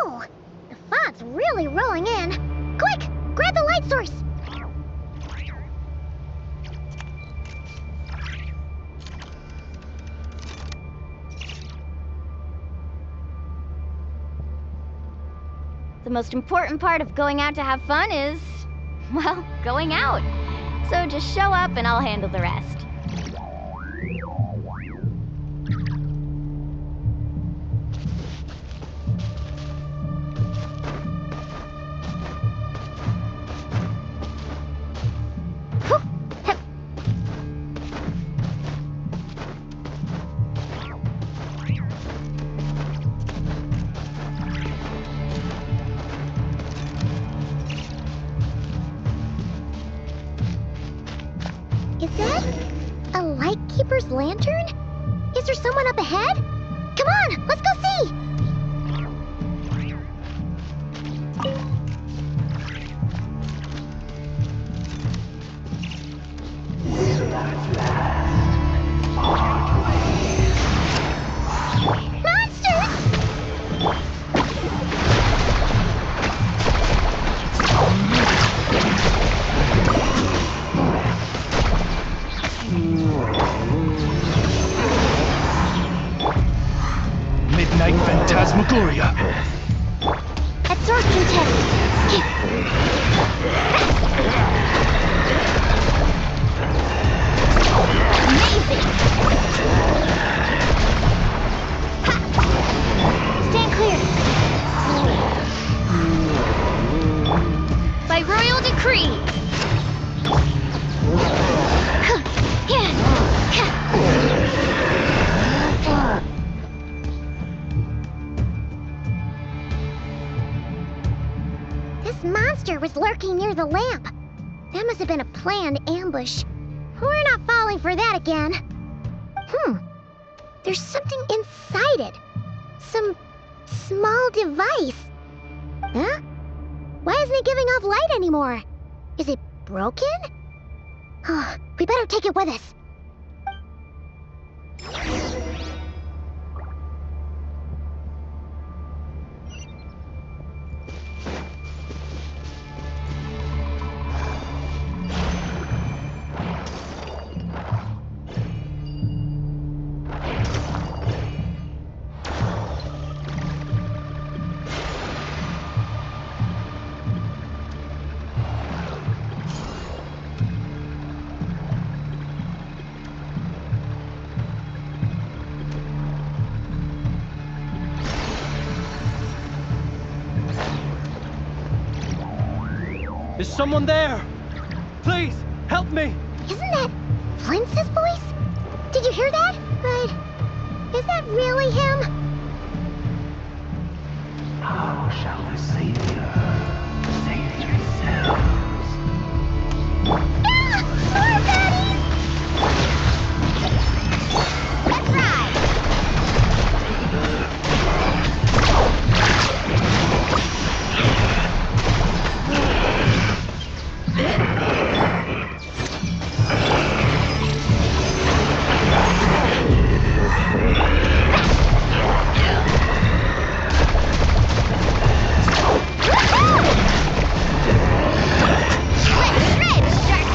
Whoa! The fog's really rolling in. Quick! Grab the light source! The most important part of going out to have fun is, well, going out. So just show up and I'll handle the rest. Is that a lightkeeper's lantern? Is there someone up ahead? Come on, let's go see! Midnight Phantasmagoria. Absorption test. Amazing! Ha! Stand clear. By royal decree. This monster was lurking near the lamp. That must have been a planned ambush. We're not falling for that again. There's something inside it. Some small device. Huh? Why isn't it giving off light anymore? Is it broken? Oh, we better take it with us. Is someone there? Please, help me! Isn't that Flint's voice? Did you hear that? But is that really him? How shall the Savior save yourselves? More baddies! Let's ride! Let's shred, Shark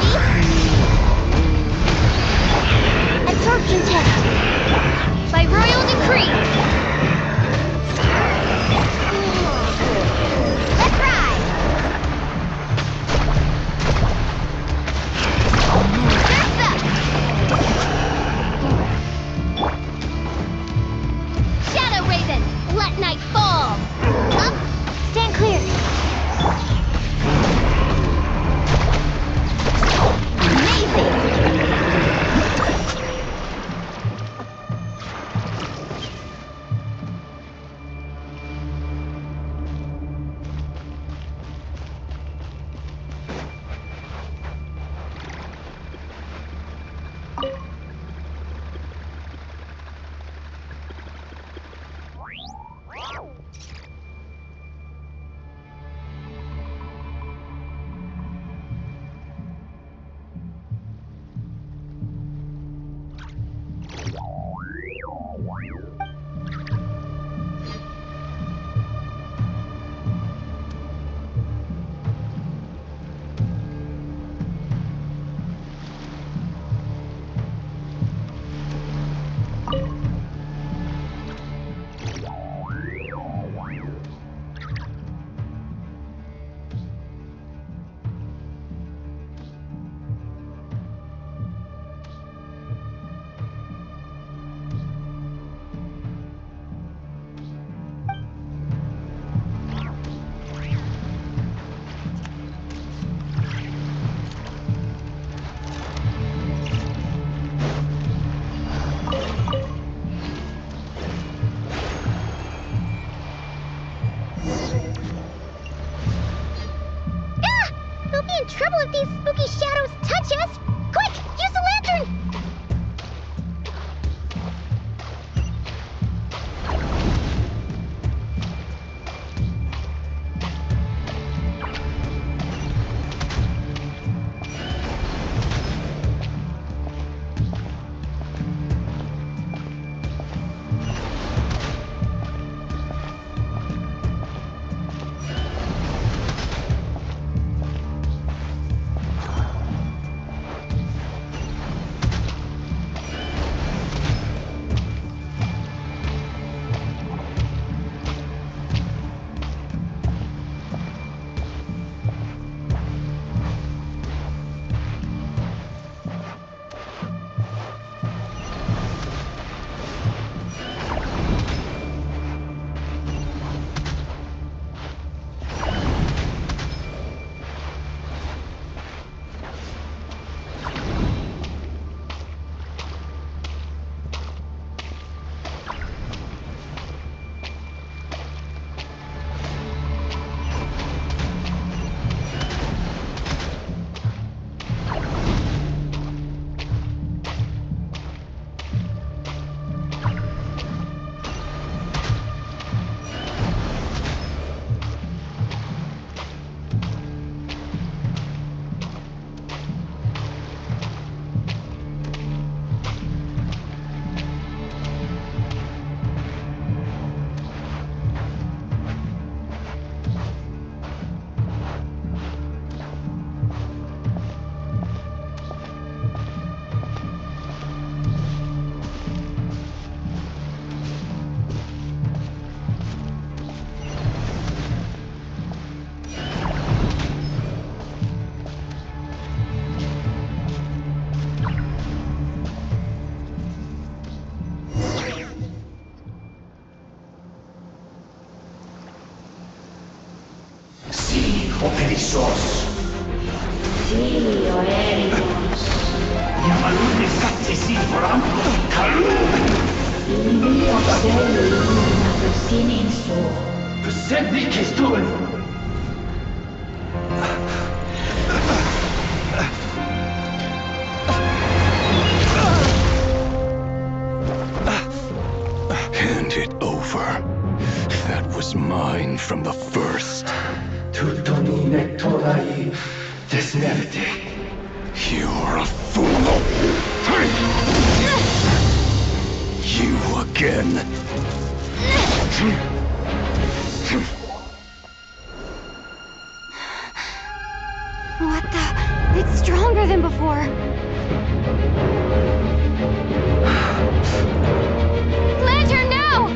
Isos. Filio Erimos. Yamalune Sattesi Forampo Kalum. Ilio Celum Siniso. Sebi Kistun. Hand it over. That was mine from the first. Tutonine Torai Desnevite. You're a fool. You again. What the? It's stronger than before. Lantern, now!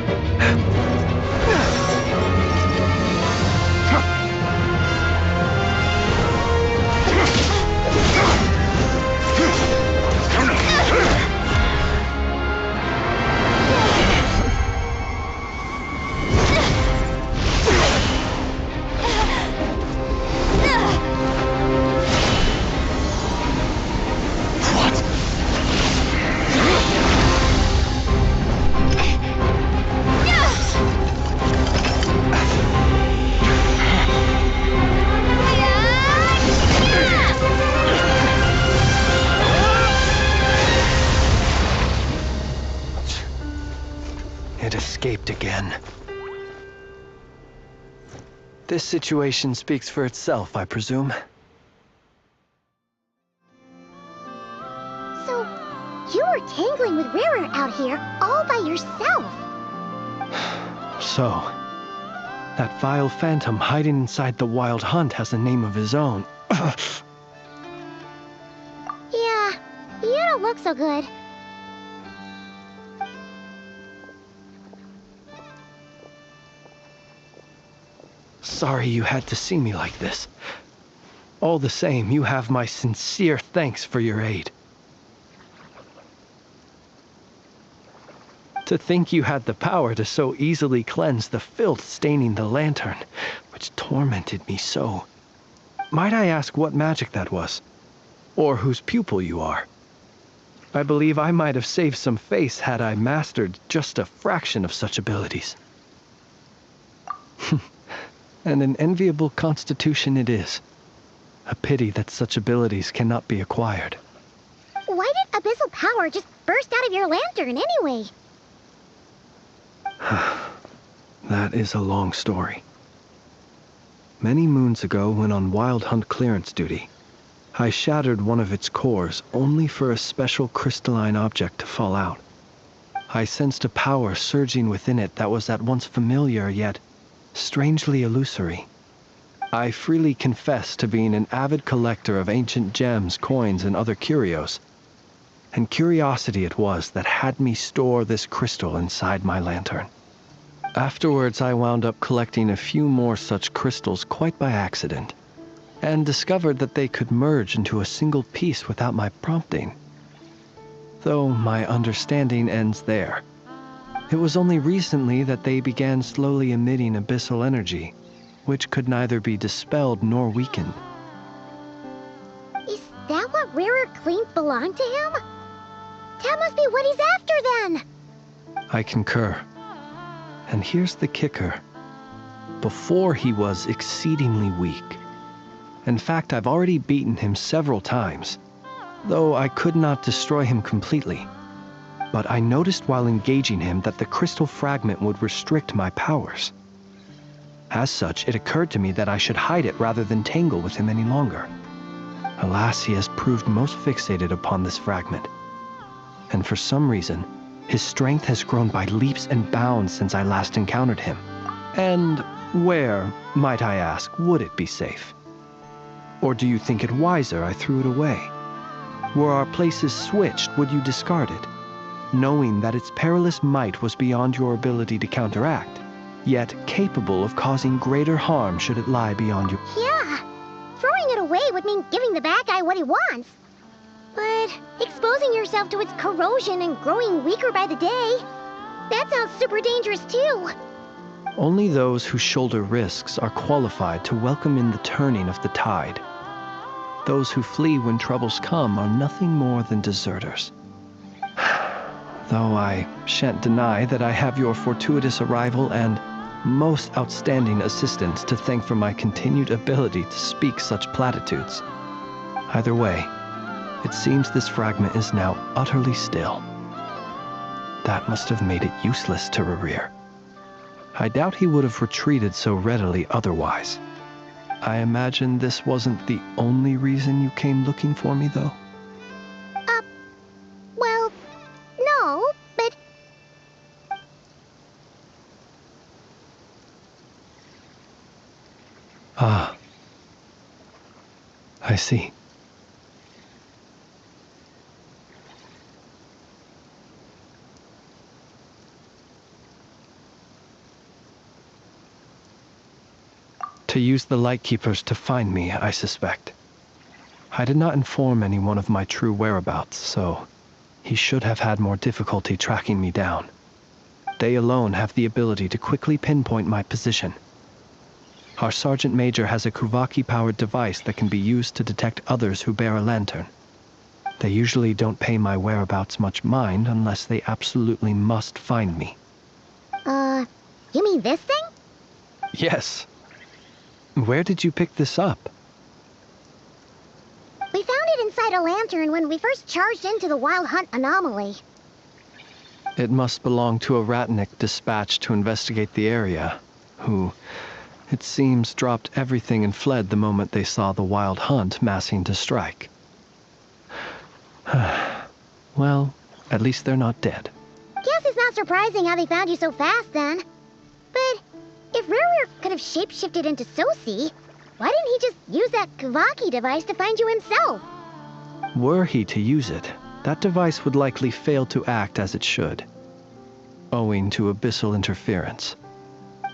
It escaped again. This situation speaks for itself, I presume. So, you were tangling with Rarer out here all by yourself. So, that vile phantom hiding inside the Wild Hunt has a name of his own. Yeah, you don't look so good. Sorry you had to see me like this. All the same, you have my sincere thanks for your aid. To think you had the power to so easily cleanse the filth staining the lantern, which tormented me so. Might I ask what magic that was? Or whose pupil you are? I believe I might have saved some face had I mastered just a fraction of such abilities. And an enviable constitution it is. A pity that such abilities cannot be acquired. Why did abyssal power just burst out of your lantern anyway? That is a long story. Many moons ago, when on Wild Hunt clearance duty, I shattered one of its cores only for a special crystalline object to fall out. I sensed a power surging within it that was at once familiar yet strangely illusory. I freely confess to being an avid collector of ancient gems, coins, and other curios. And curiosity it was that had me store this crystal inside my lantern. Afterwards, I wound up collecting a few more such crystals quite by accident, and discovered that they could merge into a single piece without my prompting. Though my understanding ends there. It was only recently that they began slowly emitting abyssal energy, which could neither be dispelled nor weakened. Is that what Rarer claimed belonged to him? That must be what he's after then! I concur. And here's the kicker. Before he was exceedingly weak. In fact, I've already beaten him several times, though I could not destroy him completely. But I noticed while engaging him that the crystal fragment would restrict my powers. As such, it occurred to me that I should hide it rather than tangle with him any longer. Alas, he has proved most fixated upon this fragment. And for some reason, his strength has grown by leaps and bounds since I last encountered him. And where, might I ask, would it be safe? Or do you think it wiser I threw it away? Were our places switched, would you discard it? Knowing that its perilous might was beyond your ability to counteract, yet capable of causing greater harm should it lie beyond you. Yeah, throwing it away would mean giving the bad guy what he wants. But exposing yourself to its corrosion and growing weaker by the day, that sounds super dangerous too. Only those who shoulder risks are qualified to welcome in the turning of the tide. Those who flee when troubles come are nothing more than deserters. Though I shan't deny that I have your fortuitous arrival and most outstanding assistance to thank for my continued ability to speak such platitudes. Either way, it seems this fragment is now utterly still. That must have made it useless to Rerir. I doubt he would have retreated so readily otherwise. I imagine this wasn't the only reason you came looking for me, though? Well, no, but... Ah. I see. To use the Lightkeepers to find me, I suspect. I did not inform anyone of my true whereabouts, so he should have had more difficulty tracking me down. They alone have the ability to quickly pinpoint my position. Our Sergeant Major has a Kuvaki-powered device that can be used to detect others who bear a lantern. They usually don't pay my whereabouts much mind unless they absolutely must find me. You mean this thing? Yes. Where did you pick this up? We found it inside a lantern when we first charged into the Wild Hunt anomaly. It must belong to a Ratnik dispatched to investigate the area, who, it seems, dropped everything and fled the moment they saw the Wild Hunt massing to strike. Well, at least they're not dead. Guess it's not surprising how they found you so fast, then. But if Rerir could have shapeshifted into Sosi, why didn't he just use that Kuvaki device to find you himself? Were he to use it, that device would likely fail to act as it should, owing to abyssal interference.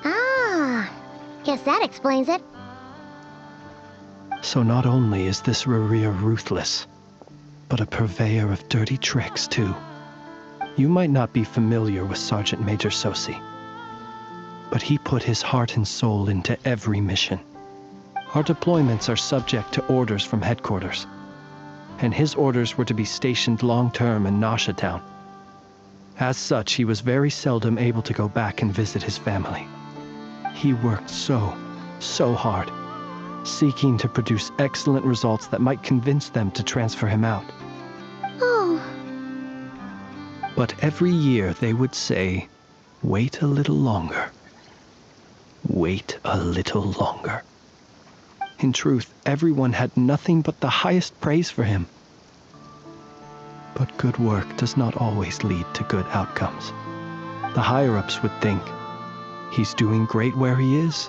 Ah, guess that explains it. So not only is this Rerir ruthless, but a purveyor of dirty tricks, too. You might not be familiar with Sergeant Major Sosi, but he put his heart and soul into every mission. Our deployments are subject to orders from headquarters, and his orders were to be stationed long-term in Nasha Town. As such, he was very seldom able to go back and visit his family. He worked so hard, seeking to produce excellent results that might convince them to transfer him out. Oh. But every year they would say, "Wait a little longer. Wait a little longer." In truth, everyone had nothing but the highest praise for him. But good work does not always lead to good outcomes. The higher-ups would think, he's doing great where he is.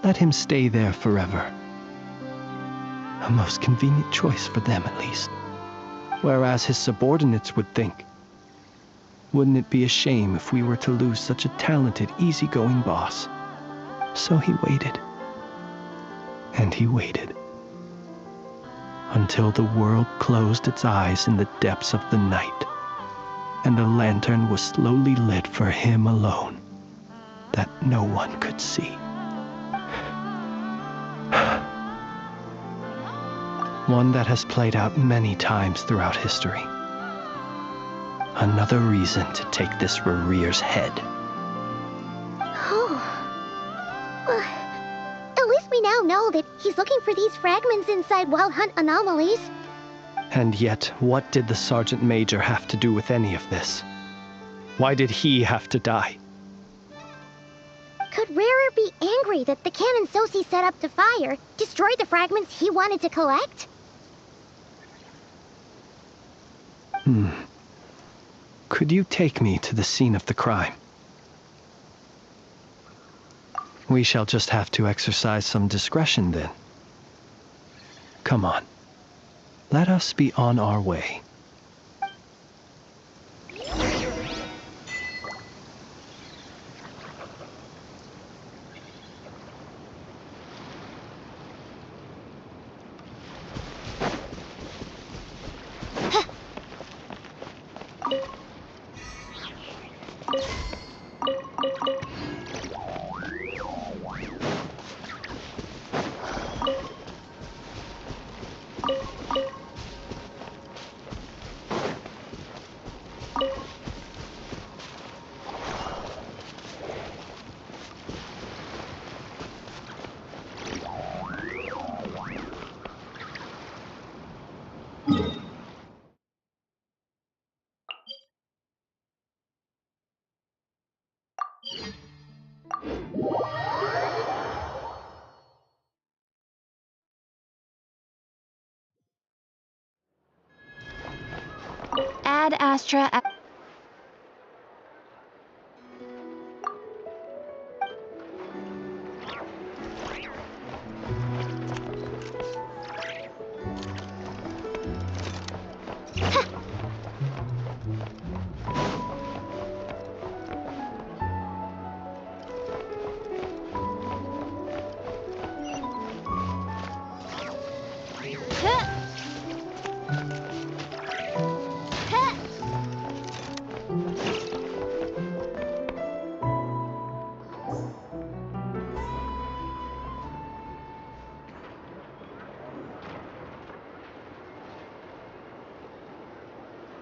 Let him stay there forever. A most convenient choice for them, at least. Whereas his subordinates would think, wouldn't it be a shame if we were to lose such a talented, easygoing boss? So he waited. And he waited. Until the world closed its eyes in the depths of the night, and a lantern was slowly lit for him alone, that no one could see. One that has played out many times throughout history. Another reason to take this Rerir's head. Oh. Well, at least we now know that he's looking for these fragments inside Wild Hunt anomalies. And yet, what did the Sergeant Major have to do with any of this? Why did he have to die? Could Rerir be angry that the cannon Sosi set up to fire destroyed the fragments he wanted to collect? Could you take me to the scene of the crime? We shall just have to exercise some discretion then. Come on. Let us be on our way. Ad Astra.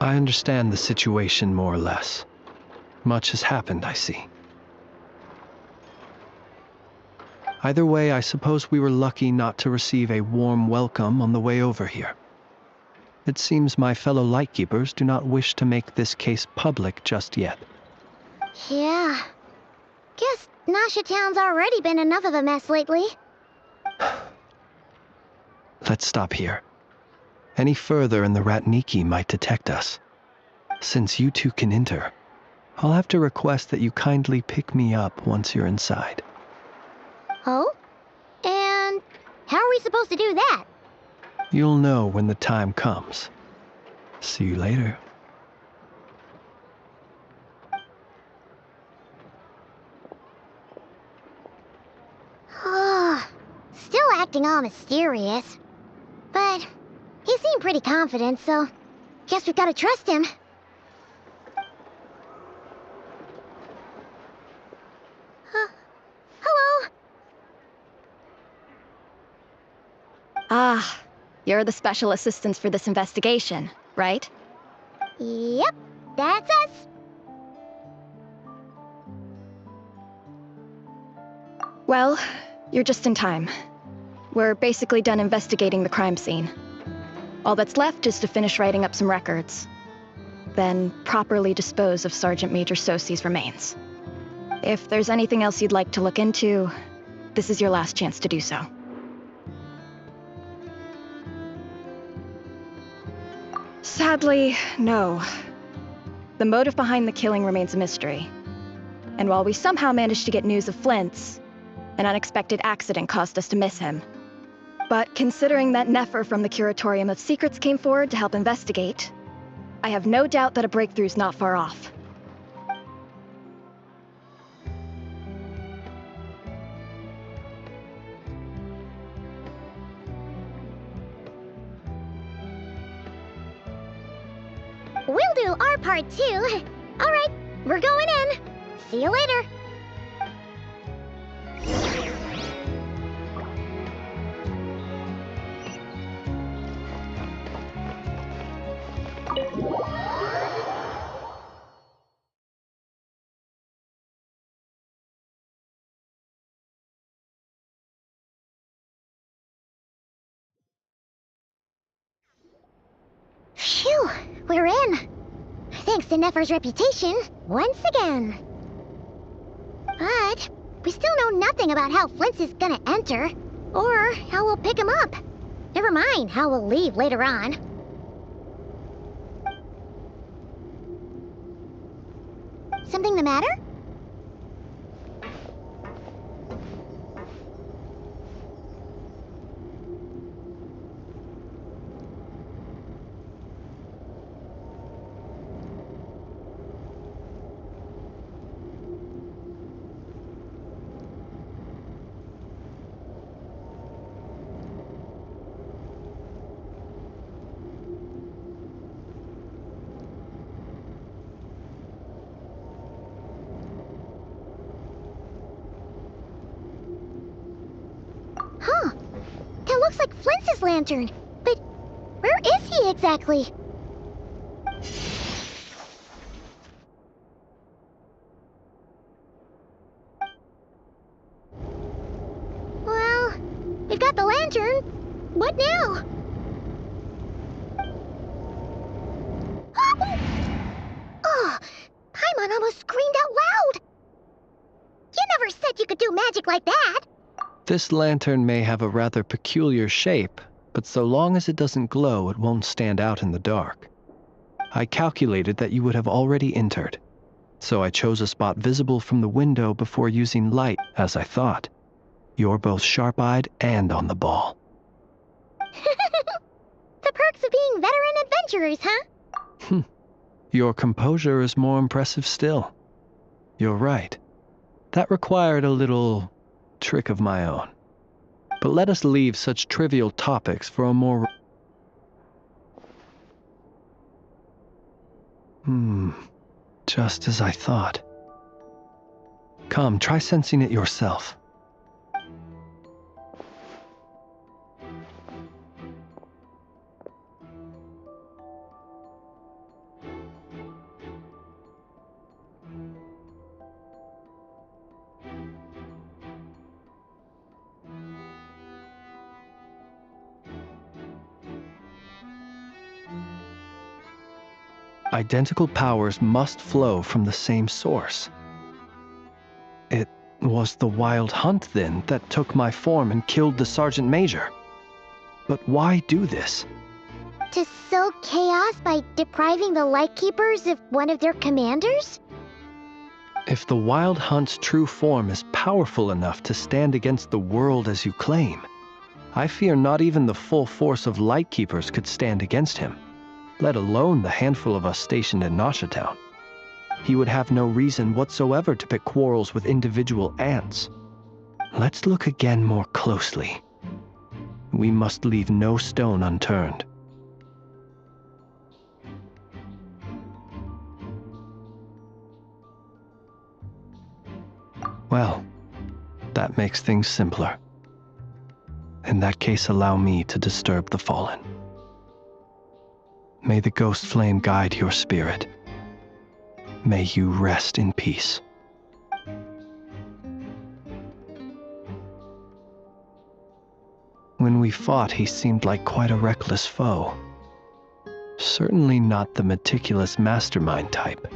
I understand the situation more or less. Much has happened, I see. Either way, I suppose we were lucky not to receive a warm welcome on the way over here. It seems my fellow Lightkeepers do not wish to make this case public just yet. Yeah. Guess Nasha Town's already been enough of a mess lately. Let's stop here. Any further and the Ratniki might detect us. Since you two can enter, I'll have to request that you kindly pick me up once you're inside. Oh? And how are we supposed to do that? You'll know when the time comes. See you later. Still acting all mysterious. But he seemed pretty confident, so guess we've got to trust him. Hello? Ah, you're the special assistants for this investigation, right? Yep, that's us. Well, you're just in time. We're basically done investigating the crime scene. All that's left is to finish writing up some records. Then properly dispose of Sergeant Major Sosi's remains. If there's anything else you'd like to look into, this is your last chance to do so. Sadly, no. The motive behind the killing remains a mystery. And while we somehow managed to get news of Flint's, an unexpected accident caused us to miss him. But considering that Nefer from the Curatorium of Secrets came forward to help investigate, I have no doubt that a breakthrough's not far off. We'll do our part too. All right, we're going in. See you later. Phew, we're in. Thanks to Nefer's reputation, once again. But we still know nothing about how Flint's is gonna enter, or how we'll pick him up. Never mind how we'll leave later on. Something the matter? Huh. That looks like Flint's lantern. But where is he exactly? Well, we've got the lantern. What now? Oh! Paimon almost screamed out loud! never said you could do magic like that! This lantern may have a rather peculiar shape, but so long as it doesn't glow, it won't stand out in the dark. I calculated that you would have already entered, so I chose a spot visible from the window before using light, as I thought. You're both sharp-eyed and on the ball. The perks of being veteran adventurers, huh? Your composure is more impressive still. You're right. That required a little trick of my own. But let us leave such trivial topics for a more... Just as I thought. Come, try sensing it yourself. Identical powers must flow from the same source. It was the Wild Hunt, then, that took my form and killed the Sergeant Major. But why do this? To sow chaos by depriving the Lightkeepers of one of their commanders? If the Wild Hunt's true form is powerful enough to stand against the world as you claim, I fear not even the full force of Lightkeepers could stand against him, let alone the handful of us stationed in Noshatown. He would have no reason whatsoever to pick quarrels with individual ants. Let's look again more closely. We must leave no stone unturned. Well, that makes things simpler. In that case, allow me to disturb the fallen. May the ghost flame guide your spirit. May you rest in peace. When we fought, he seemed like quite a reckless foe. Certainly not the meticulous mastermind type.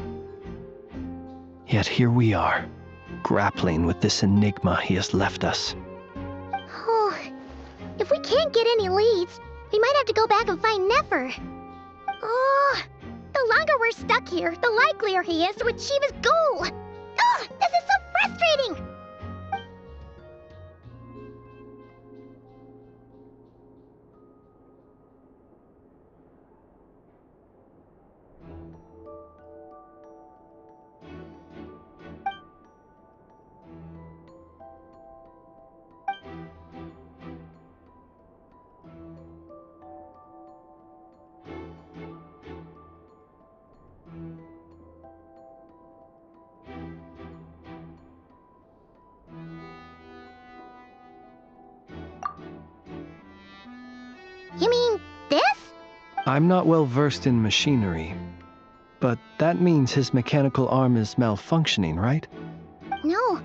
Yet here we are, grappling with this enigma he has left us. Oh, if we can't get any leads, we might have to go back and find Nefer. Oh, the longer we're stuck here, the likelier he is to achieve his goal. Oh, this is so frustrating! You mean this? I'm not well versed in machinery, but that means his mechanical arm is malfunctioning, right? No,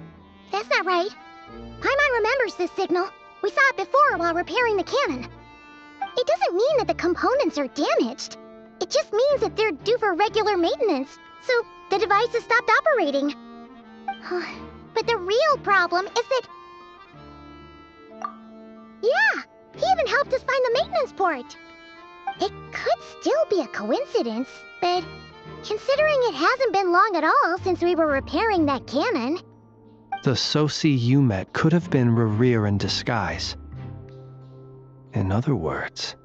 that's not right. Paimon remembers this signal. We saw it before while repairing the cannon. It doesn't mean that the components are damaged. It just means that they're due for regular maintenance, so the device has stopped operating. But the real problem is that... Yeah, he even helped us find the maintenance port. It could still be a coincidence, but considering it hasn't been long at all since we were repairing that cannon... The Soci you met could have been Rerir in disguise. In other words,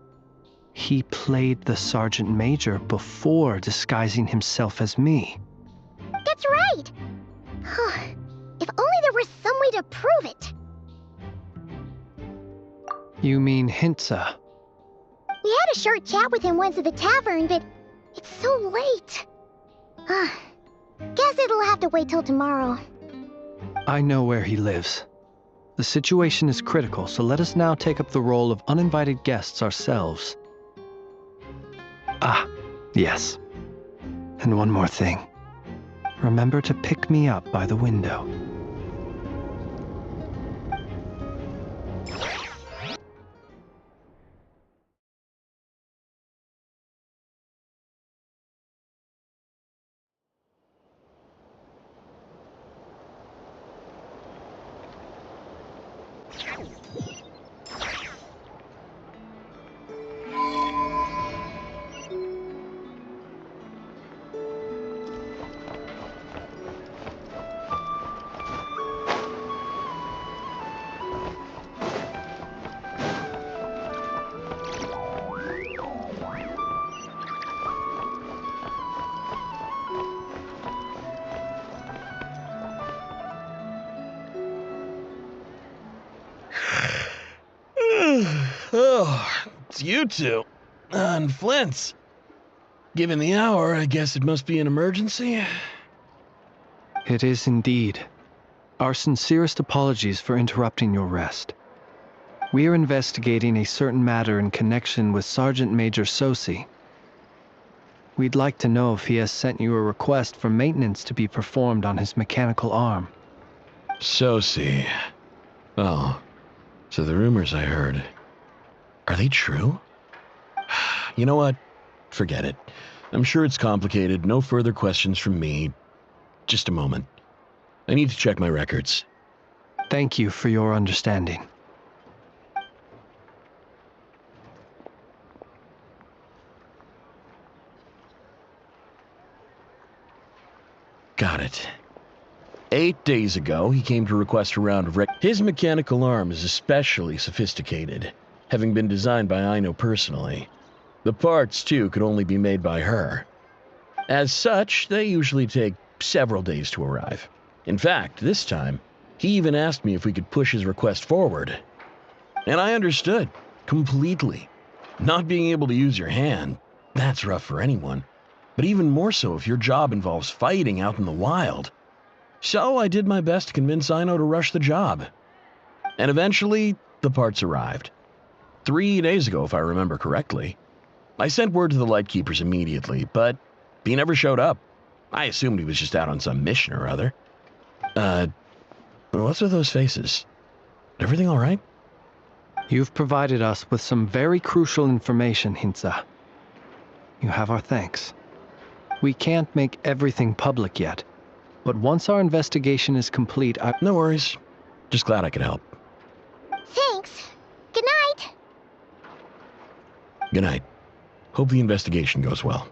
he played the Sergeant Major before disguising himself as me. That's right! If only there was some way to prove it. You mean Hintsa? We had a short chat with him once at the tavern, but it's so late. Guess it'll have to wait till tomorrow. I know where he lives. The situation is critical, so let us now take up the role of uninvited guests ourselves. Ah, yes. And one more thing. Remember to pick me up by the window. It's you two. And Flint's. Given the hour, I guess it must be an emergency. It is indeed. Our sincerest apologies for interrupting your rest. We are investigating a certain matter in connection with Sergeant Major Sosi. We'd like to know if he has sent you a request for maintenance to be performed on his mechanical arm. Sosi. Oh, so the rumors I heard, are they true? You know what? Forget it. I'm sure it's complicated. No further questions from me. Just a moment. I need to check my records. Thank you for your understanding. Got it. 8 days ago, he came to request a round of His mechanical arm is especially sophisticated, having been designed by Aino personally. The parts, too, could only be made by her. As such, they usually take several days to arrive. In fact, this time, he even asked me if we could push his request forward. And I understood, completely. Not being able to use your hand, that's rough for anyone. But even more so if your job involves fighting out in the wild. So I did my best to convince Aino to rush the job. And eventually, the parts arrived. 3 days ago, if I remember correctly. I sent word to the Lightkeepers immediately, but he never showed up. I assumed he was just out on some mission or other. What's with those faces? Everything all right? You've provided us with some very crucial information, Hintsa. You have our thanks. We can't make everything public yet, but once our investigation is complete, No worries. Just glad I could help. Thanks. Good night. Good night. Hope the investigation goes well.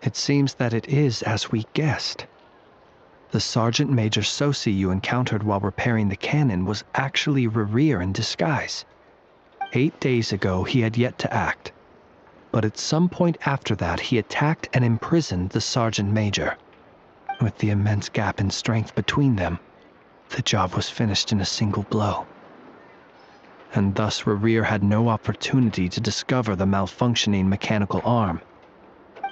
It seems that it is as we guessed. The Sergeant Major Sosi you encountered while repairing the cannon was actually Rerir in disguise. 8 days ago, he had yet to act. But at some point after that, he attacked and imprisoned the Sergeant Major. With the immense gap in strength between them, the job was finished in a single blow. And thus Rerir had no opportunity to discover the malfunctioning mechanical arm.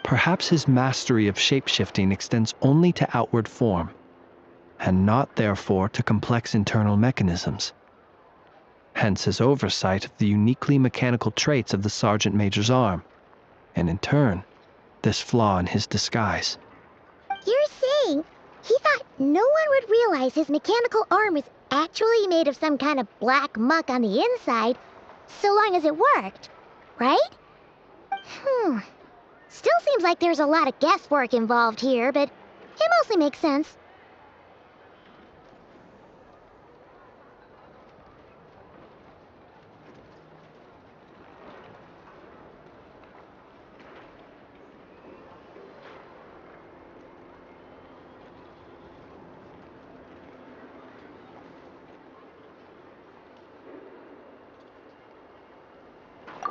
Perhaps his mastery of shapeshifting extends only to outward form, and not therefore to complex internal mechanisms. Hence his oversight of the uniquely mechanical traits of the Sergeant Major's arm, and in turn, this flaw in his disguise. You're saying he thought no one would realize his mechanical arm is actually made of some kind of black muck on the inside, so long as it worked, right? Still seems like there's a lot of guesswork involved here, but it mostly makes sense.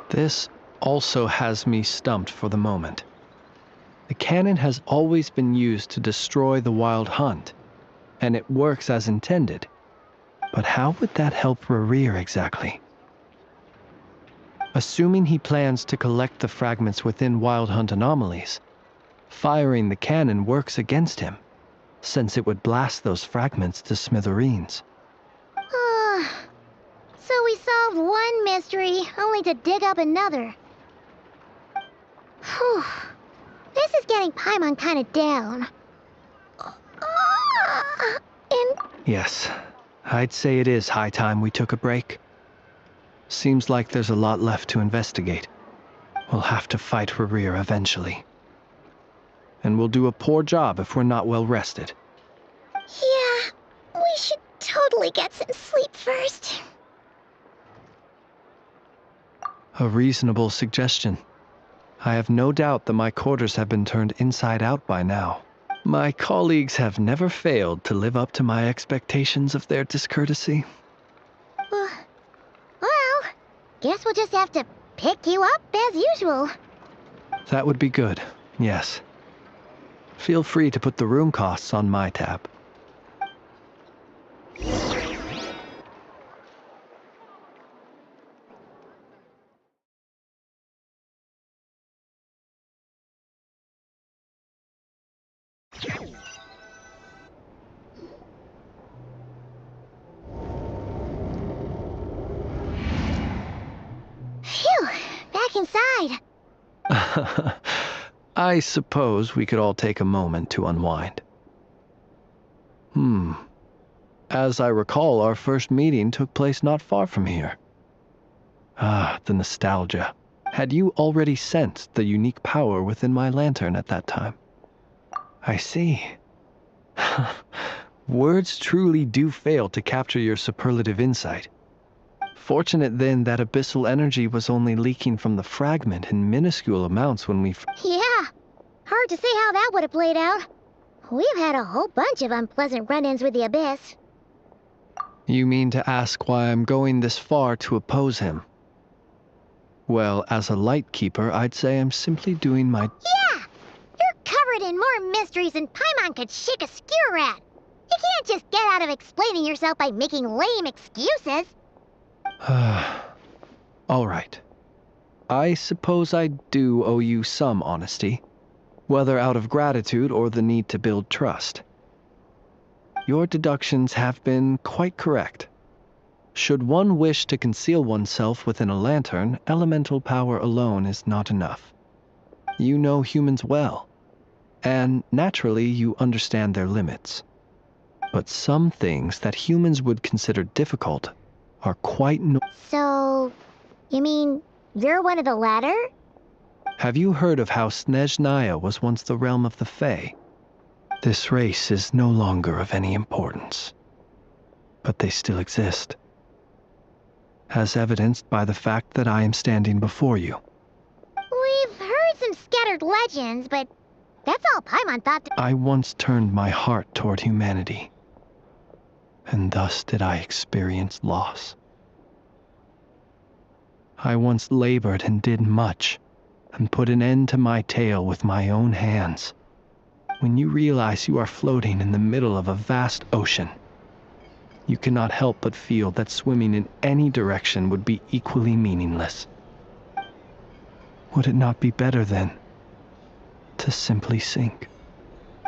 This also has me stumped for the moment. The cannon has always been used to destroy the wild hunt, and it works as intended. But how would that help Rerir exactly? Assuming he plans to collect the fragments within wild hunt anomalies, firing the cannon works against him, since it would blast those fragments to smithereens. So we solved one mystery, only to dig up another. Whew. This is getting Paimon kind of down. Yes, I'd say it is high time we took a break. Seems like there's a lot left to investigate. We'll have to fight Rerir eventually. And we'll do a poor job if we're not well rested. Yeah, we should totally get some sleep first. A reasonable suggestion. I have no doubt that my quarters have been turned inside out by now. My colleagues have never failed to live up to my expectations of their discourtesy. Well, guess we'll just have to pick you up as usual. That would be good, yes. Feel free to put the room costs on my tab. Phew, back inside. I suppose we could all take a moment to unwind. As I recall, our first meeting took place not far from here. Ah, the nostalgia. Had you already sensed the unique power within my lantern at that time? I see. Words truly do fail to capture your superlative insight. Fortunate then that abyssal energy was only leaking from the fragment in minuscule amounts when we... Yeah, hard to say how that would have played out. We've had a whole bunch of unpleasant run-ins with the Abyss. You mean to ask why I'm going this far to oppose him? Well, as a light keeper, I'd say I'm simply doing my... Yeah! You're covered in more mysteries than Paimon could shake a skewer at. You can't just get out of explaining yourself by making lame excuses. All right. I suppose I do owe you some honesty, whether out of gratitude or the need to build trust. Your deductions have been quite correct. Should one wish to conceal oneself within a lantern, elemental power alone is not enough. You know humans well, and naturally you understand their limits. But some things that humans would consider difficult are quite So, you mean you're one of the latter? Have you heard of how Snezhnaya was once the realm of the Fae? This race is no longer of any importance, but they still exist, as evidenced by the fact that I am standing before you. We've heard some scattered legends, but that's all Paimon thought. I once turned my heart toward humanity, and thus did I experience loss. I once labored and did much, and put an end to my tale with my own hands. When you realize you are floating in the middle of a vast ocean, you cannot help but feel that swimming in any direction would be equally meaningless. Would it not be better, then, to simply sink?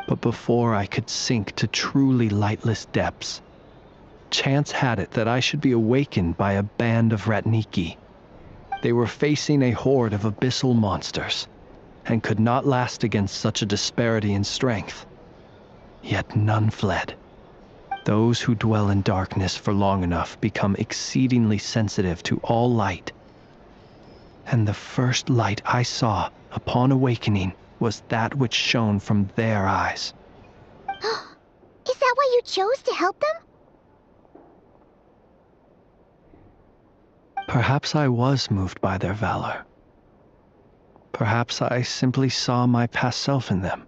But before I could sink to truly lightless depths, chance had it that I should be awakened by a band of Ratniki. They were facing a horde of abyssal monsters, and could not last against such a disparity in strength. Yet none fled. Those who dwell in darkness for long enough become exceedingly sensitive to all light. And the first light I saw upon awakening was that which shone from their eyes. Is that why you chose to help them? Perhaps I was moved by their valor. Perhaps I simply saw my past self in them,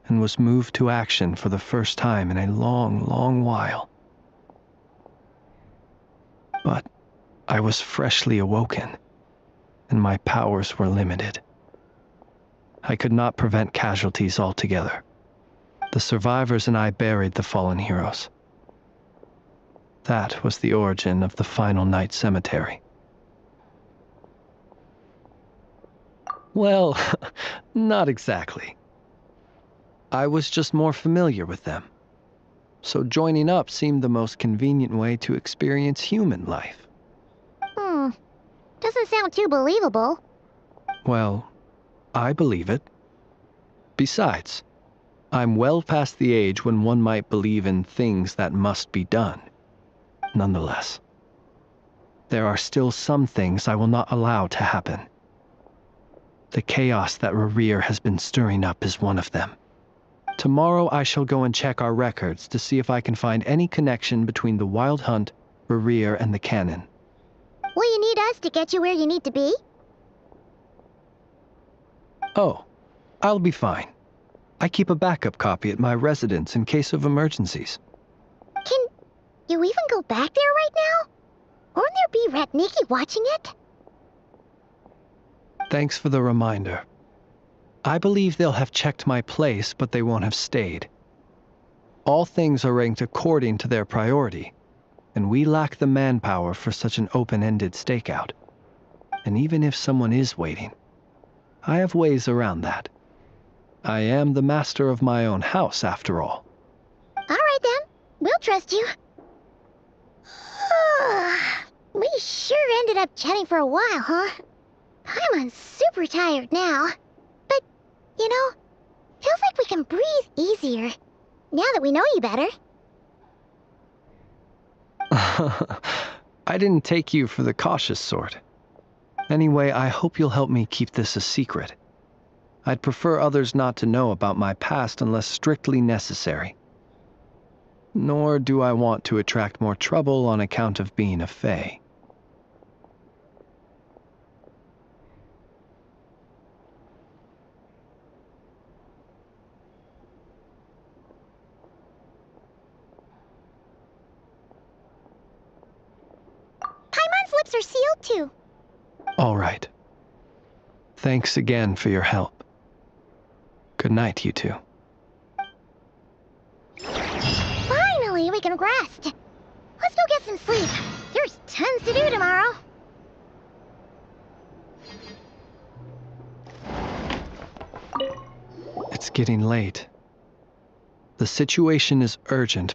and was moved to action for the first time in a long, long while. But I was freshly awoken, and my powers were limited. I could not prevent casualties altogether. The survivors and I buried the fallen heroes. That was the origin of the Final Night Cemetery. Well, not exactly. I was just more familiar with them, so joining up seemed the most convenient way to experience human life. Doesn't sound too believable. Well, I believe it. Besides, I'm well past the age when one might believe in things that must be done. Nonetheless, there are still some things I will not allow to happen. The chaos that Rerir has been stirring up is one of them. Tomorrow I shall go and check our records to see if I can find any connection between the Wild Hunt, Rerir, and the Cannon. Will you need us to get you where you need to be? Oh, I'll be fine. I keep a backup copy at my residence in case of emergencies. Can you even go back there right now? Won't there be Ratniki watching it? Thanks for the reminder. I believe they'll have checked my place, but they won't have stayed. All things are ranked according to their priority, and we lack the manpower for such an open-ended stakeout. And even if someone is waiting, I have ways around that. I am the master of my own house, after all. Alright then, we'll trust you. We sure ended up chatting for a while, huh? I'm super tired now. But, you know, feels like we can breathe easier, now that we know you better. I didn't take you for the cautious sort. Anyway, I hope you'll help me keep this a secret. I'd prefer others not to know about my past unless strictly necessary. Nor do I want to attract more trouble on account of being a fae. Paimon's lips are sealed too. All right. Thanks again for your help. Good night, you two. Finally, we can rest. Let's go get some sleep. There's tons to do tomorrow. It's getting late. The situation is urgent.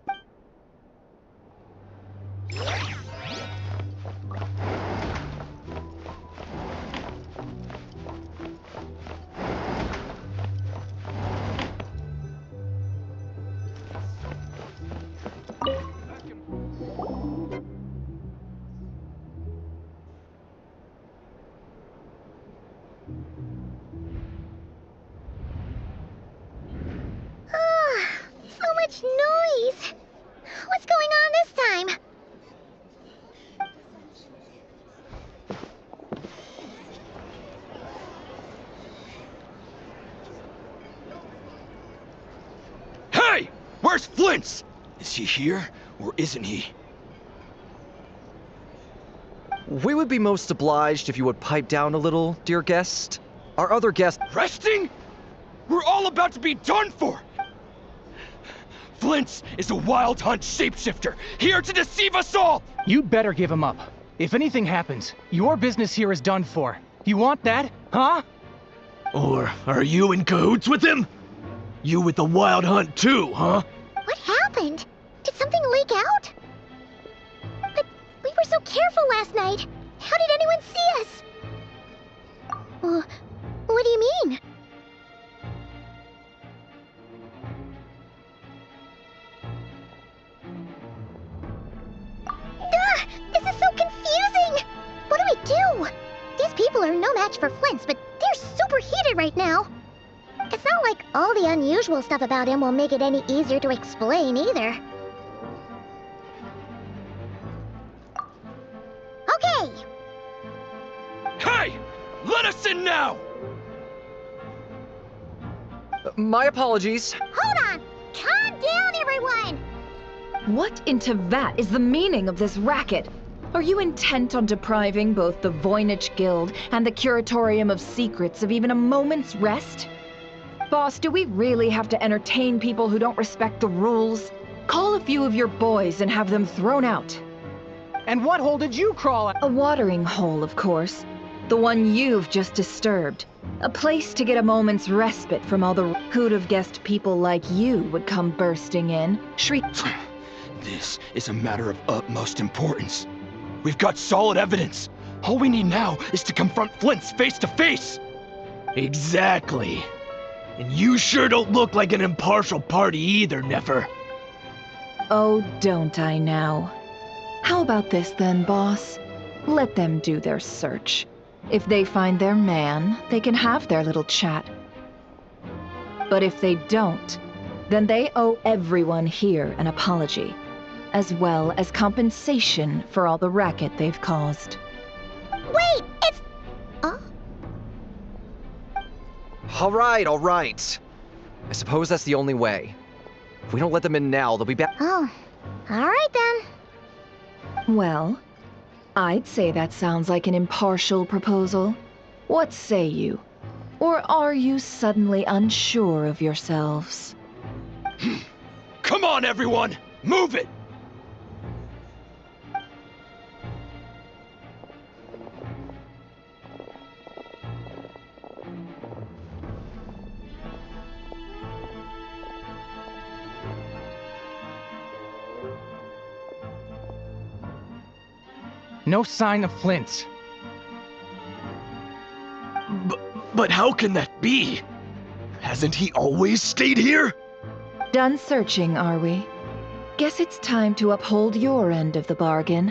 So much noise. What's going on this time? Hey! Where's Flint's? Is he here, or isn't he? We would be most obliged if you would pipe down a little, dear guest. Our other guest... Resting? We're all about to be done for! Flint's is a wild hunt shapeshifter, here to deceive us all! You'd better give him up. If anything happens, your business here is done for. You want that, huh? Or are you in cahoots with him? You with the wild hunt too, huh? What happened? Did something leak out? But we were so careful last night. How did anyone see us? What do you mean? This is so confusing! What do we do? These people are no match for Flint's, but they're super heated right now. It's not like all the unusual stuff about him will make it any easier to explain either. Okay! Hey! Let us in now! My apologies. Hold on! Calm down, everyone! What in Tevat is the meaning of this racket? Are you intent on depriving both the Voynich Guild and the Curatorium of Secrets of even a moment's rest? Boss, do we really have to entertain people who don't respect the rules? Call a few of your boys and have them thrown out. And what hole did you crawl at? A watering hole, of course. The one you've just disturbed. A place to get a moment's respite from all the who'd have guessed people like you would come bursting in, shriek. This is a matter of utmost importance. We've got solid evidence. All we need now is to confront Flint's face to face. Exactly. And you sure don't look like an impartial party either, Nefer. Oh, don't I now? How about this then, boss? Let them do their search. If they find their man, they can have their little chat. But if they don't, then they owe everyone here an apology, as well as compensation for all the racket they've caused. Wait, it's... All right. I suppose that's the only way. If we don't let them in now, they'll be back. Oh, all right then. Well, I'd say that sounds like an impartial proposal. What say you? Or are you suddenly unsure of yourselves? Come on, everyone! Move it! No sign of Flint's. But how can that be? Hasn't he always stayed here? Done searching, are we? Guess it's time to uphold your end of the bargain.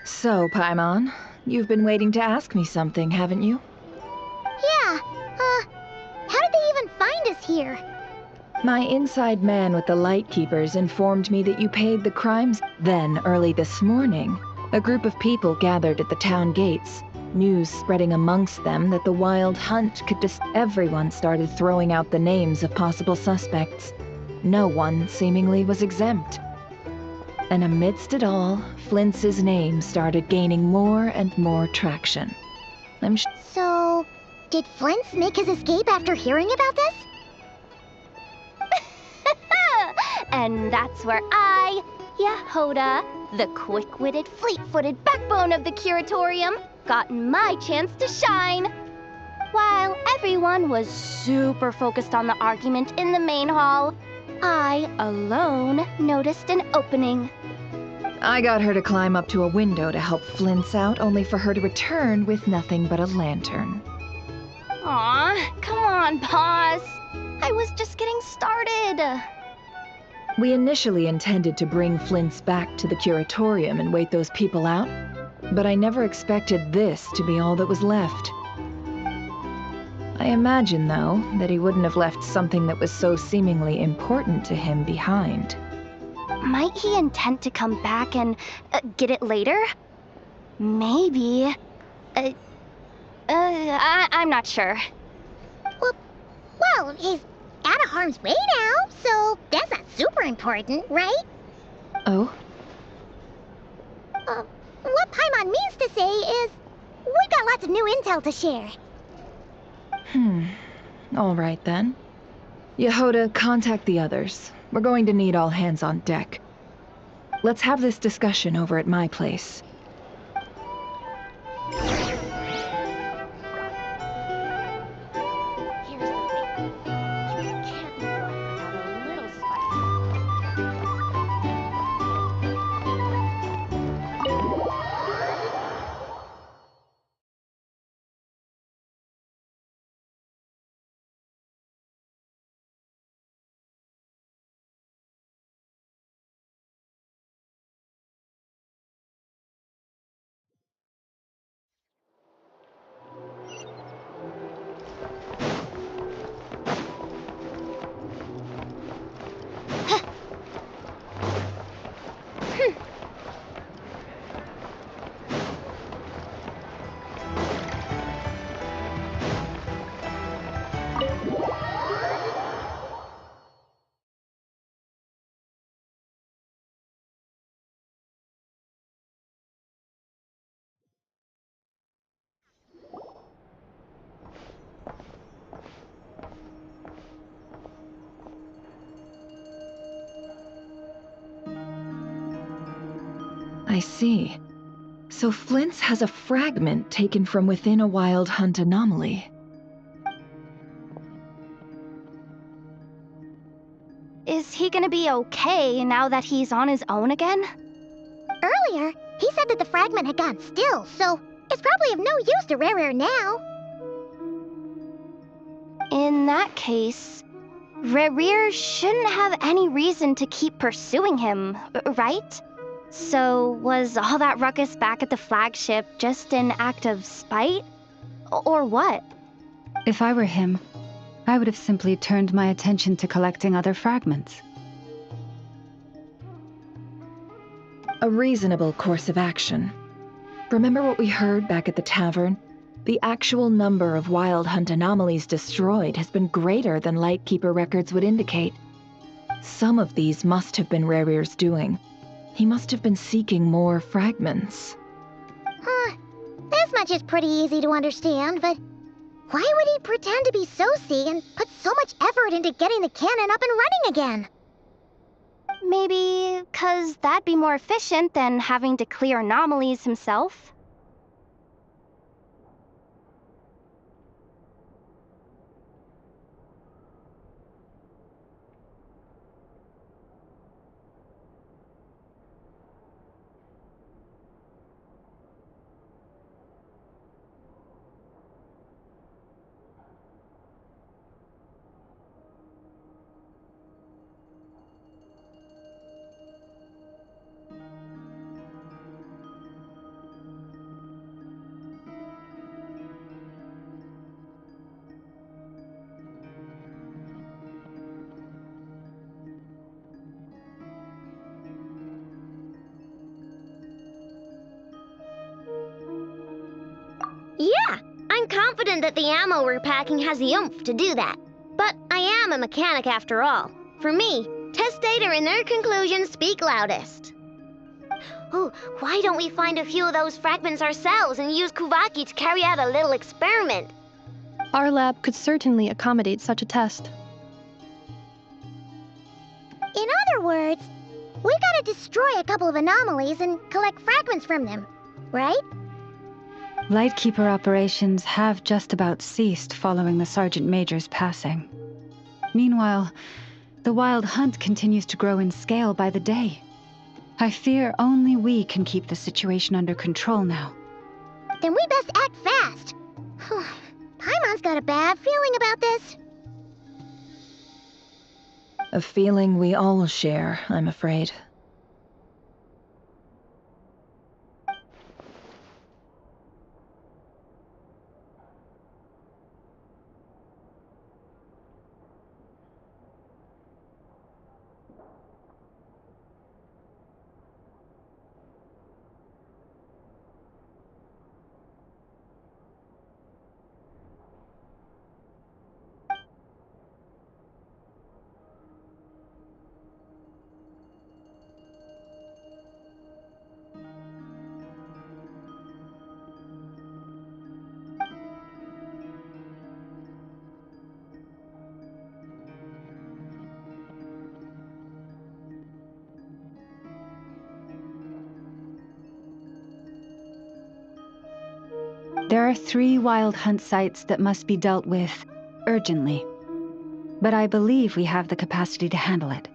So, Paimon, you've been waiting to ask me something, haven't you? Yeah, how did they even find us here? My inside man with the Lightkeepers informed me that you paid the crimes. Then, early this morning, a group of people gathered at the town gates, news spreading amongst them that the Wild Hunt could everyone started throwing out the names of possible suspects. No one, seemingly, was exempt. And amidst it all, Flint's name started gaining more and more traction. So, did Flint's make his escape after hearing about this? And that's where I, Yehoda, the quick-witted, fleet-footed backbone of the Curatorium, got my chance to shine. While everyone was super focused on the argument in the main hall, I, alone, noticed an opening. I got her to climb up to a window to help Flint's out, only for her to return with nothing but a lantern. Aw, come on, boss. I was just getting started. We initially intended to bring Flint's back to the Curatorium and wait those people out, but I never expected this to be all that was left. I imagine, though, that he wouldn't have left something that was so seemingly important to him behind. Might he intend to come back and get it later? Maybe. I'm not sure. Well, he's out of harm's way now, so that's not super important, right? Oh? What Paimon means to say is, we've got lots of new intel to share. All right then. Yehoda, contact the others. We're going to need all hands on deck. Let's have this discussion over at my place. I see. So Flint's has a fragment taken from within a Wild Hunt anomaly. Is he gonna be okay now that he's on his own again? Earlier, he said that the fragment had gone still, so it's probably of no use to Rare now. In that case, Rare shouldn't have any reason to keep pursuing him, right? So, was all that ruckus back at the flagship just an act of spite? Or what? If I were him, I would have simply turned my attention to collecting other fragments. A reasonable course of action. Remember what we heard back at the tavern? The actual number of Wild Hunt anomalies destroyed has been greater than Lightkeeper records would indicate. Some of these must have been Rare's doing. He must have been seeking more fragments. This much is pretty easy to understand, but why would he pretend to be Soci and put so much effort into getting the cannon up and running again? Maybe 'cause that'd be more efficient than having to clear anomalies himself. confident that the ammo we're packing has the oomph to do that. But I am a mechanic after all. For me, test data and their conclusions speak loudest. Ooh, why don't we find a few of those fragments ourselves and use Kuvaki to carry out a little experiment? Our lab could certainly accommodate such a test. In other words, we gotta destroy a couple of anomalies and collect fragments from them, right? Lightkeeper operations have just about ceased following the Sergeant Major's passing. Meanwhile, the Wild Hunt continues to grow in scale by the day. I fear only we can keep the situation under control now. Then we best act fast. Paimon's got a bad feeling about this. A feeling we all share, I'm afraid. There are 3 Wild Hunt sites that must be dealt with urgently. But I believe we have the capacity to handle it.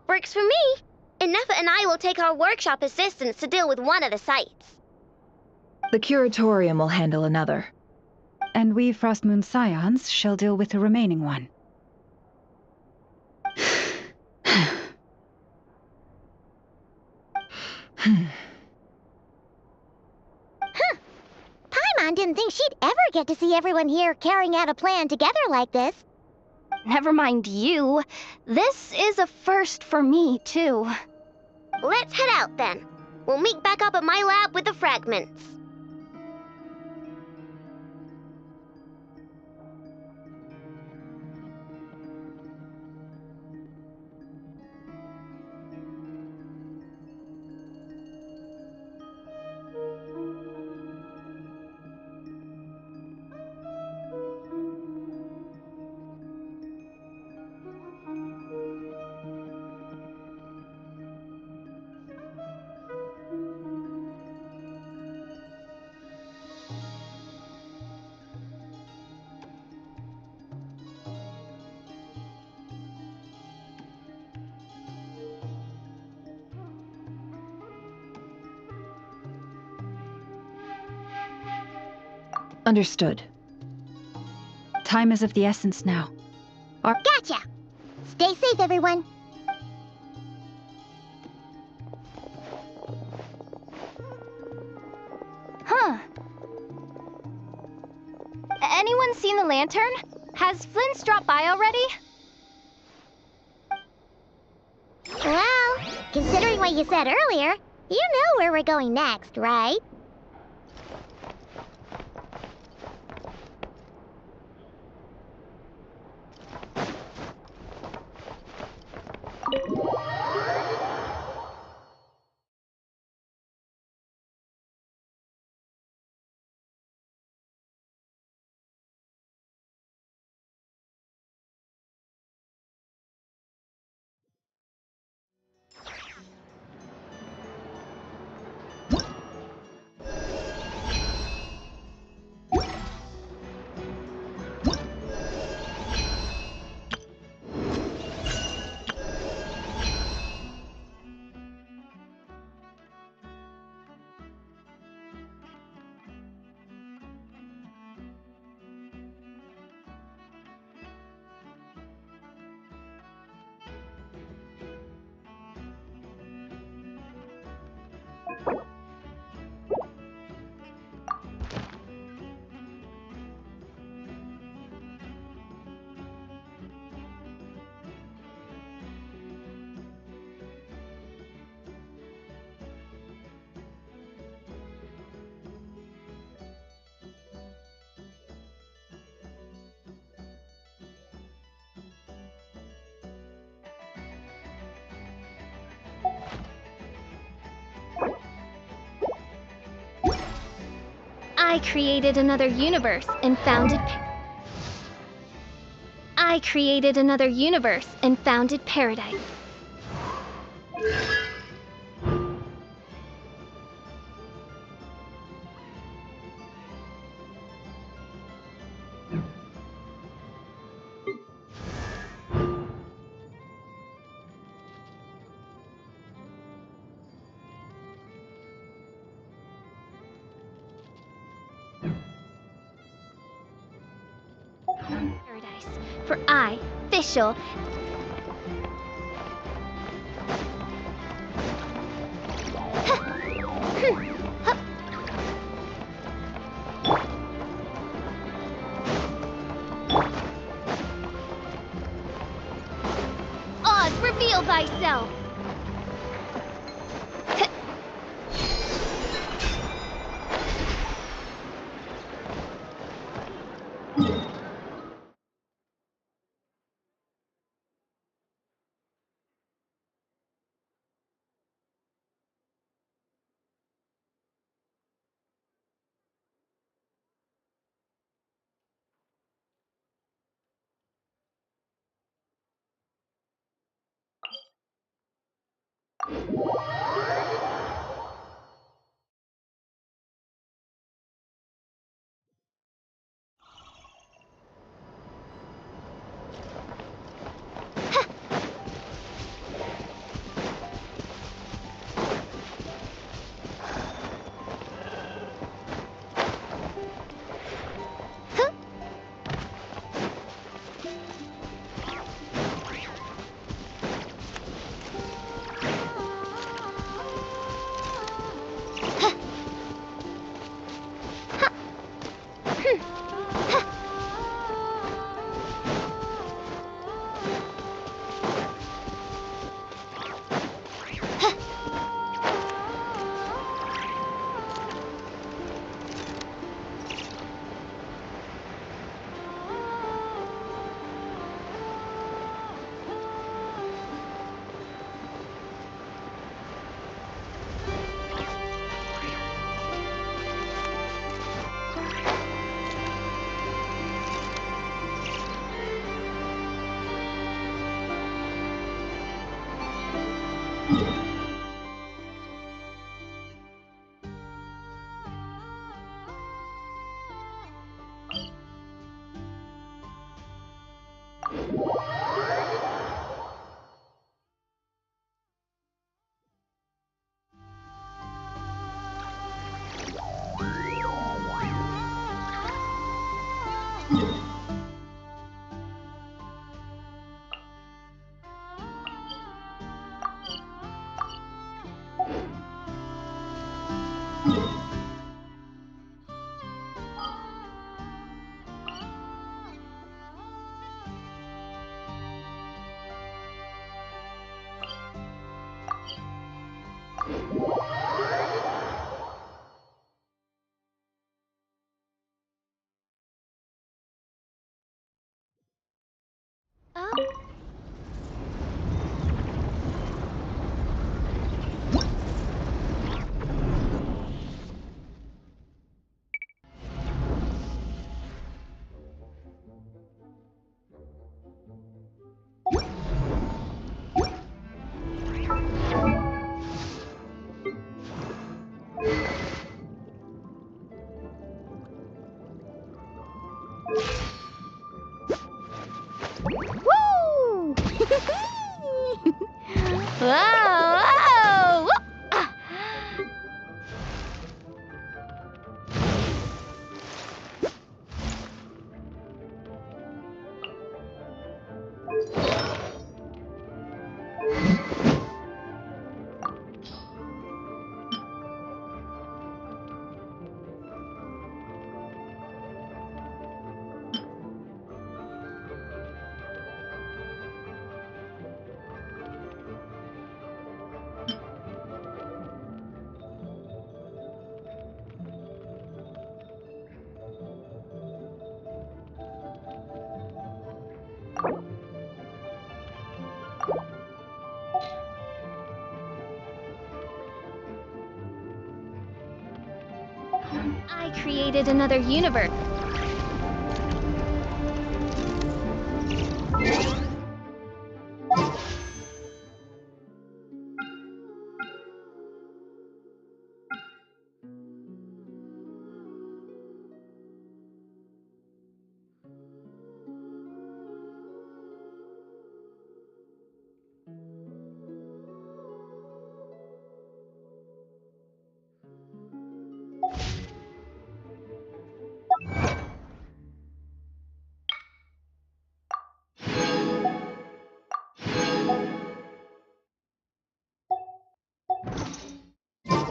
Works for me. Enough and I will take our workshop assistants to deal with one of the sites. The Curatorium will handle another. And we Frostmoon Scions shall deal with the remaining one. Paimon didn't think she'd ever get to see everyone here carrying out a plan together like this. Never mind you. This is a first for me, too. Let's head out then. We'll meet back up at my lab with the fragments. Understood. Time is of the essence now. Gotcha! Stay safe, everyone. Huh. Anyone seen the lantern? Has Flynn dropped by already? Well, considering what you said earlier, you know where we're going next, right? I created another universe and founded paradise. Paradise. For I, Fischl, Oz, reveal thyself! Woo! Whoa! Whoa! created another universe.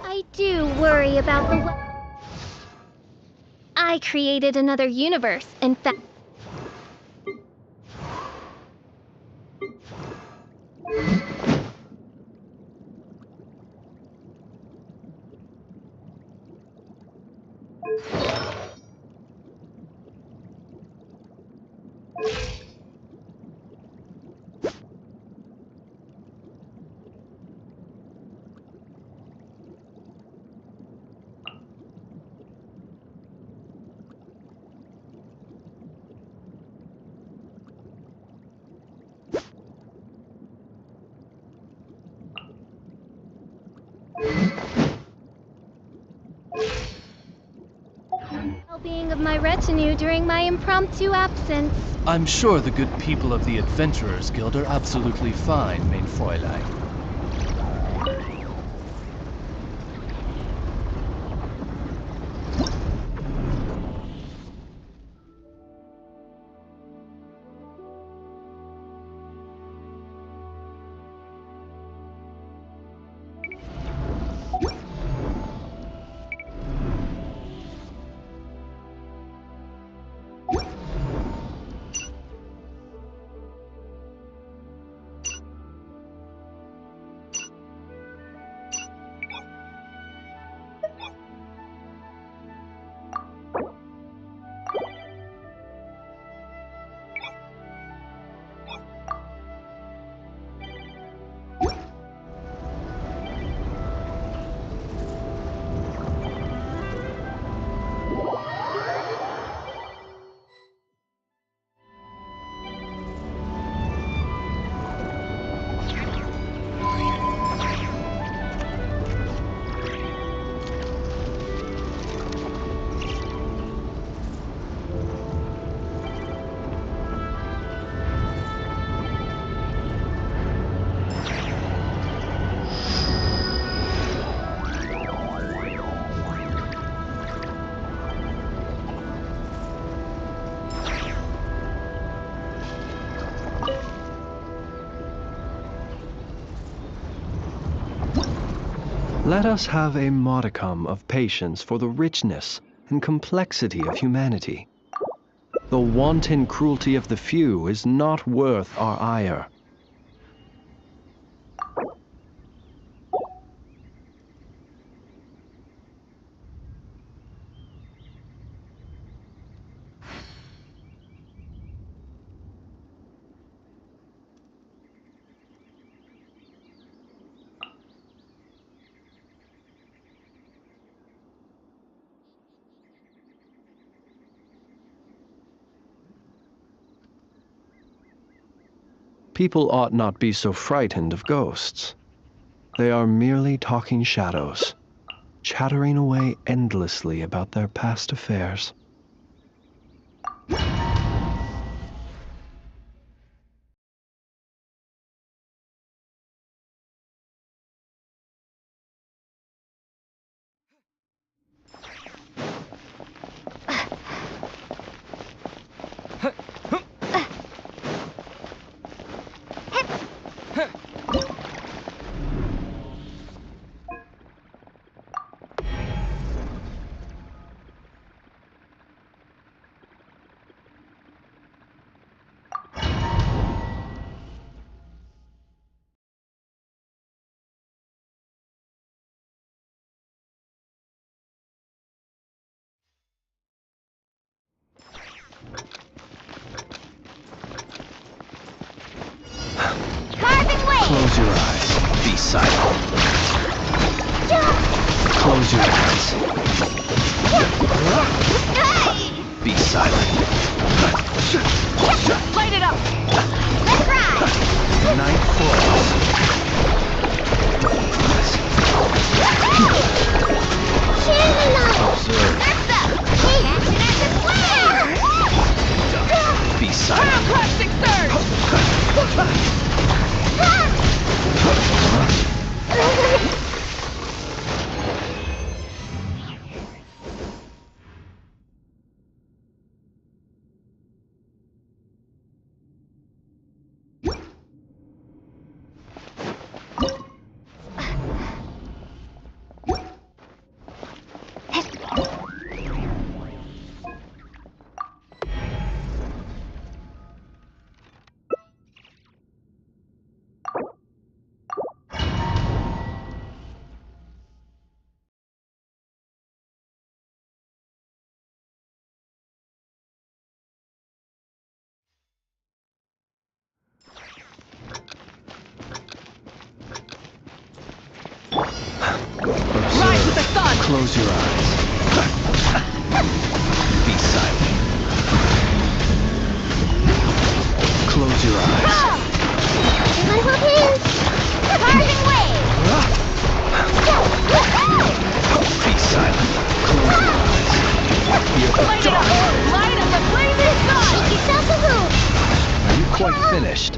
I do worry about the I created another universe, in fact. Well-being of my retinue during my impromptu absence. I'm sure the good people of the Adventurers Guild are absolutely fine, mein Fräulein. Let us have a modicum of patience for the richness and complexity of humanity. The wanton cruelty of the few is not worth our ire. People ought not be so frightened of ghosts. They are merely talking shadows, chattering away endlessly about their past affairs. Carving way! Close your eyes. Be silent. Close your eyes. Be silent. Light it up! Let's ride! Night falls. Observe. Be silent. Plastic surge! Rise with the sun! Close your eyes. Be silent. Close your eyes. My hook is parting waves. Be silent. Close your eyes. Hear the Light it up! Light as a blazing sun! Make yourself a hoop. Are you quite finished?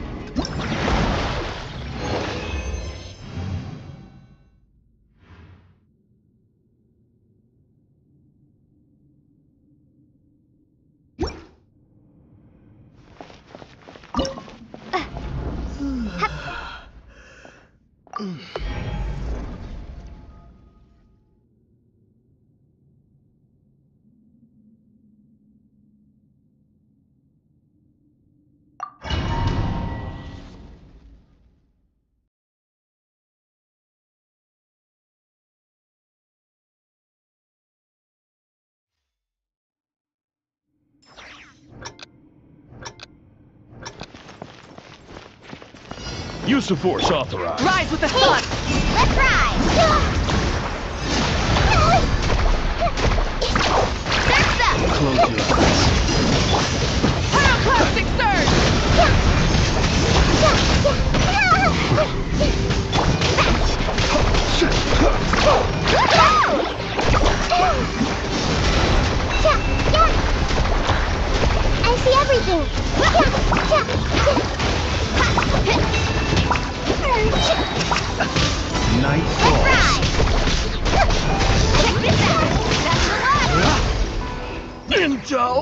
Use of force authorized. Rise with the sun! Let's ride. Close your eyes. Plastic surge! I see everything. Night falls. Intel!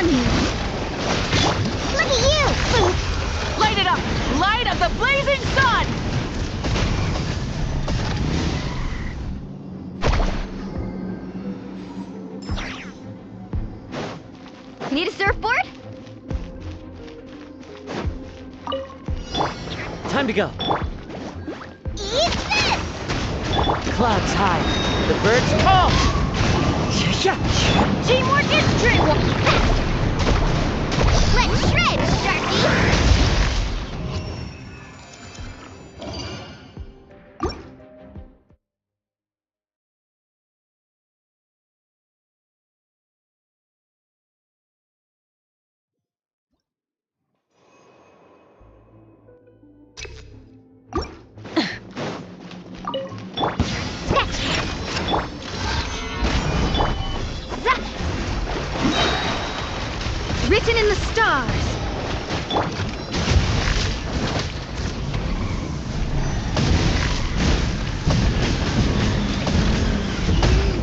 upon you! Look at you! Light it up! Light of the blazing sun! Need a surfboard? Time to go. Eat this! Clouds high. The birds call. Teamwork is dreamwork! Let's shred, Sharky! Written in the stars.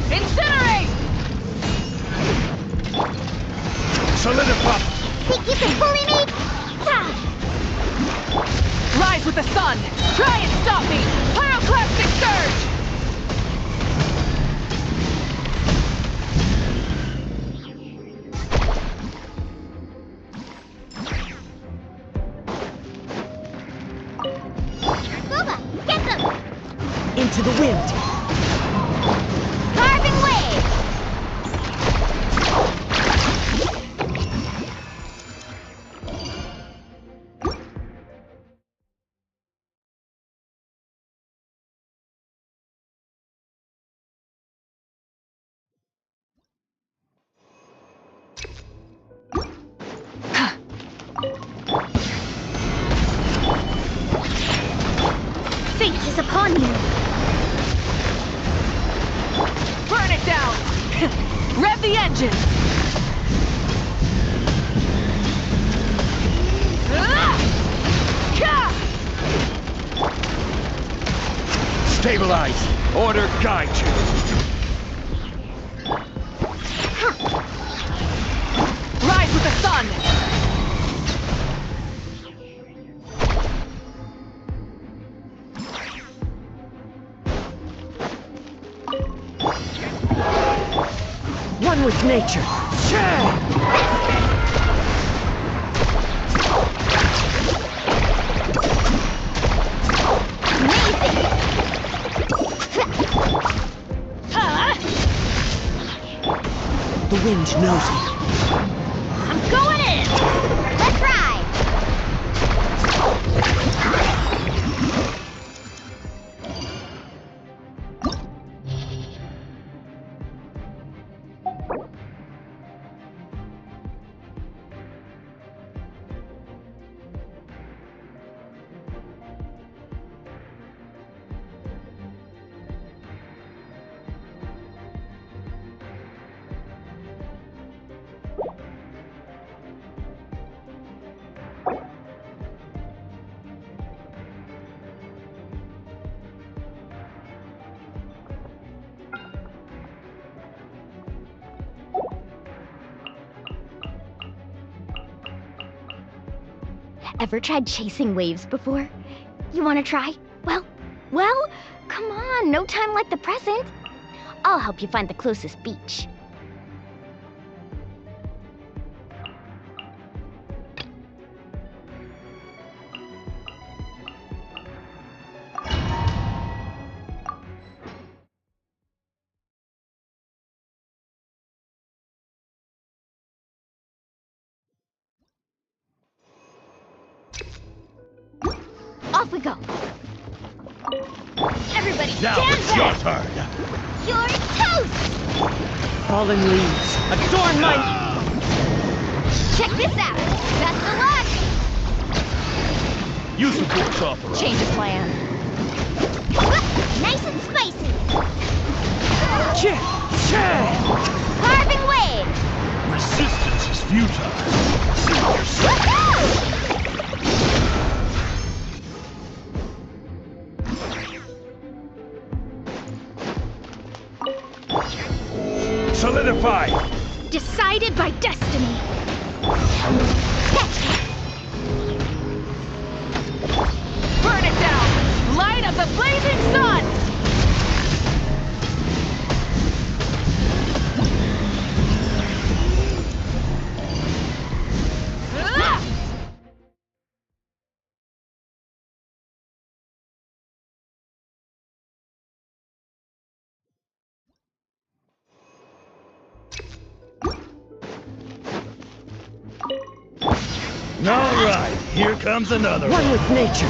Incinerate! Solidify! Think you can bully me? Rise with the sun! Try and stop me! Pyroclastic surge! Into the wind. Carving wave! Fate is upon you! Burn it down! Rev the engines! Stabilize! Order guide you! Rise with the sun! One with nature. The wind knows me. I'm going in! Let's ride! Ever tried chasing waves before? You want to try? Well, come on, no time like the present. I'll help you find the closest beach. Off we go. Everybody Now stand it's your back! turn! You're toast! Falling leaves. Adorn my... Check this out! Best of luck! Use the force offer. Change of plan. Nice and spicy! Carving wave! Resistance is futile. Save yourself. Woohoo! Solidify! Decided by destiny! All right, here comes another one. With nature.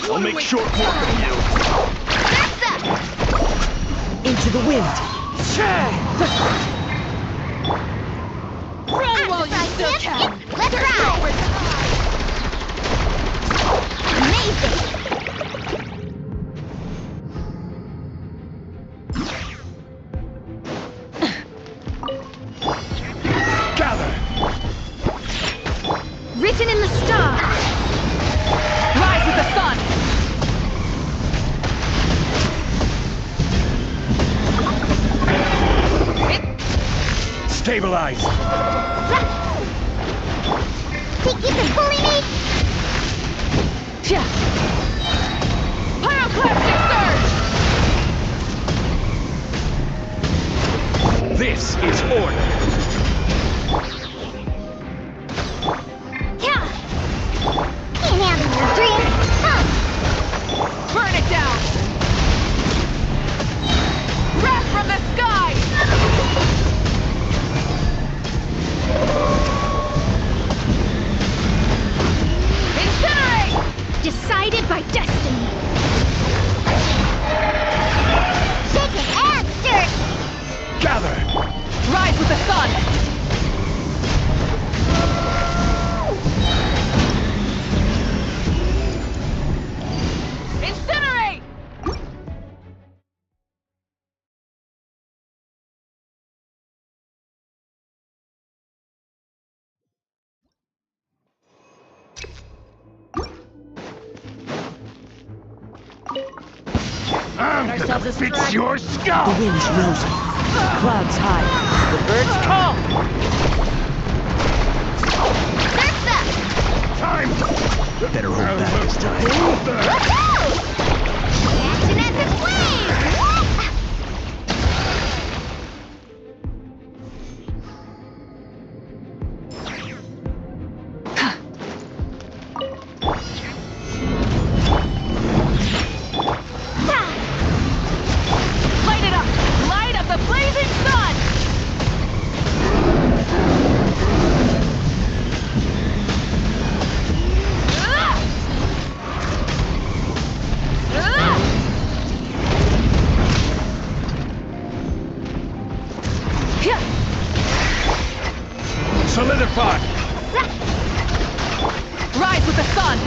I'll make short work of you. Into the wind. Run while you still can! Let's ride! Amazing! Gather! Written in the stars. Rise with the sun. Stabilize! Think you can bully me? Pyroclastic surge! This is order! Yeah! Can't handle your dreams! Huh! Burn it down! Wrath from the sky! Incinerate! Decided by destiny. Shake it and stir it! Gather! Rise with the sun! Incinerate! I'm gonna fix your skull! The wind's rosy. Clouds high. The birds call. Time! Better hold back this time. Woohoo! Action at the flame! Light it up! Light up the blazing sun! Solidify! Rise with the sun!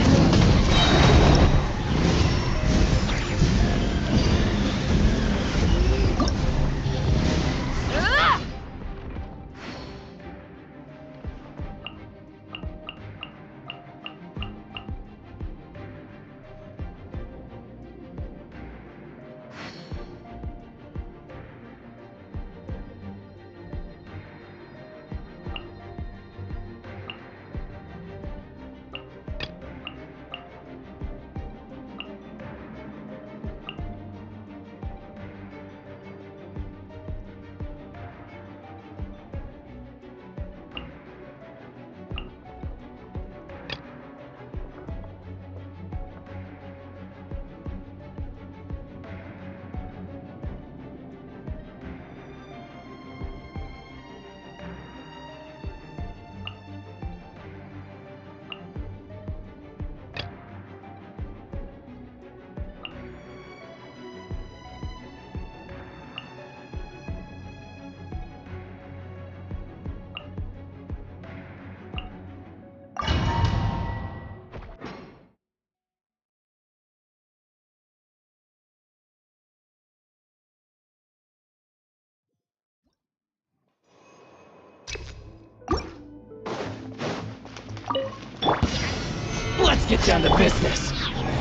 Let's get down to business.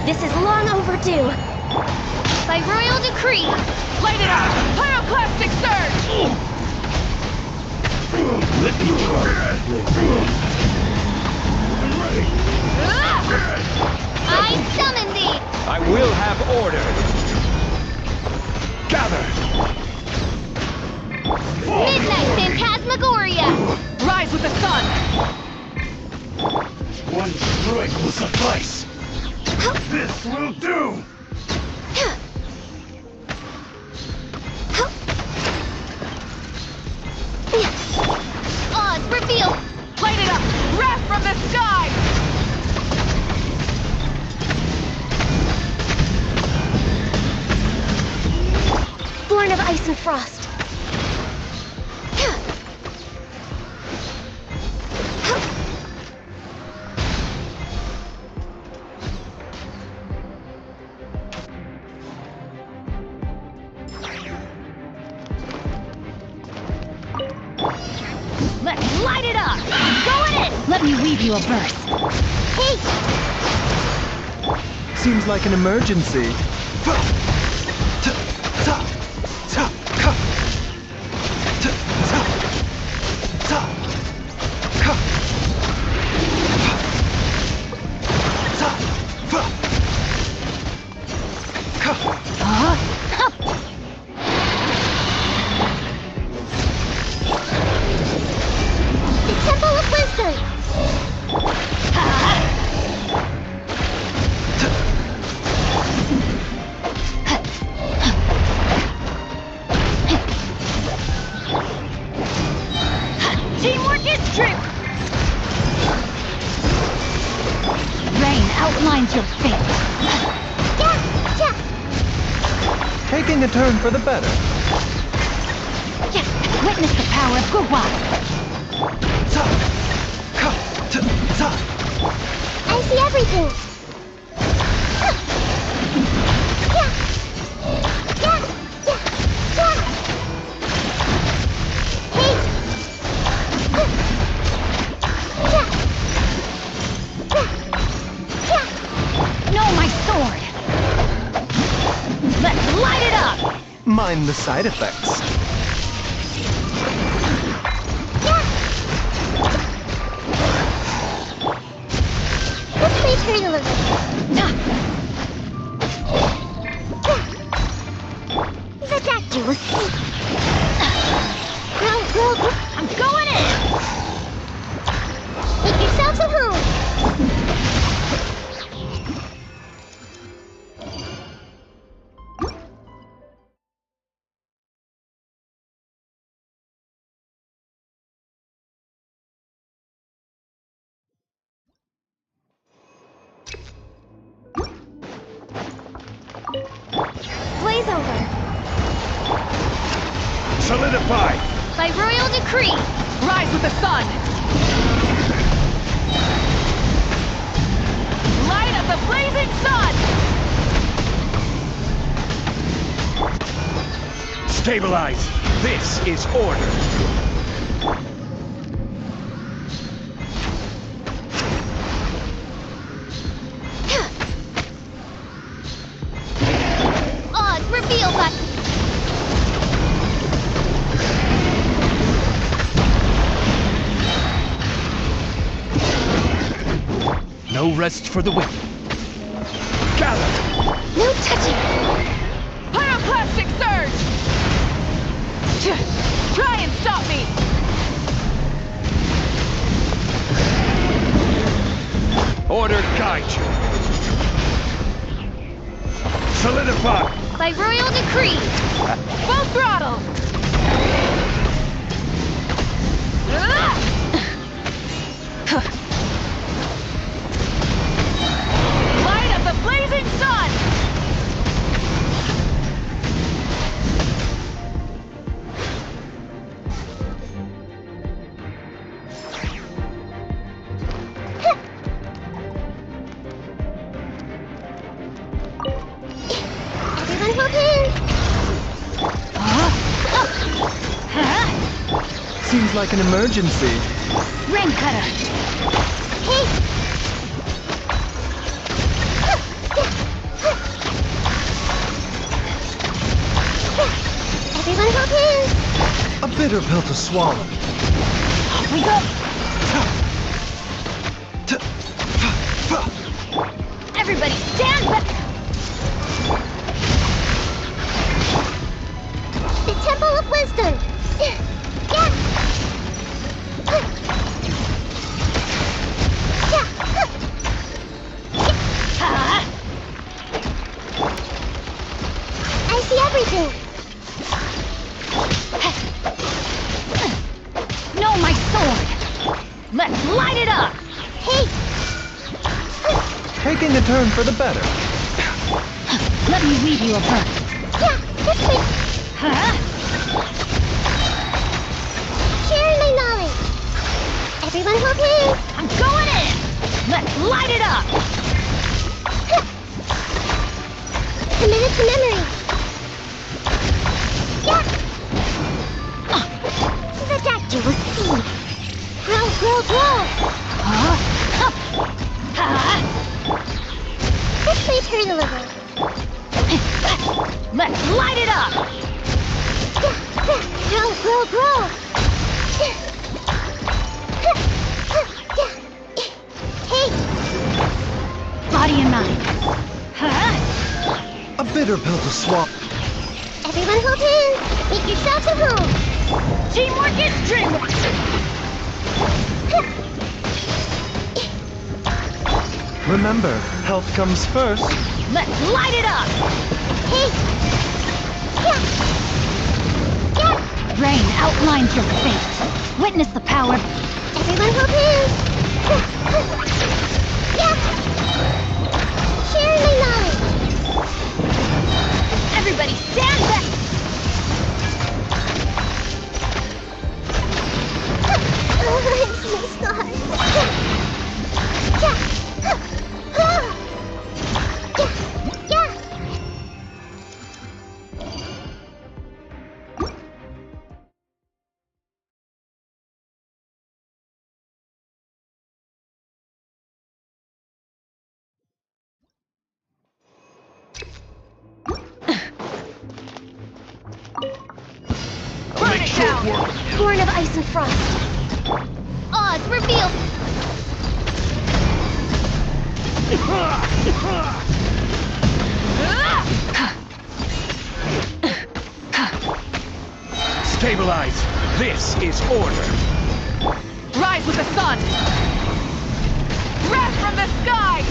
This is long overdue. By royal decree. Light it up! Pyroclastic surge! Let me try. I summon thee! I will have order. Gather! Midnight Phantasmagoria! Rise with the sun! One strike will suffice. This will do! the sky! Born of ice and frost. Let's light it up! Going in! Let me weave you a verse. Hey! Seems like an emergency. Teamwork is true! Rain outlines your fate. Taking a turn for the better. Witness the power of Guwa. I see everything. No, my sword! Let's light it up! Mind the side effects. Let's play turn a little. The you will see. I'm going in! Make yourselves at home. Blaze over. Solidify! By royal decree. Rise with the sun! Light of the blazing sun! Stabilize! This is order! Odd reveal button. No rest for the wicked. Gather! No touching. Pyroclastic surge! Try and stop me! Order guide you! Solidify! By royal decree. Full throttle! Light of the blazing sun! Everyone hold hands. Seems like an emergency. Rain cutter! Hey. Everyone hold hands. A bitter pill to swallow. Off we go! Everybody stand back! The Temple of Wisdom. I see everything. No, my sword! Let's light it up! Hey! Taking a turn for the better. Let me weave you a bird. Yeah, this way. Huh? Sharing my knowledge. Everyone hold hands. I'm going in! Let's light it up! Committed to memory. Yeah! The doctor will see. Grow, grow, grow. Huh? This way, turn a little. Let's light it up! Grow, grow, grow. Hey! Body and mind. Huh? A bitter pill to swallow. Everyone hold hands. Make yourselves at home. Teamwork is dreamwork! Remember, health comes first. Let's light it up! Hey! Yeah! Yeah! Rain outlines your fate. Witness the power. Everyone hold hands. Yeah! Sharing my knowledge. Everybody stand back! It's my scars. Yeah! Yeah! I'll make short work of you. Born of ice and frost. Odds revealed. Stabilize. This is order. Rise with the sun! Wrath from the sky!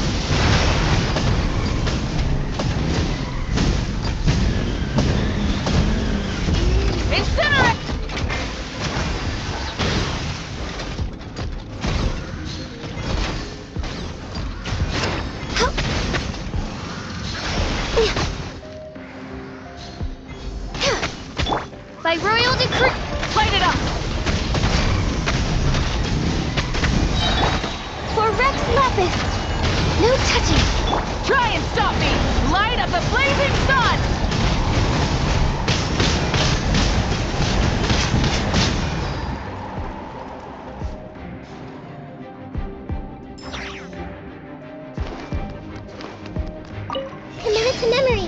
Incinerate! By royal decree. Light it up! For Rex Lapis. No touching. Try and stop me! Light up the blazing sun! Committed to memory.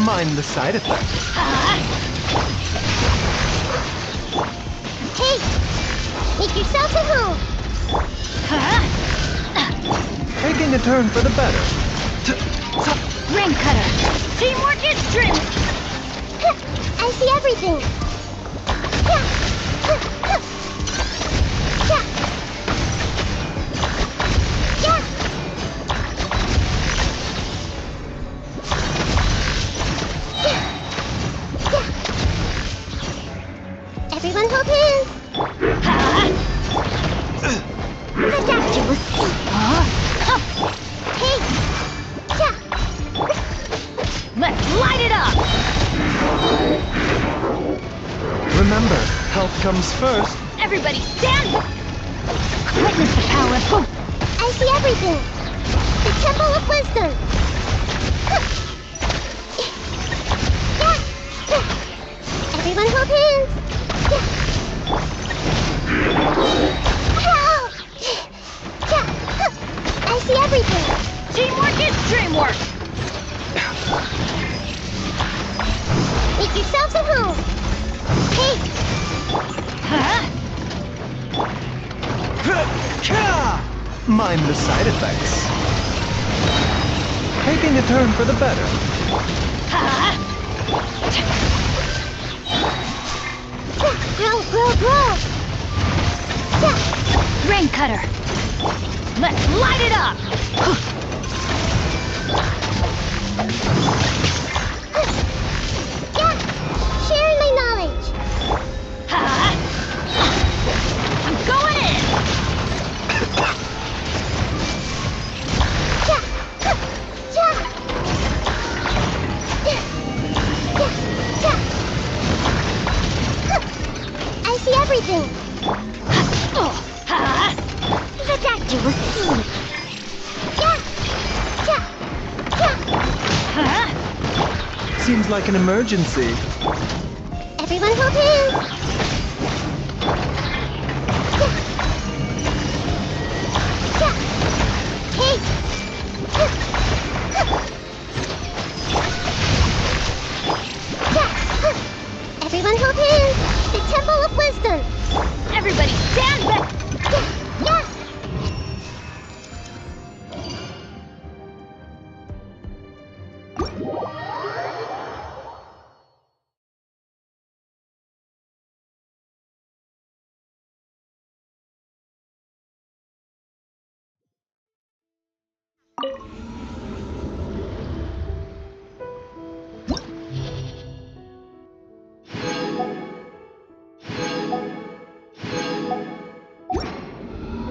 Mind the side effects. Hey! Make yourselves at home. Taking a turn for the better. Ring cutter. Teamwork is dream. I see everything. Everyone hold hands. The doctor will see. Hey! Let's light it up! Remember, health comes first. Everybody stand back! Witness the power of hope! I see everything. The Temple of Wisdom. Everyone hold hands. I see everything. Teamwork is dreamwork! Make yourselves at home. Hey! Mind the side effects. Taking a turn for the better. Grow, grow, grow. Rain cutter! Let's light it up! Sharing my knowledge. I'm going in! see everything. The doctor will see me. Seems like an emergency. Everyone hold hands. Hey. Everyone hold hands. The Temple of Wisdom. Everybody stand back!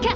Yeah.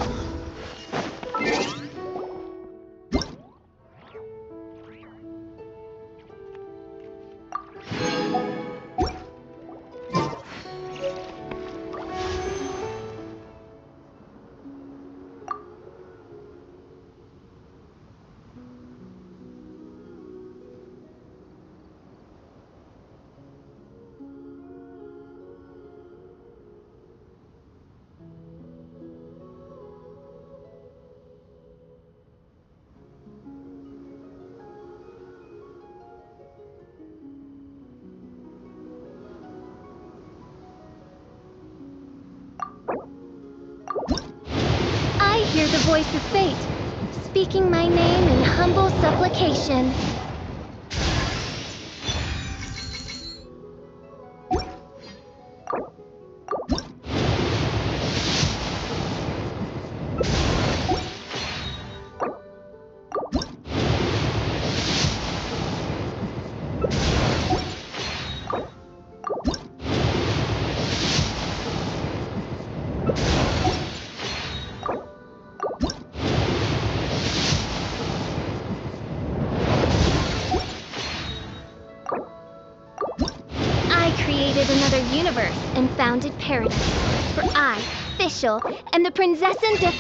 I hear the voice of fate, speaking my name in humble supplication. Another universe and founded paradise. For I, Fischl, am the Prinzessin der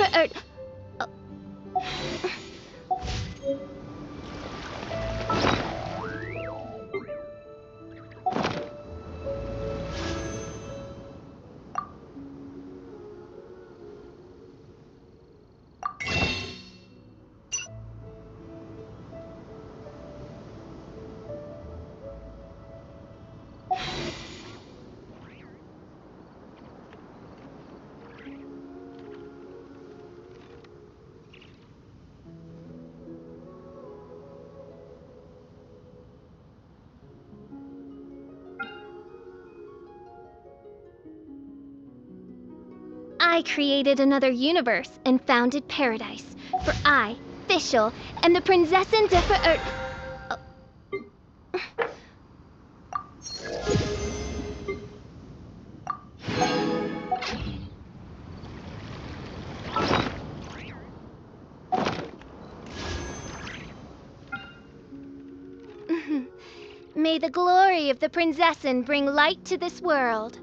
I created another universe and founded paradise. For I, Fischl, am the Prinzessin der May the glory of the Prinzessin bring light to this world.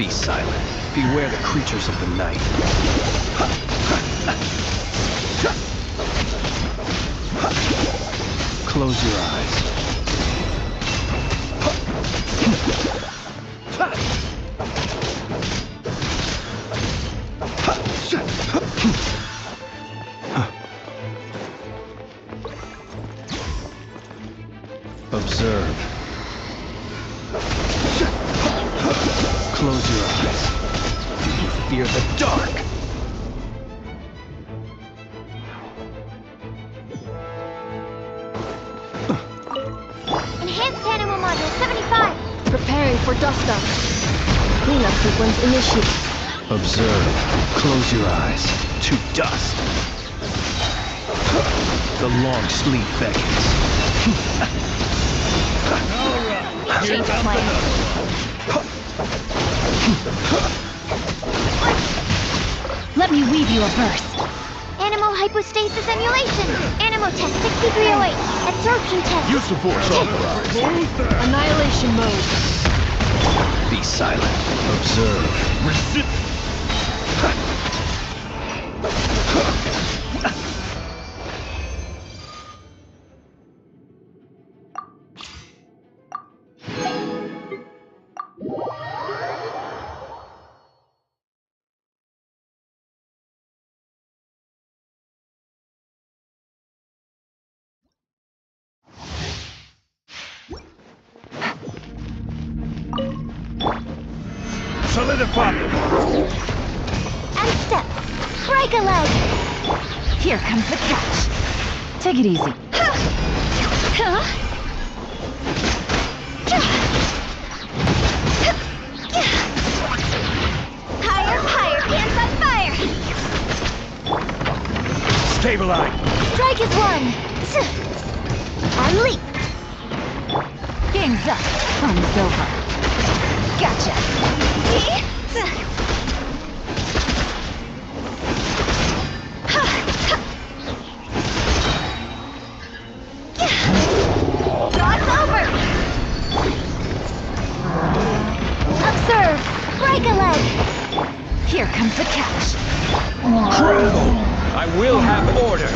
Be silent. Beware the creatures of the night. Close your eyes. Observe. Close your eyes. Do you fear the dark? Enhanced animal module 75. Preparing for dust-up. Cleanup sequence initiated. Observe. Close your eyes. To dust. The long sleep beckons. Change of plan. Let me weave you a verse. Animal hypostasis emulation. Animal test 6308. Absorption test. Use the force authorized. Annihilation mode. Be silent. Observe. Resist. Solidify. And step. Break a leg. Here comes the catch. Take it easy. Higher, higher, pants on fire. Stabilize. Strike is one. And leap. Game's up. Fun's over. Gotcha. Dog's over. Observe. Break a leg. Here comes the catch. Cryo! I will have order!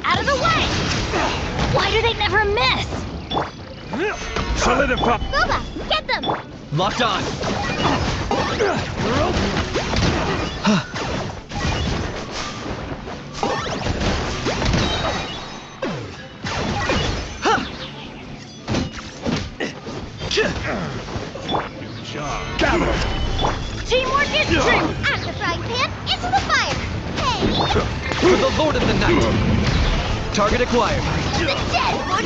Out of the way! Why do they never miss? Solidify! Booba, get them! Locked on! Gather! Teamwork is true! Out of the frying pan, into the fire! Hey! For the Lord of the Night! Target acquired. The dead would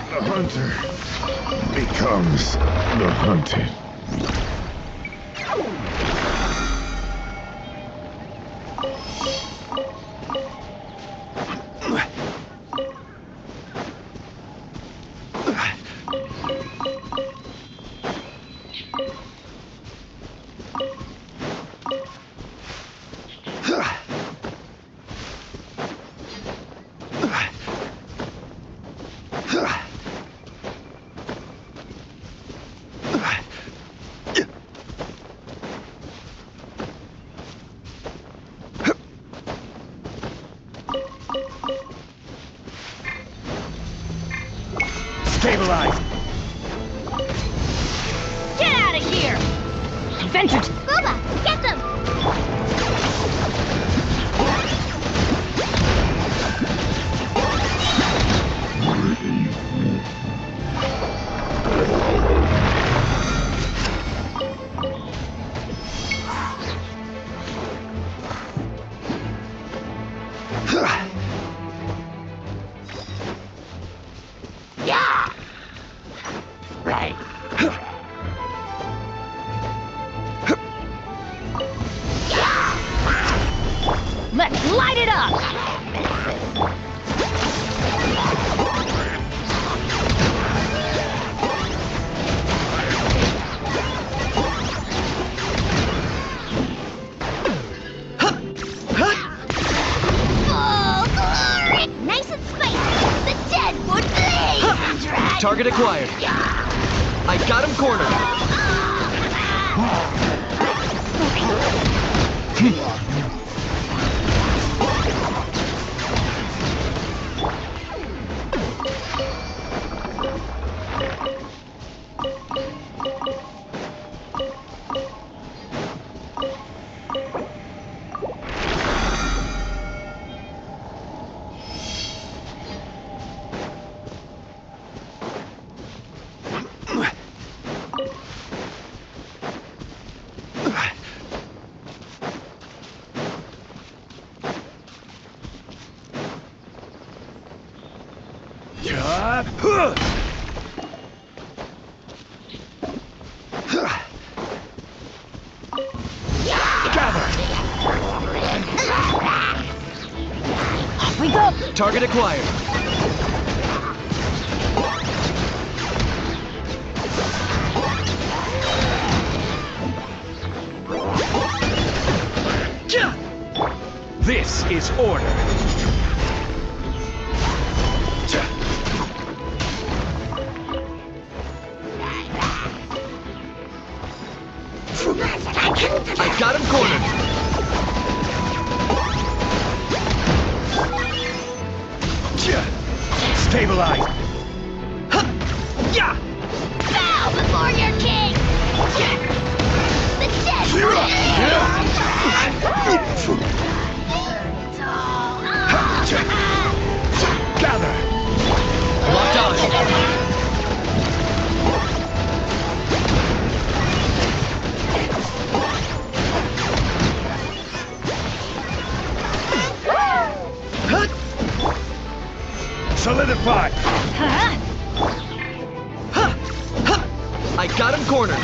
The hunter becomes the hunted. Stabilize! Get out of here! Adventures! Booba, get them! Yeah! Right. Let's light it up! Oh, glory! Nice and spicy! The dead would bleed! Target acquired. I got him cornered. Off we go! Target acquired. This is order. I got him cornered. Stabilize. Bow before your king! The dead Gather. Locked on. Solidify. I got him cornered.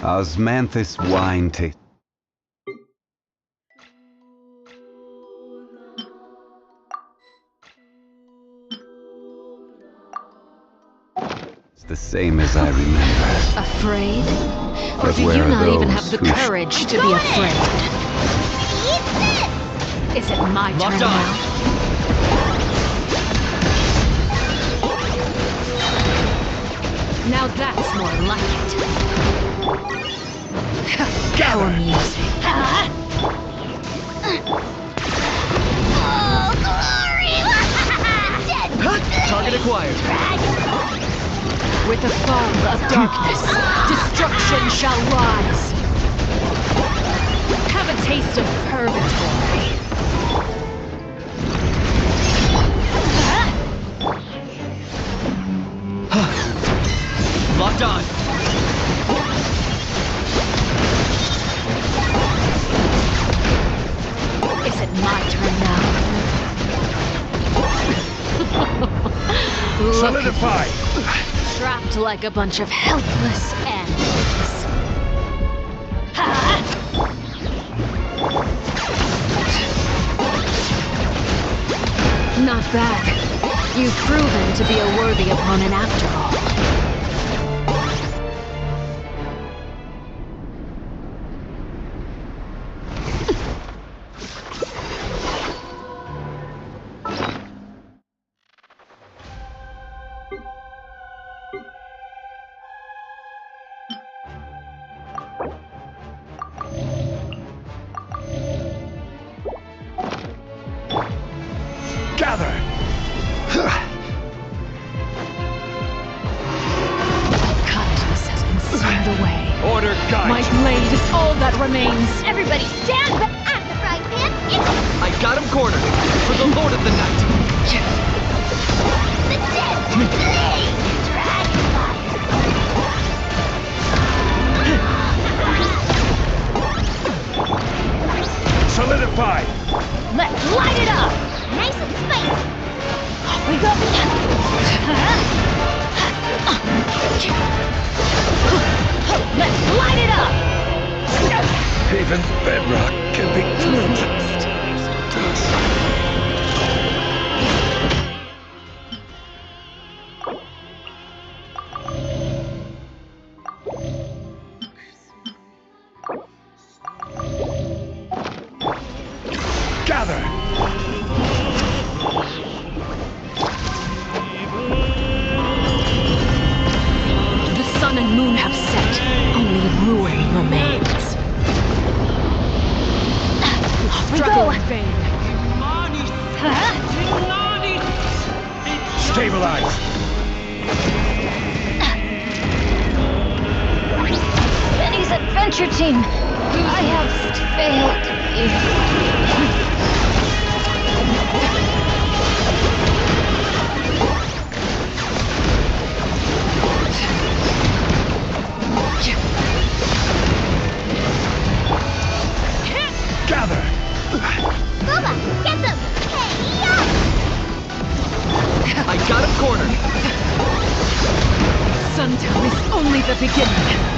Osmanthus wine taste. It's the same as I remember. Afraid? Or But do where you are not even have those the who courage to be afraid? Is it my turn now? Now that's more like it. How amusing. Target acquired. With the fall of darkness, destruction shall rise. Have a taste of purgatory. Locked on. Is it my turn now? Solidify! Trapped like a bunch of helpless animals. Not bad. You've proven to be a worthy opponent after all. Gather! Kindness has been sealed away. Order guide! My blade is all that remains. Everybody stand back at the frying pan. I got him cornered. For the Lord of the Night. The dead blade! Solidify! Let's light it up! Nice and spicy. Off we go! Let's light it up! Even bedrock can be cleansed. Gather! The sun and moon have set. Only ruin remains. Off we go! In vain. Stabilize! Benny's adventure team. I have failed Gather! Booba, get them! Hey, yeah! I got him cornered. Sundown is only the beginning.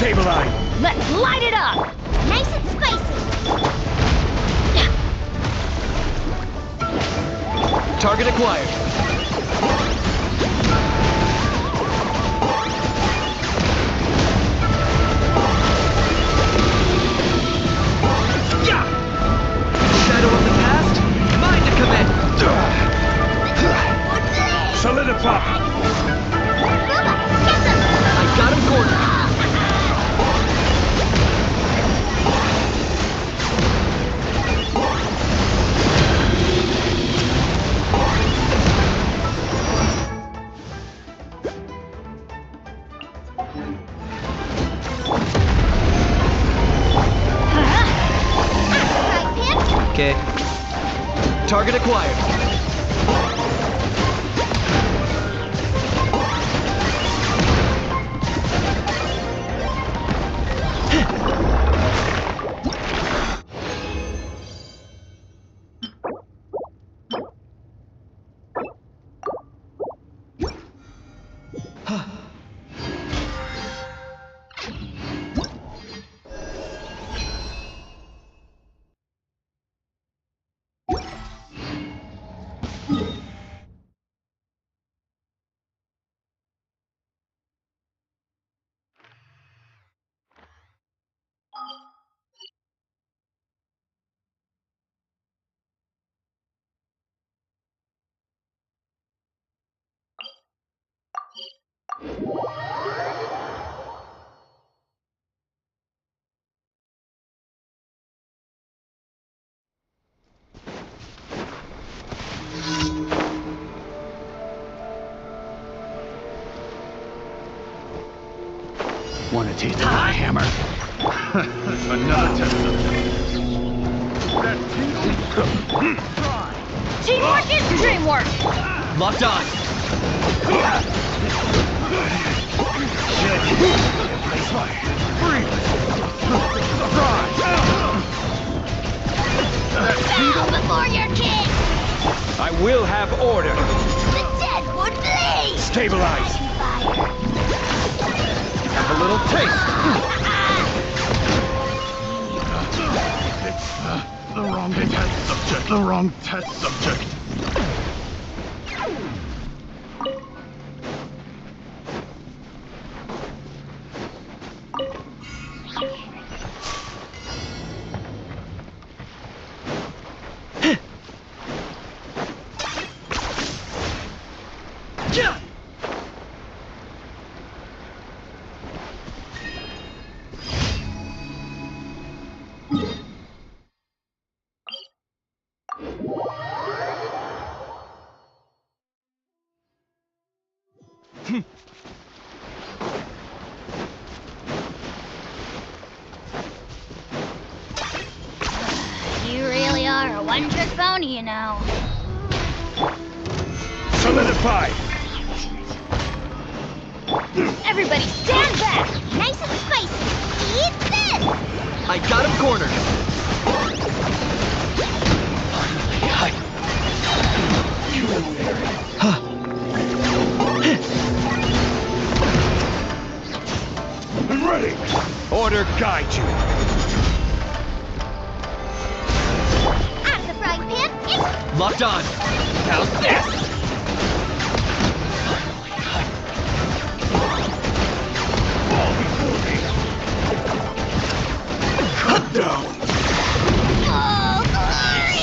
Stabilize! Let's light it up! Nice and spicy. Target acquired. Shadow of the past, mine to commit. Solidify! I got him cornered. Okay. Target acquired. Want a taste of my hammer? Another test Teamwork is dreamwork! Locked on. Bow before your king. I will have order. The dead would bleed. Stabilize. Fire. Have a little taste. It's the wrong test subject. The wrong test subject. You really are a one-trick pony, you know. Solidify. Everybody stand back! Nice and spicy! Eat this! I got him cornered. I'm ready. Order guide you. Out of the frying pan, it's Locked on. How's this? Cut down. oh, glory!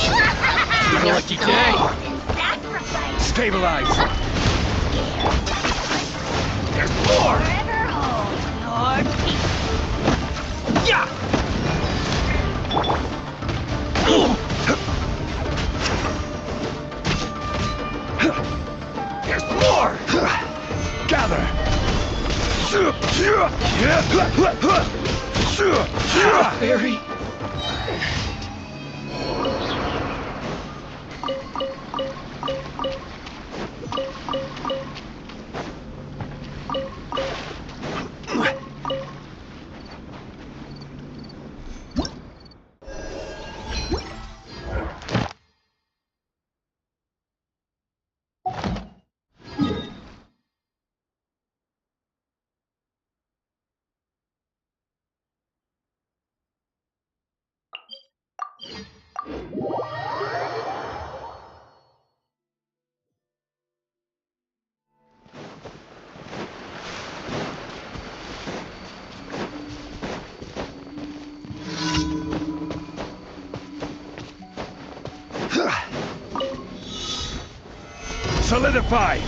Have a lucky day. Sacrifice! Stabilize. There's more. Forever hold your peace. Yeah. There's more. Gather. Barry. Solidify!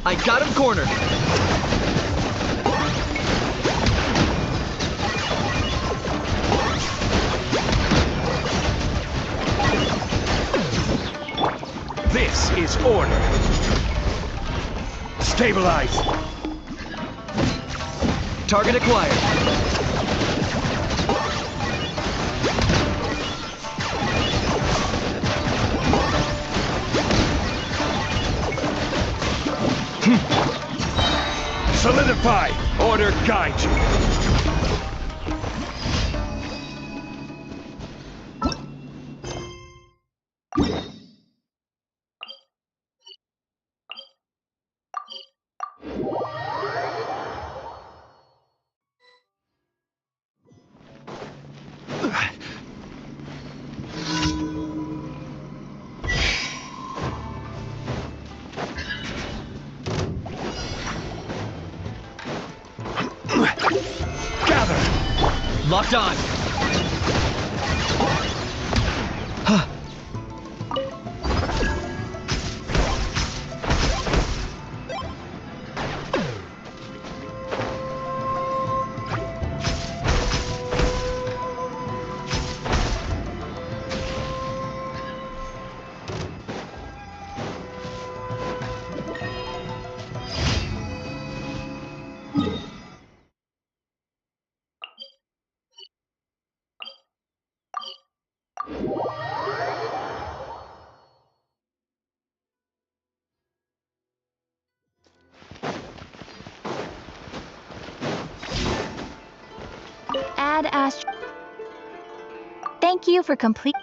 I got him cornered. This is order. Stabilize. Target acquired. Solidify! Order guide you. Locked on. Add Astro. Thank you for complete.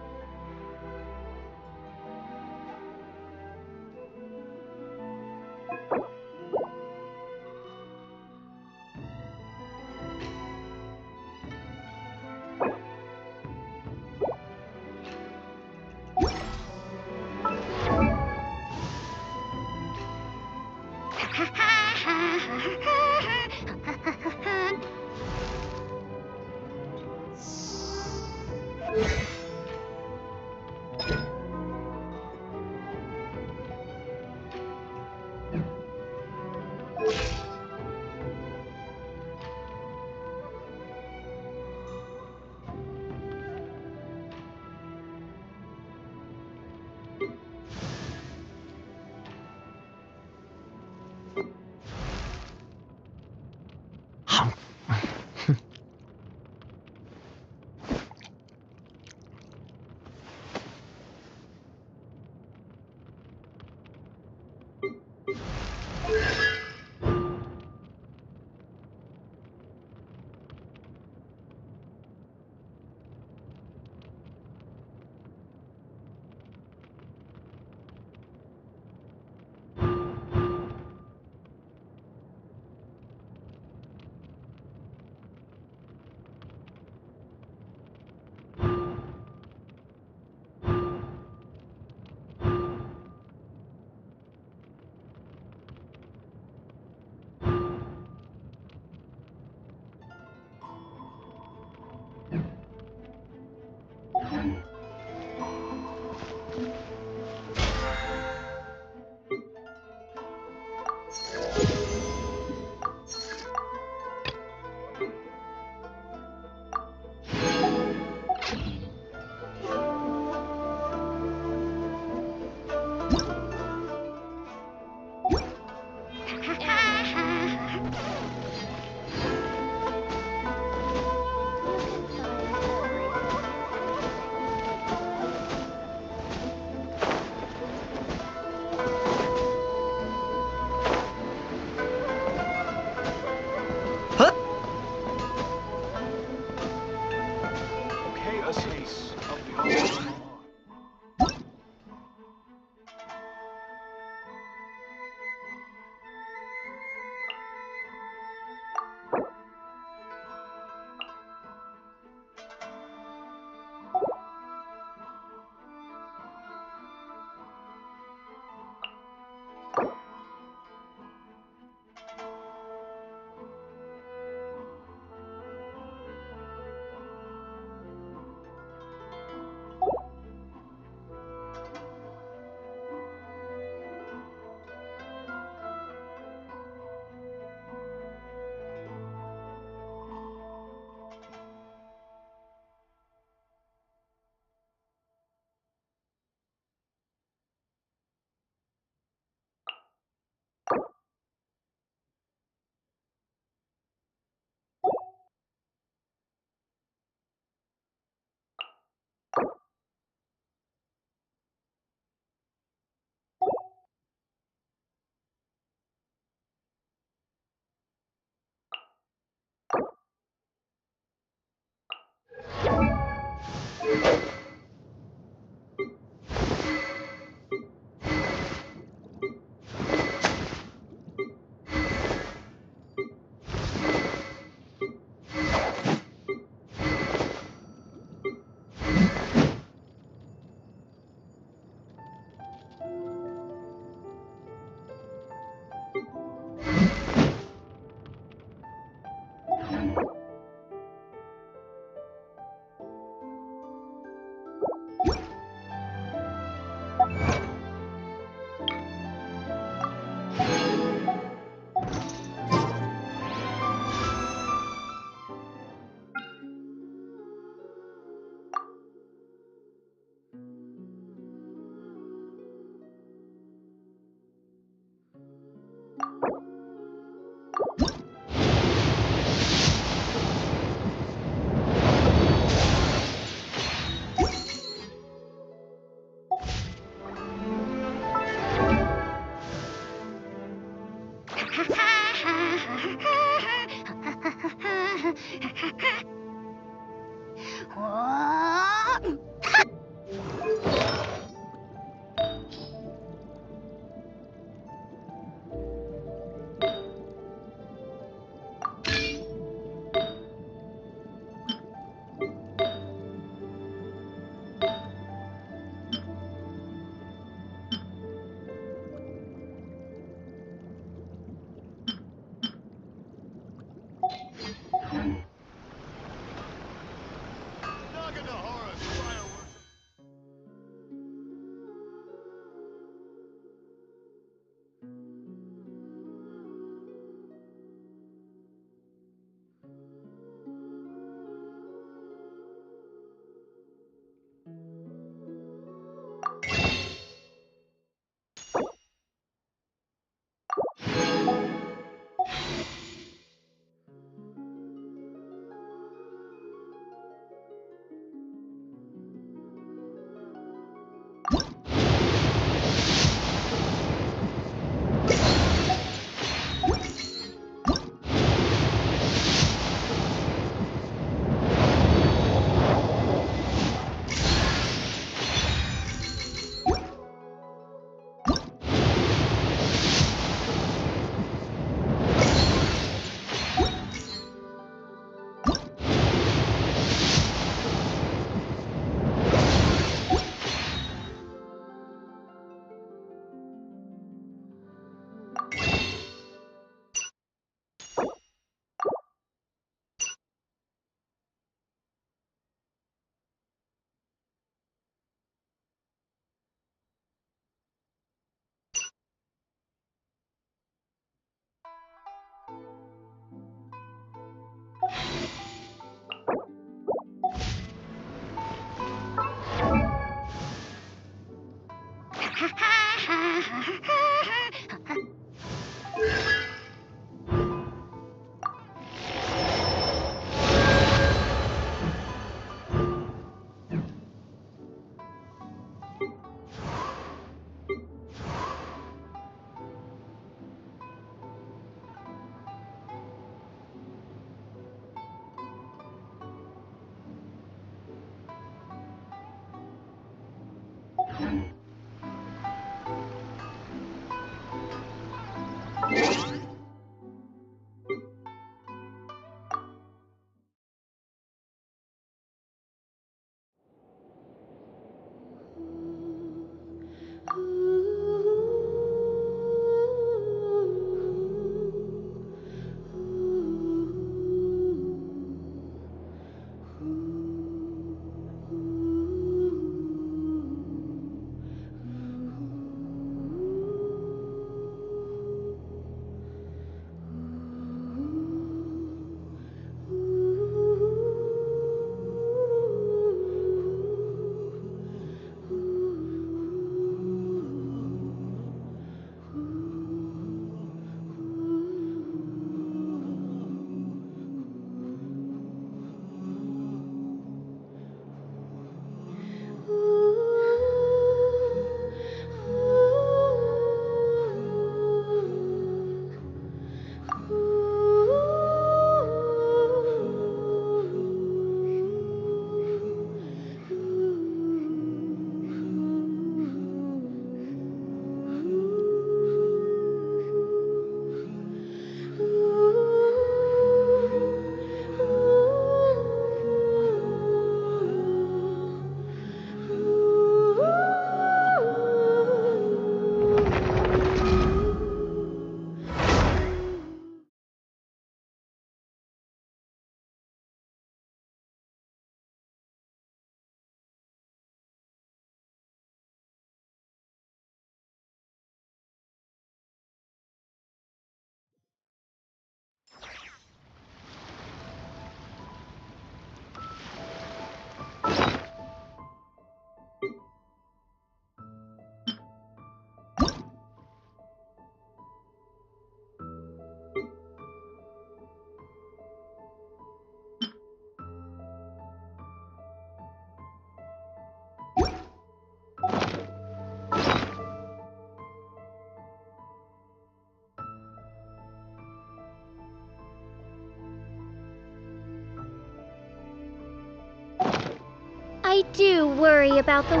I do worry about the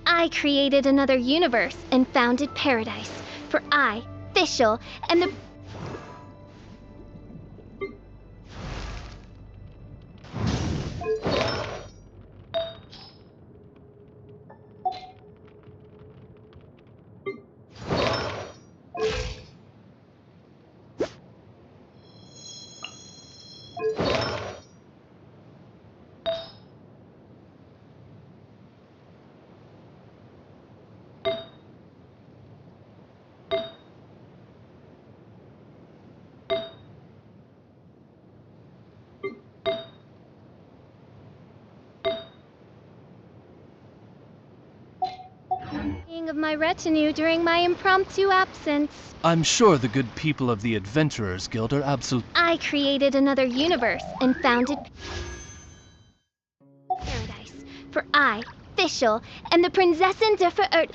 I created another universe and founded paradise, for I, Fischl, and the... of my retinue during my impromptu absence. I'm sure the good people of the Adventurers Guild are absolutely... I created another universe and founded paradise, for I, Fischl, and the Prinzessin der Verirrt...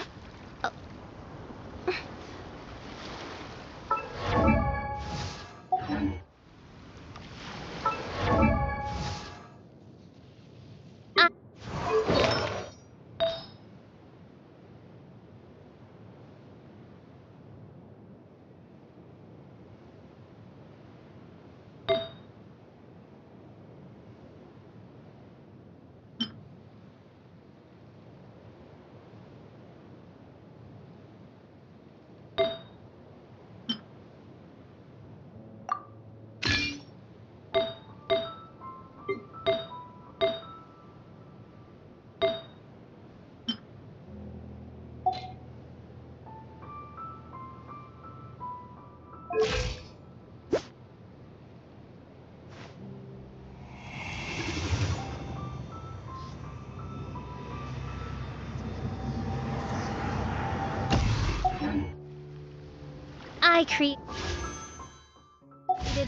I created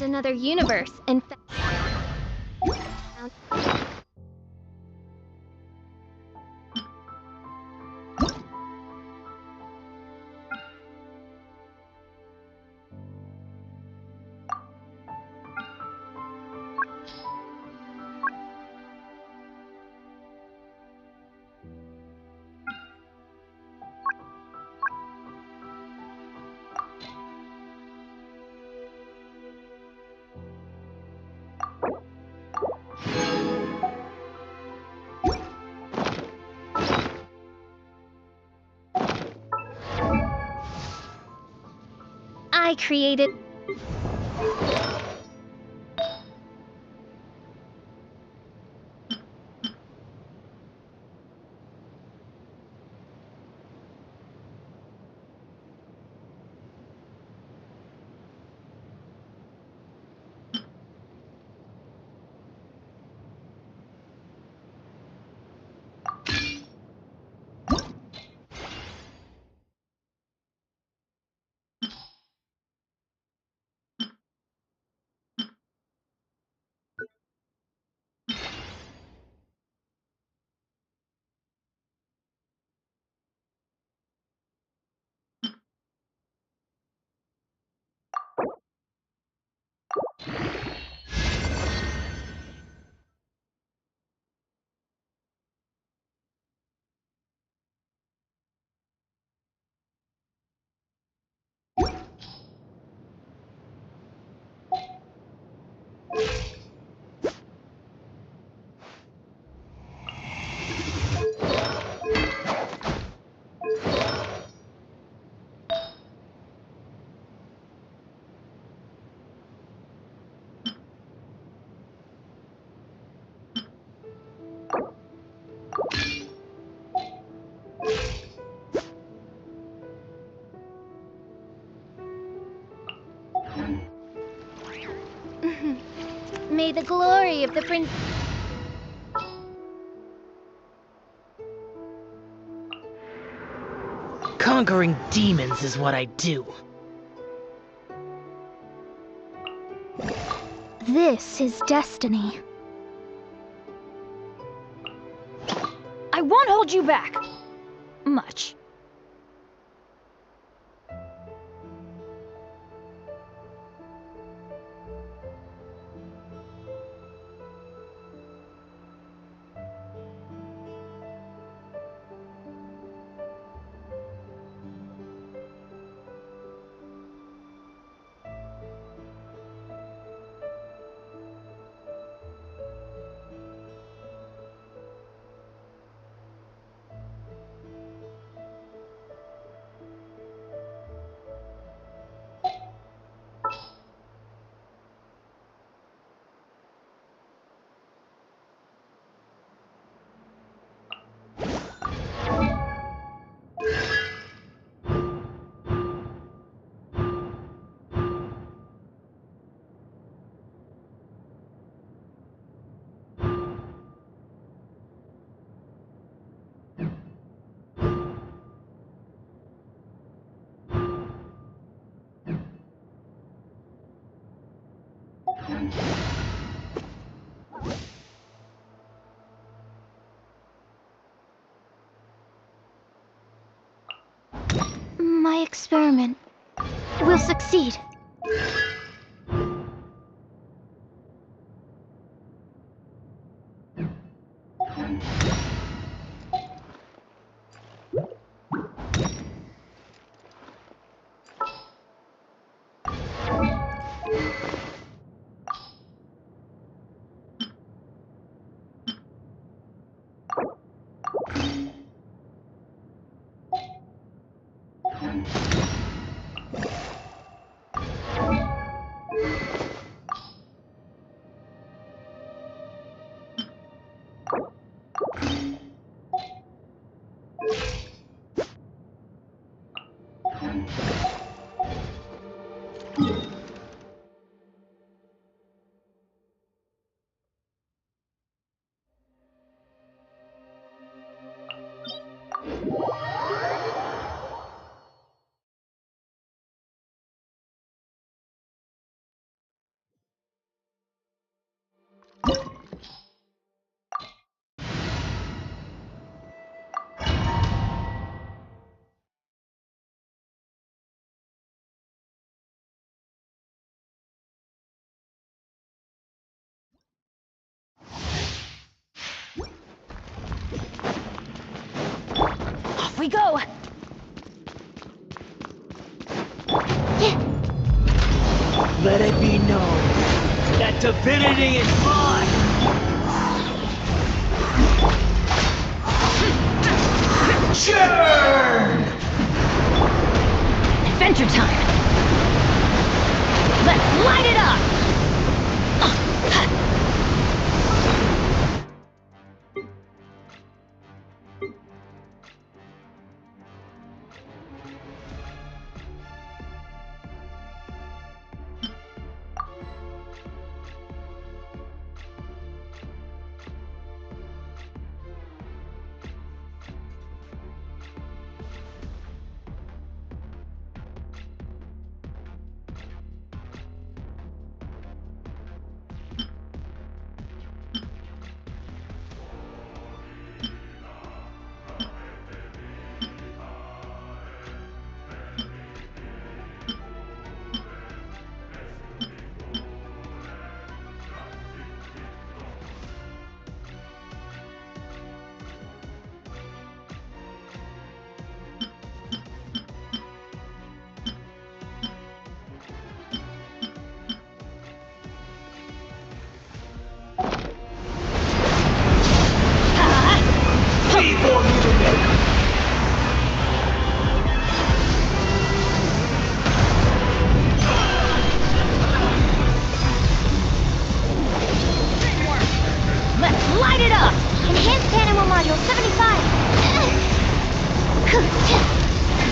another universe and I created. May the glory of the prince. Conquering demons is what I do. This is destiny. I won't hold you back. Much. My experiment will succeed. Off we go! Let it be known that divinity is mine! Churn! Adventure time! Let's light it up!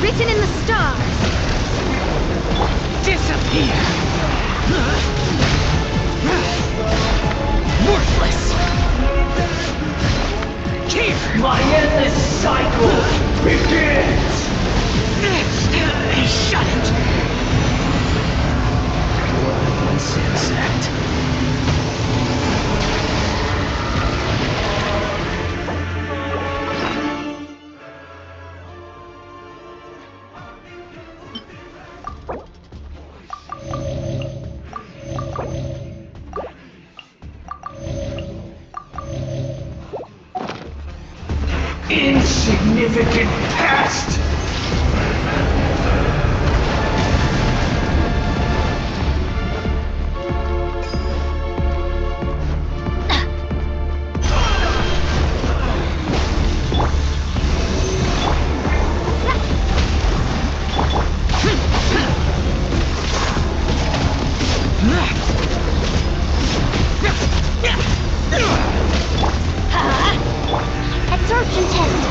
Written in the stars. Disappear! Worthless! Here! My endless cycle begins! Shut it! Worthless insect. Insignificant past! Absorption test.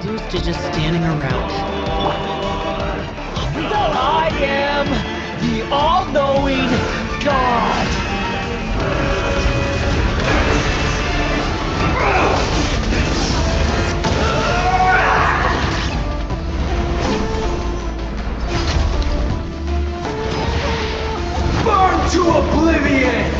Used to just standing around. I am the all-knowing God! Burn to oblivion!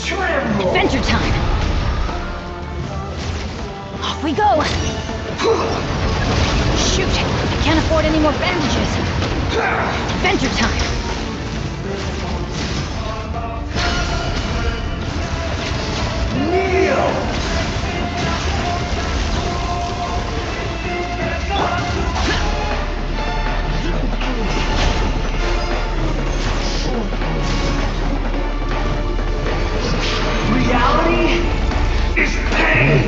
Tremble! Adventure time! Off we go! Shoot! I can't afford any more bandages! Adventure time! Kneel! Reality is pain!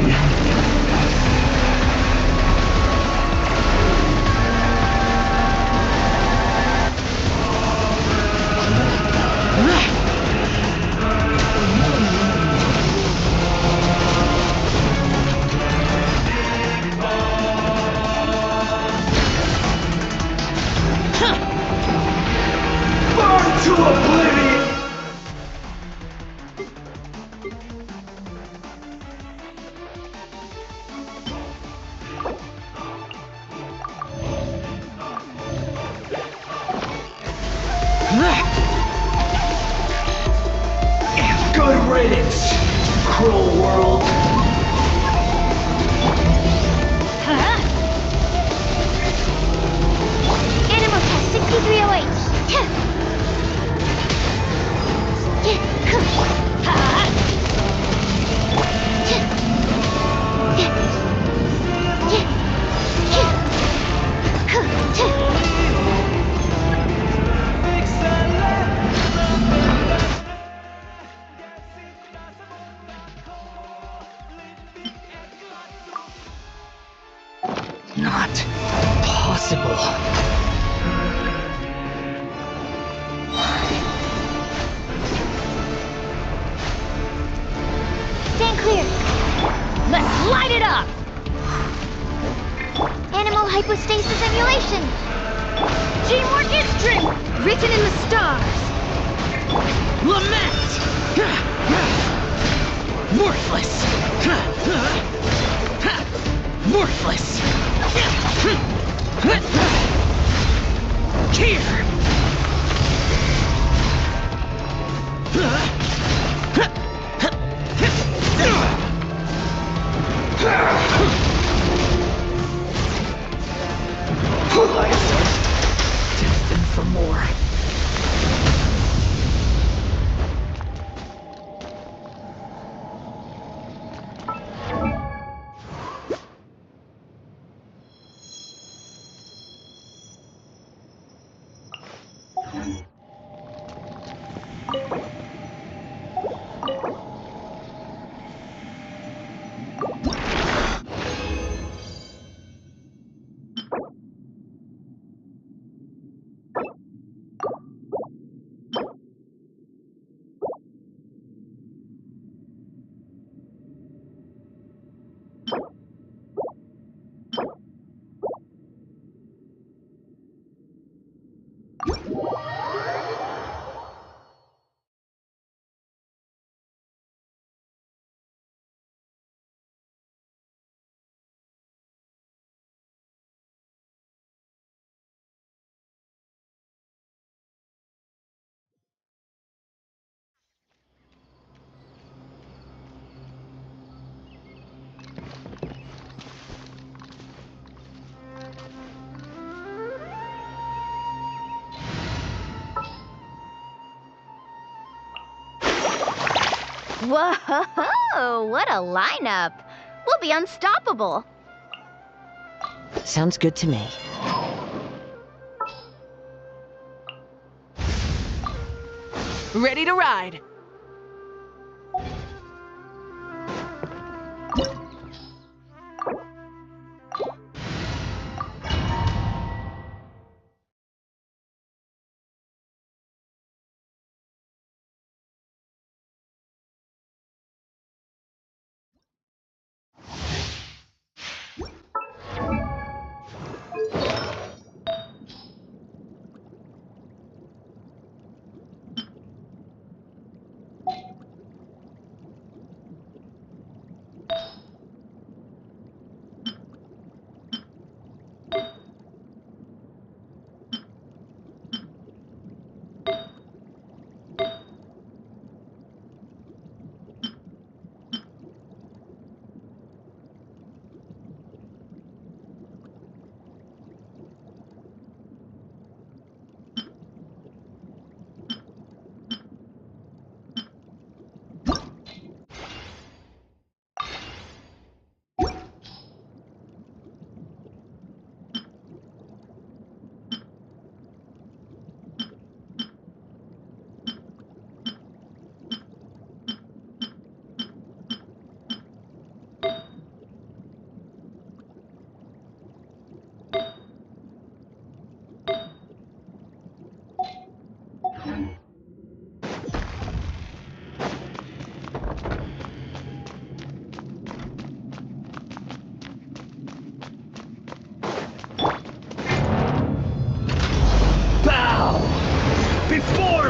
Burn to oblivion! Good riddance, cruel world. Animal test 6308. Not possible. Stand clear. Let's light it up! Animal hypostasis emulation. Teamwork is strength! Written in the stars! Lament! Worthless! Worthless! Here! Destined for more. Whoa, what a lineup. We'll be unstoppable. Sounds good to me. Ready to ride.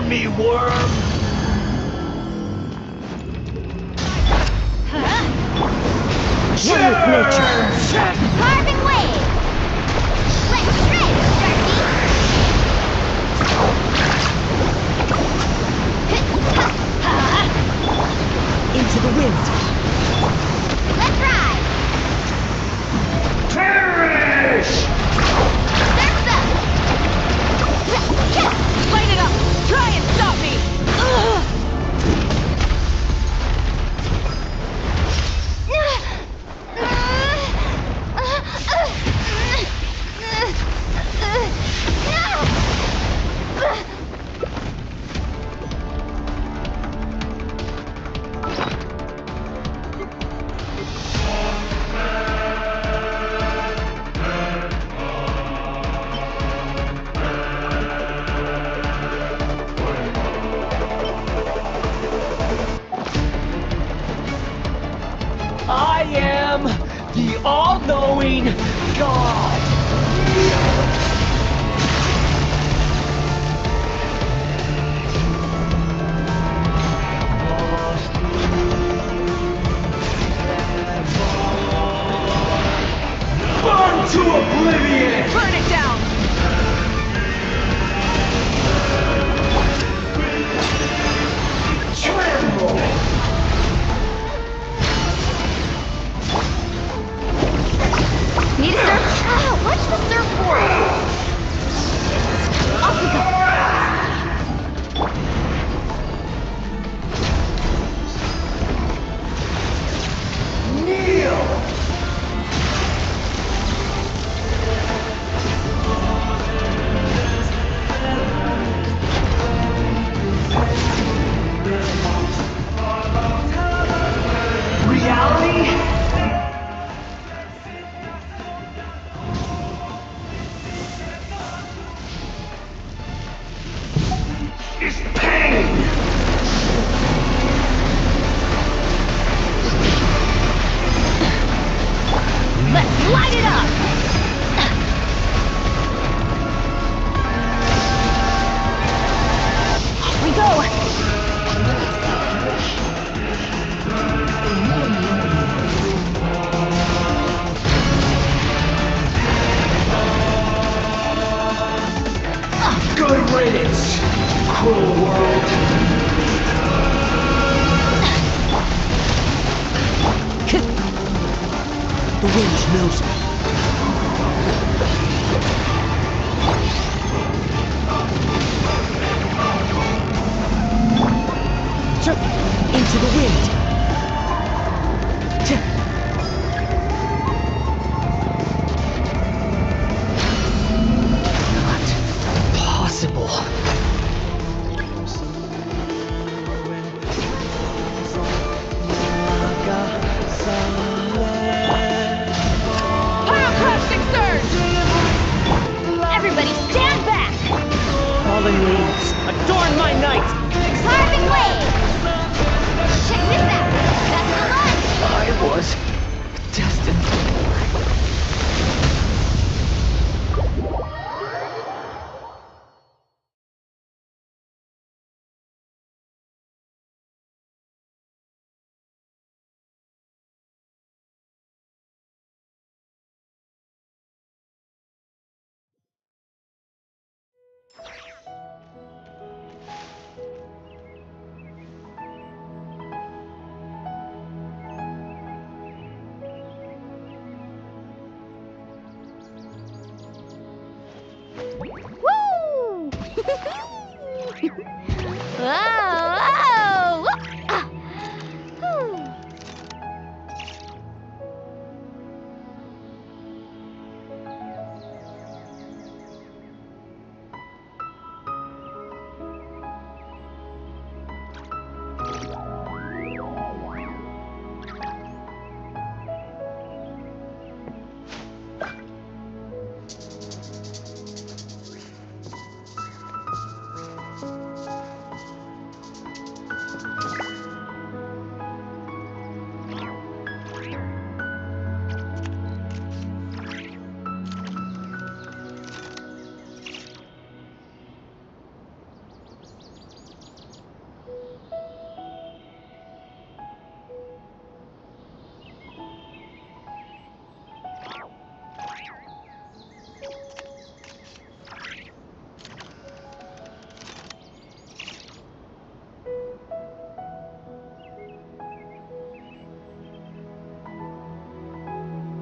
me, worm! One with nature. Carving wave! Let's shred, Into the wind. let's ride! Perish! Surf's up! Light it up! Try and stop me! I am the all-knowing God! Burn to oblivion! Burn it down! Tremble! Need a surf? Oh, watch the surfboard! Off we go! Kneel! Reality? Is pain! Let's light it up! Here we go! Good riddance, cruel world! The wind knows me. Into the wind. Not possible. Pyroclastic surge! Everybody stand back! Fallen leaves, adorn my night! Carving wave! Check this out! That's the launch! I was destined. Woo! Whoa! Whoa! Ah. Whew.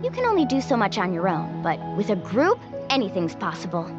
You can only do so much on your own, but with a group, anything's possible.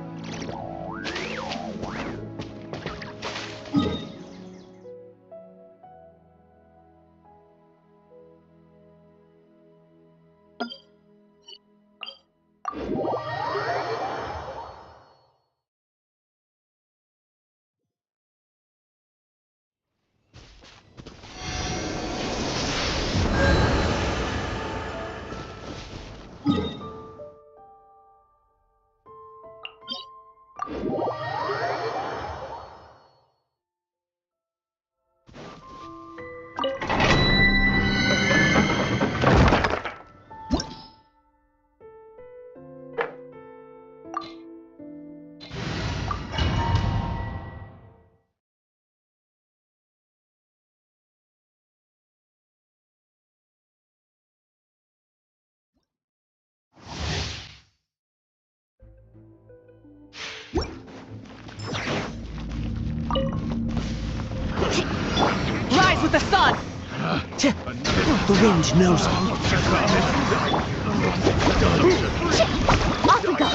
Rise with the sun! The wind knows me. Off we go!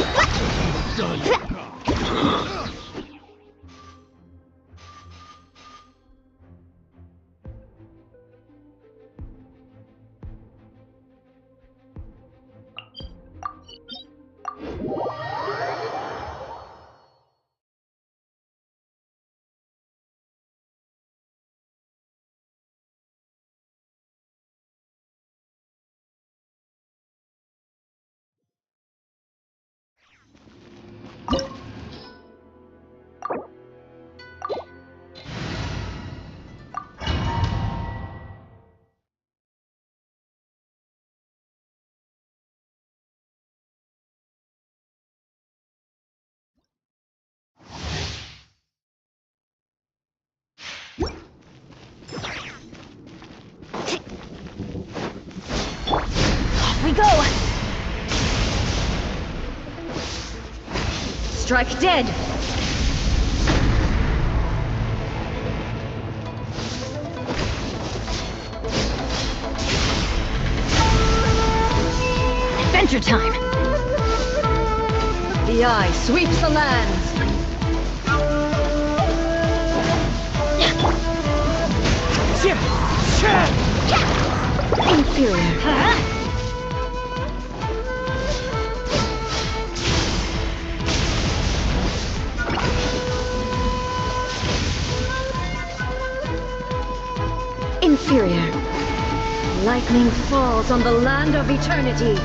Off we go! Strike dead! Adventure time! The eye sweeps the lands! Inferior. Inferior. Lightning falls on the land of eternity.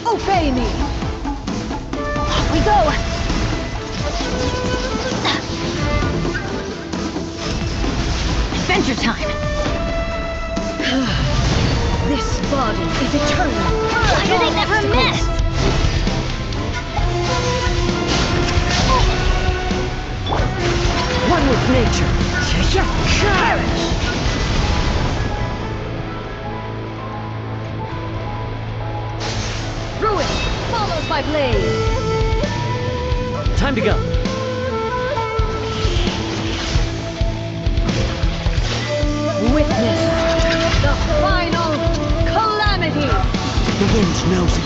Obey me! Off we go! Adventure time! This body is eternal! Why do they never miss? One with nature! Perish! Ruin follows my blade! Time to go! Witness the final calamity! The wind knows it.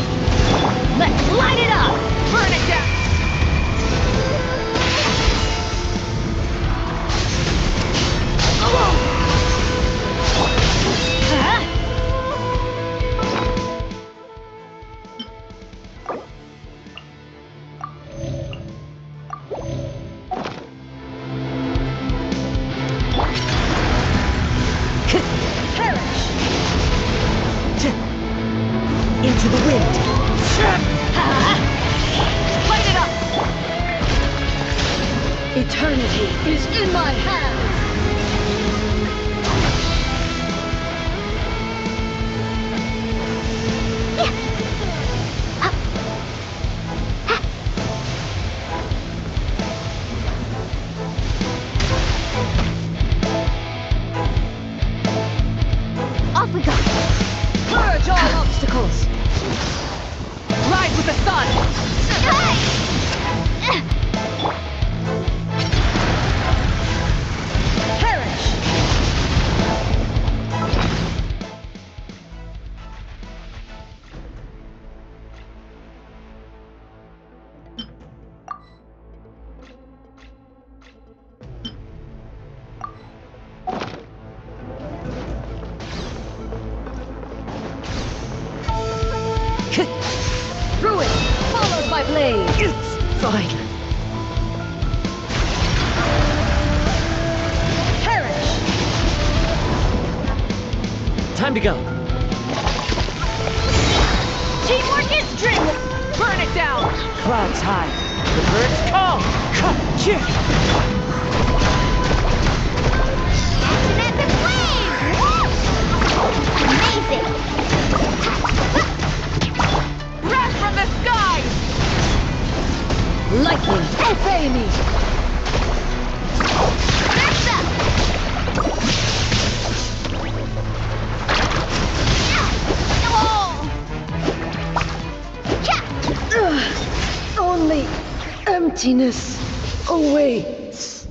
Let's light it up! Burn it down! Into the wind. Light it up! Eternity is in my hands! Purge all obstacles! Ride with the sun! Perish! Ruin, followed by blade. Fine. Perish. Time to go. Teamwork is dreamwork. Burn it down. Clouds high. The birds call. Chick. Epic wave! Amazing! Wrath from the skies! Lightning, obey me! Only emptiness awaits.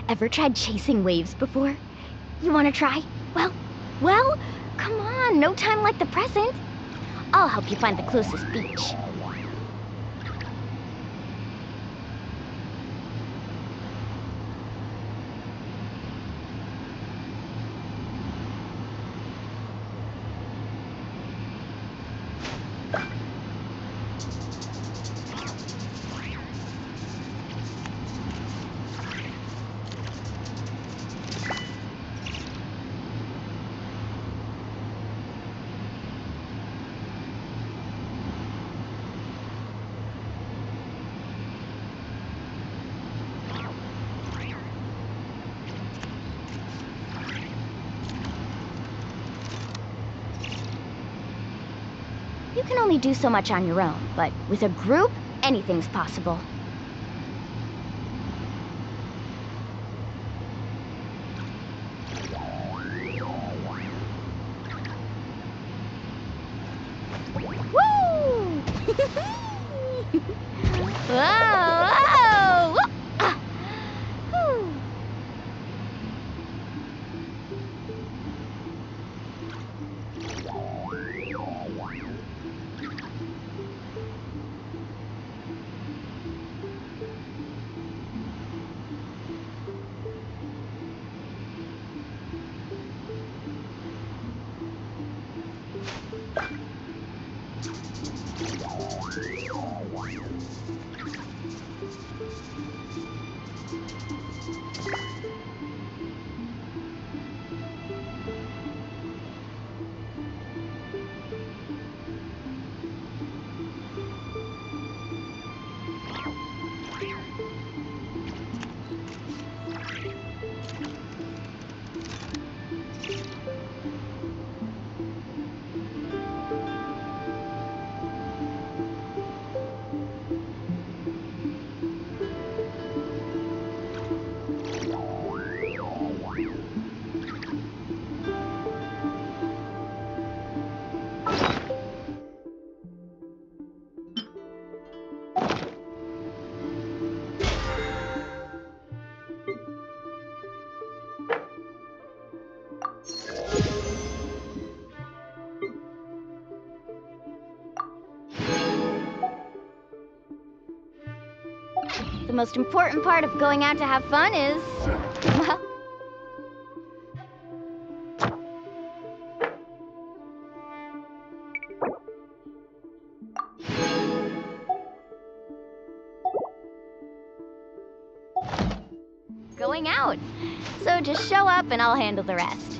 Ever tried chasing waves before? You wanna try? Well, come on, no time like the present. I'll help you find the closest beach. You can only do so much on your own, but with a group, anything's possible. Whoa! Whoa! Ah. Whew. The most important part of going out to have fun is, well, going out. So just show up and I'll handle the rest.